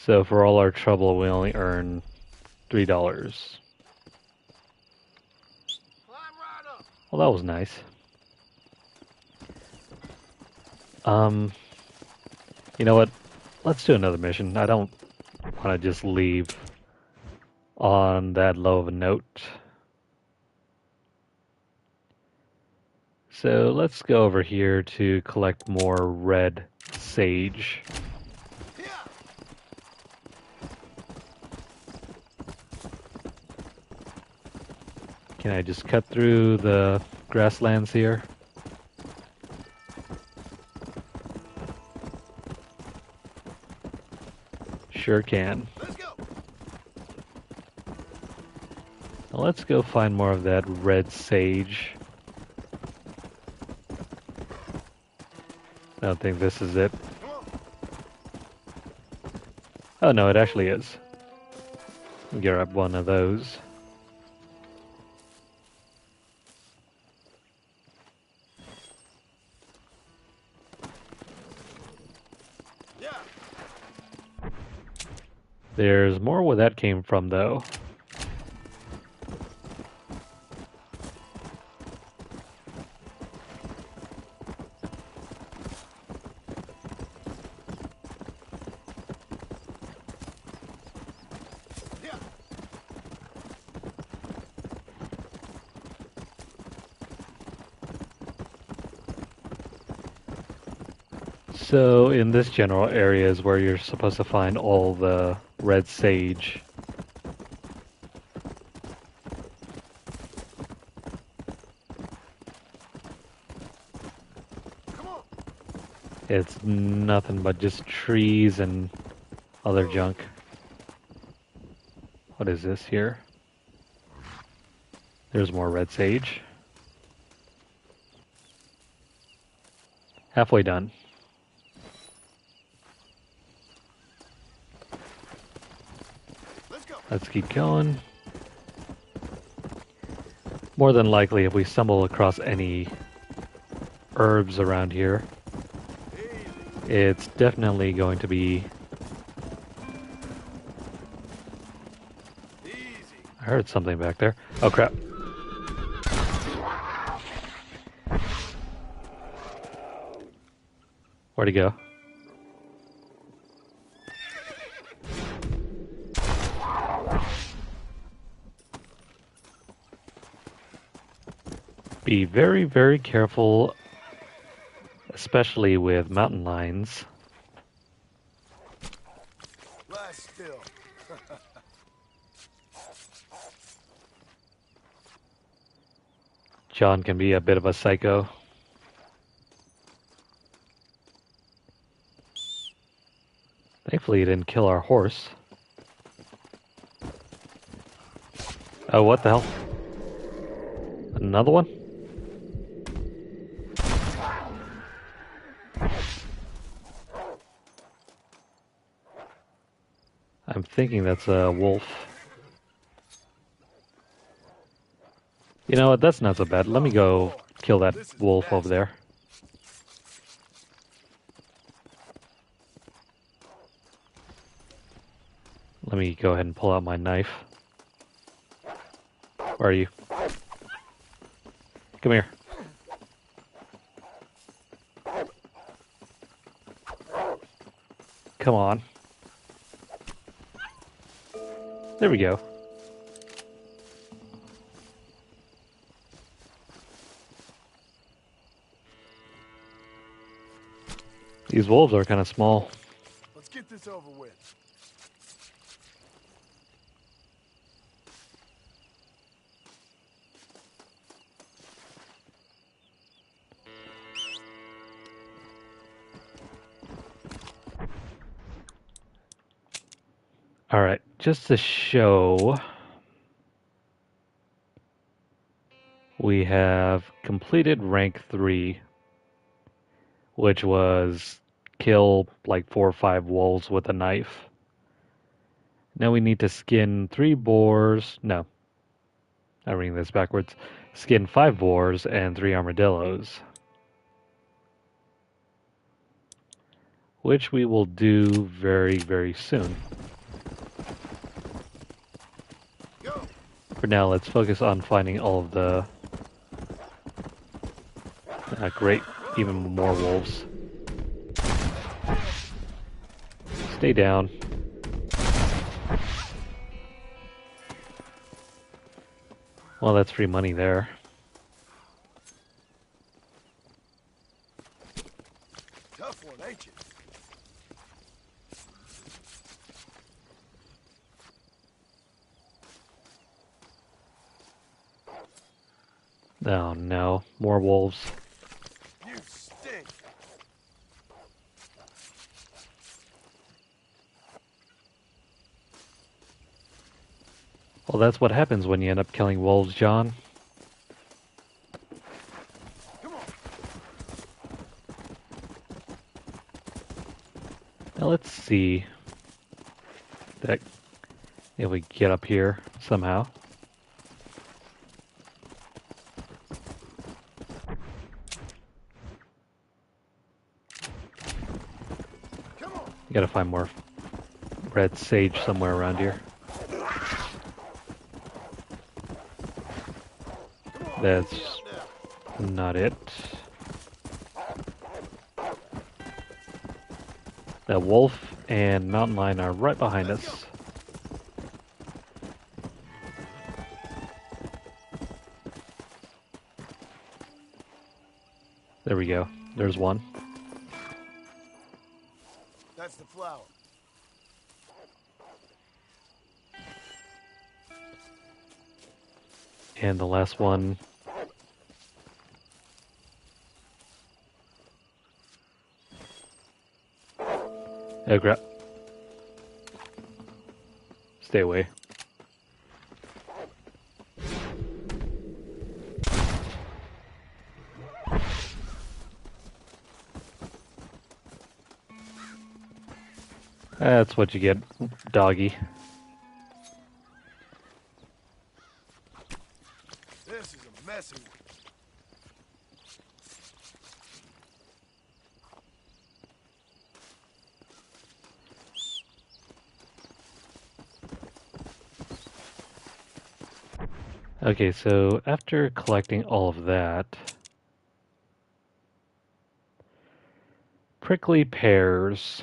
So for all our trouble, we only earn $3. Well, that was nice. You know what? Let's do another mission. I don't want to just leave on that low of a note. So let's go over here to collect more red sage. Can I just cut through the grasslands here? Sure can. Now let's go find more of that red sage. I don't think this is it. Oh no, it actually is. Grab one of those. There's more where that came from, though. So in this general area is where you're supposed to find all the red sage. It's nothing but just trees and other junk. What is this here? There's more red sage. Halfway done. Let's keep going. More than likely, if we stumble across any herbs around here, it's definitely going to be... I heard something back there. Oh crap. Where'd he go? Be very, very careful, especially with mountain lions. Lie still. John can be a bit of a psycho. Thankfully, he didn't kill our horse. Oh, what the hell? Another one? I'm thinking that's a wolf. You know what? That's not so bad. Let me go kill that wolf over there. Let me go ahead and pull out my knife. Where are you? Come here. Come on. There we go. These wolves are kind of small. Let's get this over with. Alright, just to show, we have completed rank 3, which was kill like 4 or 5 wolves with a knife. Now we need to skin 3 boars. No, I'm reading this backwards. Skin 5 boars and 3 armadillos. Which we will do very, very soon. For now, let's focus on finding all of the... great, even more wolves. Stay down. Well, that's free money there. Tough one, ain't you? Oh no, more wolves. You stink. Well, that's what happens when you end up killing wolves, John. Now let's see that if we get up here somehow. You gotta find more red sage somewhere around here. That's not it. The wolf and mountain lion are right behind us. There we go. There's one. That's the flower. And the last one. Oh crap. Stay away. That's what you get, doggy. This is a messy one. Okay, so after collecting all of that, prickly pears.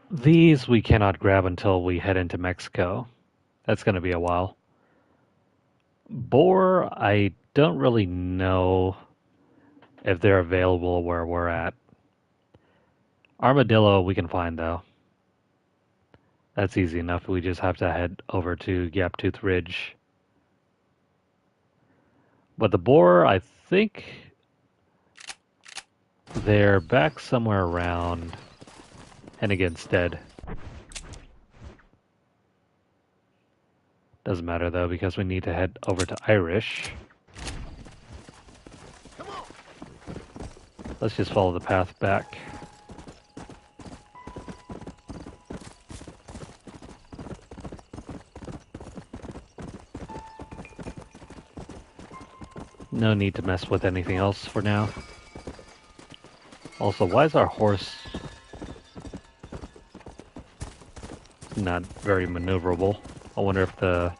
These we cannot grab until we head into Mexico. That's going to be a while. Boar, I don't really know if they're available where we're at. Armadillo we can find though. That's easy enough. We just have to head over to Gaptooth Ridge. But the boar, I think they're back somewhere around Henniganstead. Doesn't matter though, because we need to head over to Irish. Let's just follow the path back. No need to mess with anything else for now. Also, why is our horse not very maneuverable? I wonder if the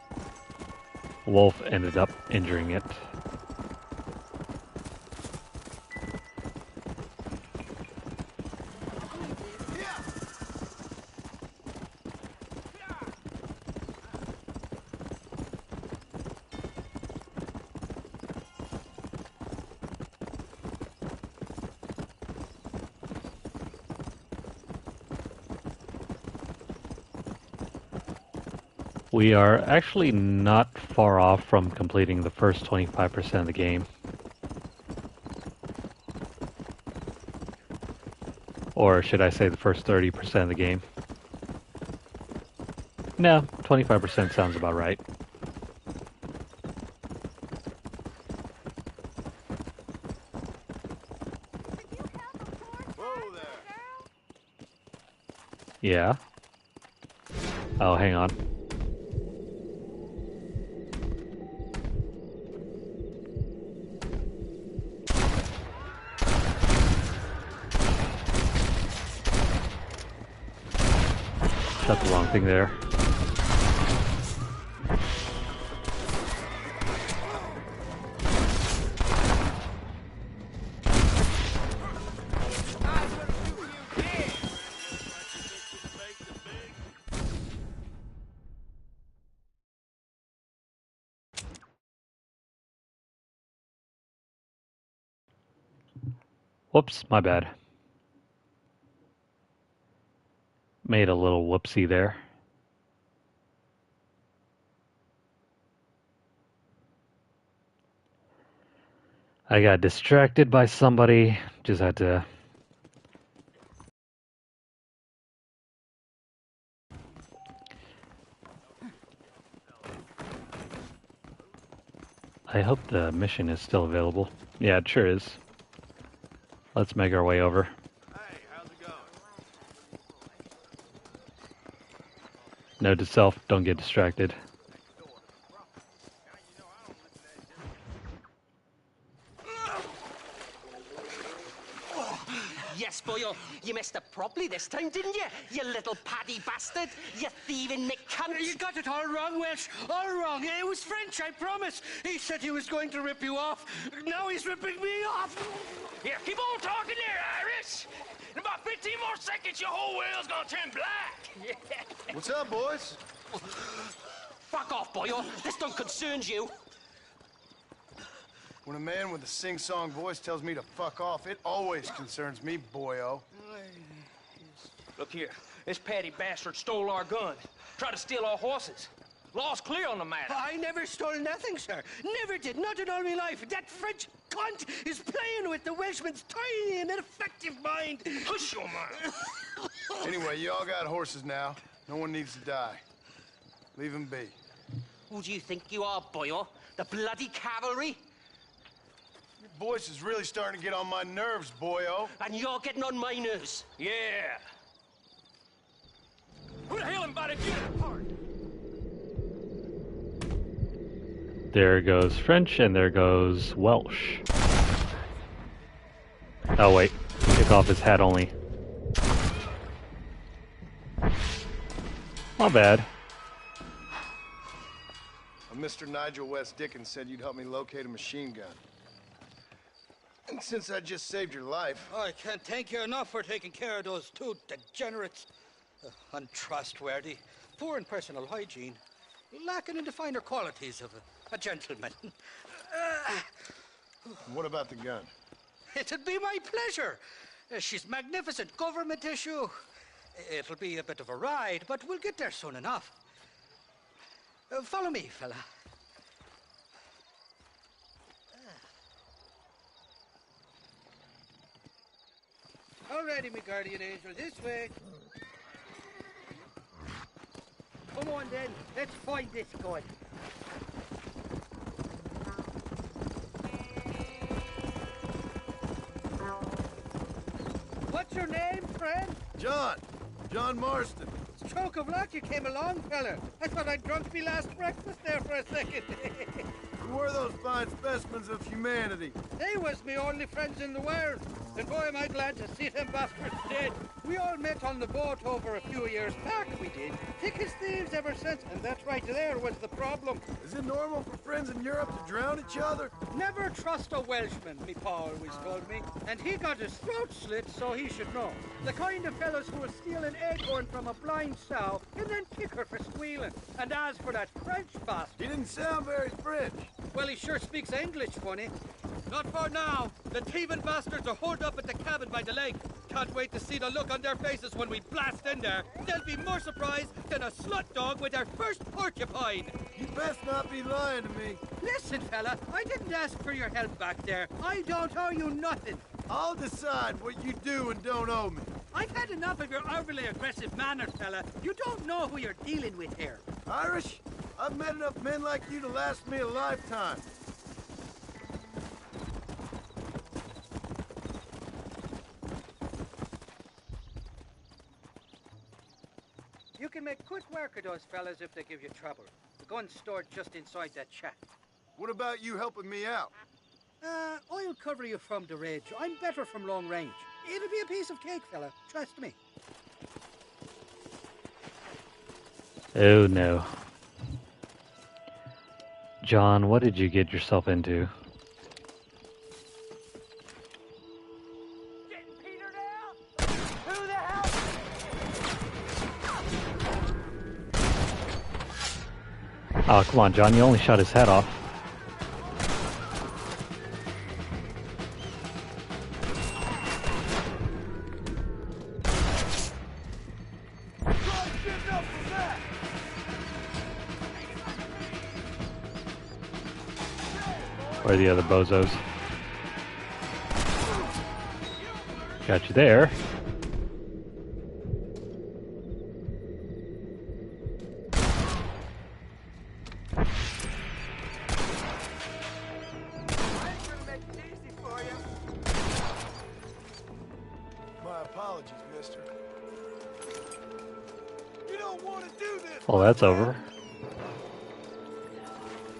wolf ended up injuring it. We are actually not far off from completing the first 25% of the game. Or should I say the first 30% of the game. No, 25% sounds about right. Whoa there. Yeah. Oh, hang on. Shot the wrong thing there. Whoops, my bad. Made a little whoopsie there. I got distracted by somebody. Just had to... I hope the mission is still available. Yeah, it sure is. Let's make our way over. Note to self, don't get distracted. Yes, boyo, you messed up properly this time, didn't you? You little paddy bastard. You thieving McCunt. You got it all wrong, Welsh. All wrong. It was French, I promise. He said he was going to rip you off. Now he's ripping me off. Here, keep on talking there, Irish. In about 15 more seconds, your whole world's gonna turn black. What's up, boys? Fuck off, boyo. This don't concern you. When a man with a sing-song voice tells me to fuck off, it always concerns me, boyo. Look here, this patty bastard stole our gun. Tried to steal our horses. Law's clear on the matter. I never stole nothing, sir. Never did. Not in all my life. That French cunt is playing with the Welshman's tiny and ineffective mind. Hush your mind. Anyway, you all got horses now. No one needs to die. Leave them be. Who do you think you are, boyo? The bloody cavalry? Your voice is really starting to get on my nerves, boyo. And you're getting on my nerves. Yeah. Who the hell invited you to the party? There goes French, and there goes Welsh. Oh wait, take off his hat only. Not bad. Mr. Nigel West Dickens said you'd help me locate a machine gun. And since I just saved your life... I can't thank you enough for taking care of those two degenerates. Untrustworthy, poor in personal hygiene, lacking in the finer qualities of a gentleman. What about the gun? It'd be my pleasure. She's magnificent, government issue. It'll be a bit of a ride, but we'll get there soon enough. Follow me, fella. Alrighty, me guardian angel, this way. Come on then, let's find this gun. What's your name, friend? John Marston. Stroke of luck you came along, fella. I thought I'd drunk me last breakfast there for a second. Who were those fine specimens of humanity? They was me only friends in the world. And boy, am I glad to see them bastards dead. We all met on the boat over a few years back, we did. Thick as thieves ever since, and that right there was the problem. Is it normal for friends in Europe to drown each other? Never trust a Welshman, me pa always told me. And he got his throat slit, so he should know. The kind of fellas who will steal an acorn from a blind sow and then kick her for squealing. And as for that French bastard... He didn't sound very French. Well, he sure speaks English funny. Not for now. The thieving bastards are holed up at the cabin by the lake. Can't wait to see the look on their faces when we blast in there. They'll be more surprised than a slut dog with their first porcupine. You best not be lying to me. Listen, fella, I didn't ask for your help back there. I don't owe you nothing. I'll decide what you do and don't owe me. I've had enough of your overly aggressive manner, fella. You don't know who you're dealing with here. Irish? I've met enough men like you to last me a lifetime. You can make quick work of those fellas if they give you trouble. The gun's stored just inside that shack. What about you helping me out? I'll cover you from the ridge. I'm better from long range. It'll be a piece of cake, fella. Trust me. Oh no. John, what did you get yourself into? Oh, come on, John, you only shot his head off. Where are the other bozos? Got you there. My apologies, mister. You don't want to do this. Well, that's over.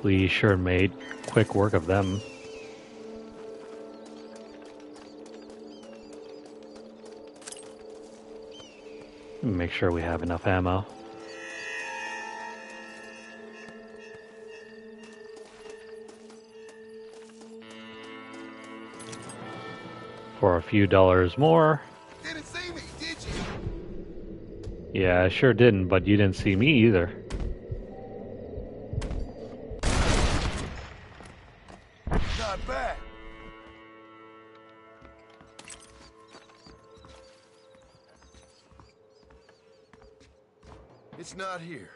We sure made quick work of them. Make sure we have enough ammo. For a few dollars more. Didn't see me, did you? Yeah, I sure didn't, but you didn't see me either. Not bad. It's not here.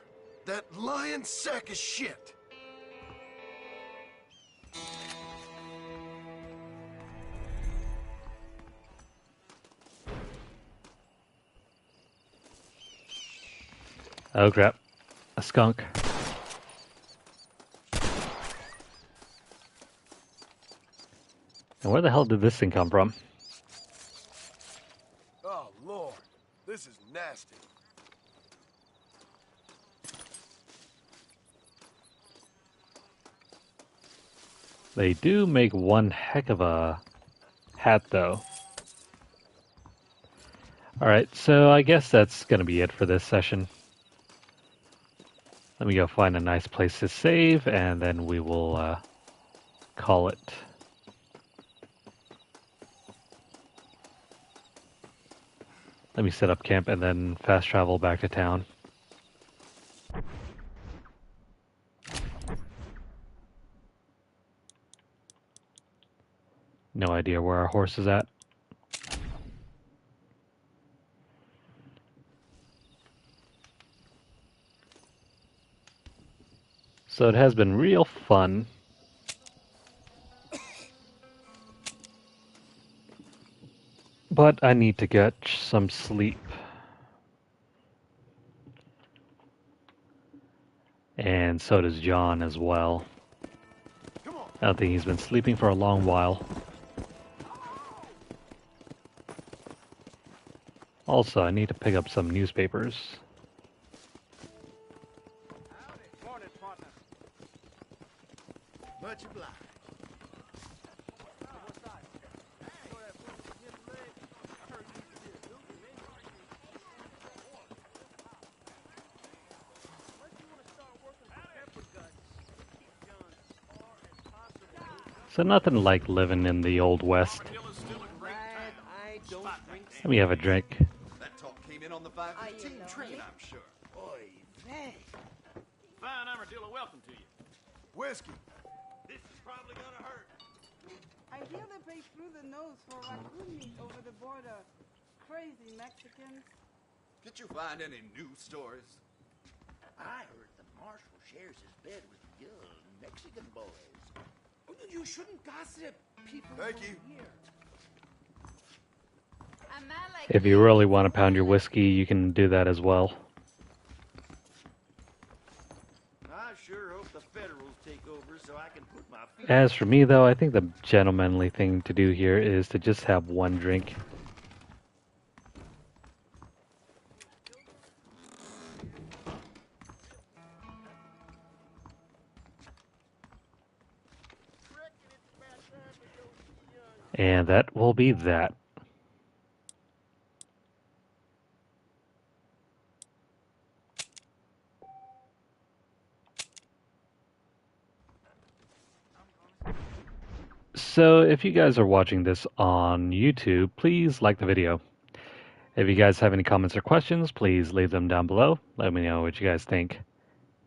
That lying sack of shit. Oh crap. A skunk. And where the hell did this thing come from? Oh, Lord. This is nasty. They do make one heck of a hat, though. Alright, so I guess that's going to be it for this session. Let me go find a nice place to save, and then we will call it. Let me set up camp and then fast travel back to town. No idea where our horse is at. So it has been real fun. But I need to get some sleep. And so does John as well. I don't think he's been sleeping for a long while. Also, I need to pick up some newspapers. Morning, partner. Much obliged. So nothing like living in the Old West. Let me have a drink. That talk came in on the 5:15 train, I'm sure. Oy vey. Fine armadillo, welcome to you. Whiskey. This is probably gonna hurt. I hear they pay through the nose for raccoon meat over the border. Crazy Mexicans. Did you find any news stories? I heard the marshal shares his bed with young Mexican boys. You shouldn't gossip. People Thank you. here. I'm If you really want to pound your whiskey, you can do that as well. I sure hope the Federals take over so I can put my feet. As for me, though, I think the gentlemanly thing to do here is to just have one drink. And that will be that. So if you guys are watching this on YouTube, please like the video. If you guys have any comments or questions, please leave them down below. Let me know what you guys think.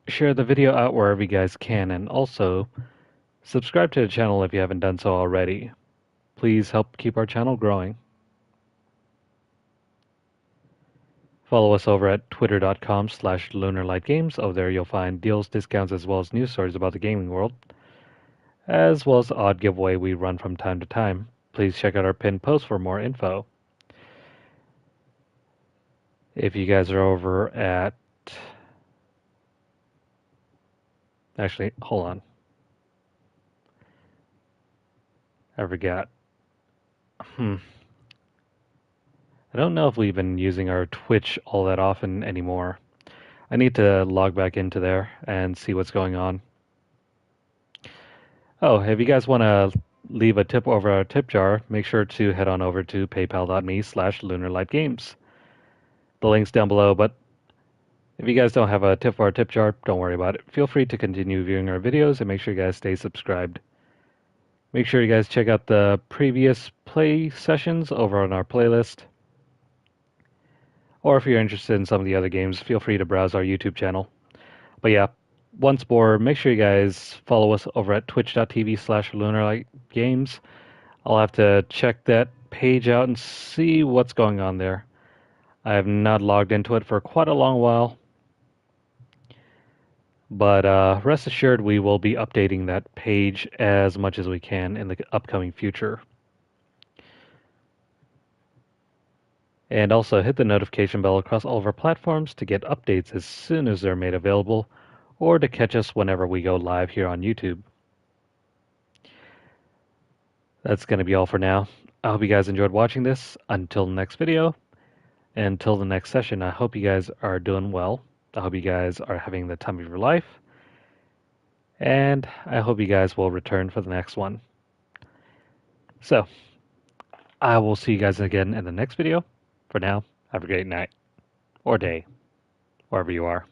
Share the video out wherever you guys can, and also subscribe to the channel if you haven't done so already. Please help keep our channel growing. Follow us over at twitter.com/lunarlightgames. Over there you'll find deals, discounts, as well as news stories about the gaming world, as well as the odd giveaway we run from time to time. Please check out our pinned post for more info. If you guys are over at... Actually, hold on. I forgot. I don't know if we've been using our Twitch all that often anymore. I need to log back into there and see what's going on. Oh, if you guys want to leave a tip over our tip jar, make sure to head on over to paypal.me/lunarlightgames. The link's down below, but if you guys don't have a tip for our tip jar, don't worry about it. Feel free to continue viewing our videos and make sure you guys stay subscribed. Make sure you guys check out the previous play sessions over on our playlist. Or if you're interested in some of the other games, feel free to browse our YouTube channel. But yeah, once more, make sure you guys follow us over at twitch.tv/lunarlightgames. I'll have to check that page out and see what's going on there. I have not logged into it for quite a long while. But rest assured, we will be updating that page as much as we can in the upcoming future. And also hit the notification bell across all of our platforms to get updates as soon as they're made available, or to catch us whenever we go live here on YouTube. That's going to be all for now. I hope you guys enjoyed watching this. Until the next video, and until the next session, I hope you guys are doing well. I hope you guys are having the time of your life. And I hope you guys will return for the next one. So, I will see you guys again in the next video. For now, have a great night, or day, wherever you are.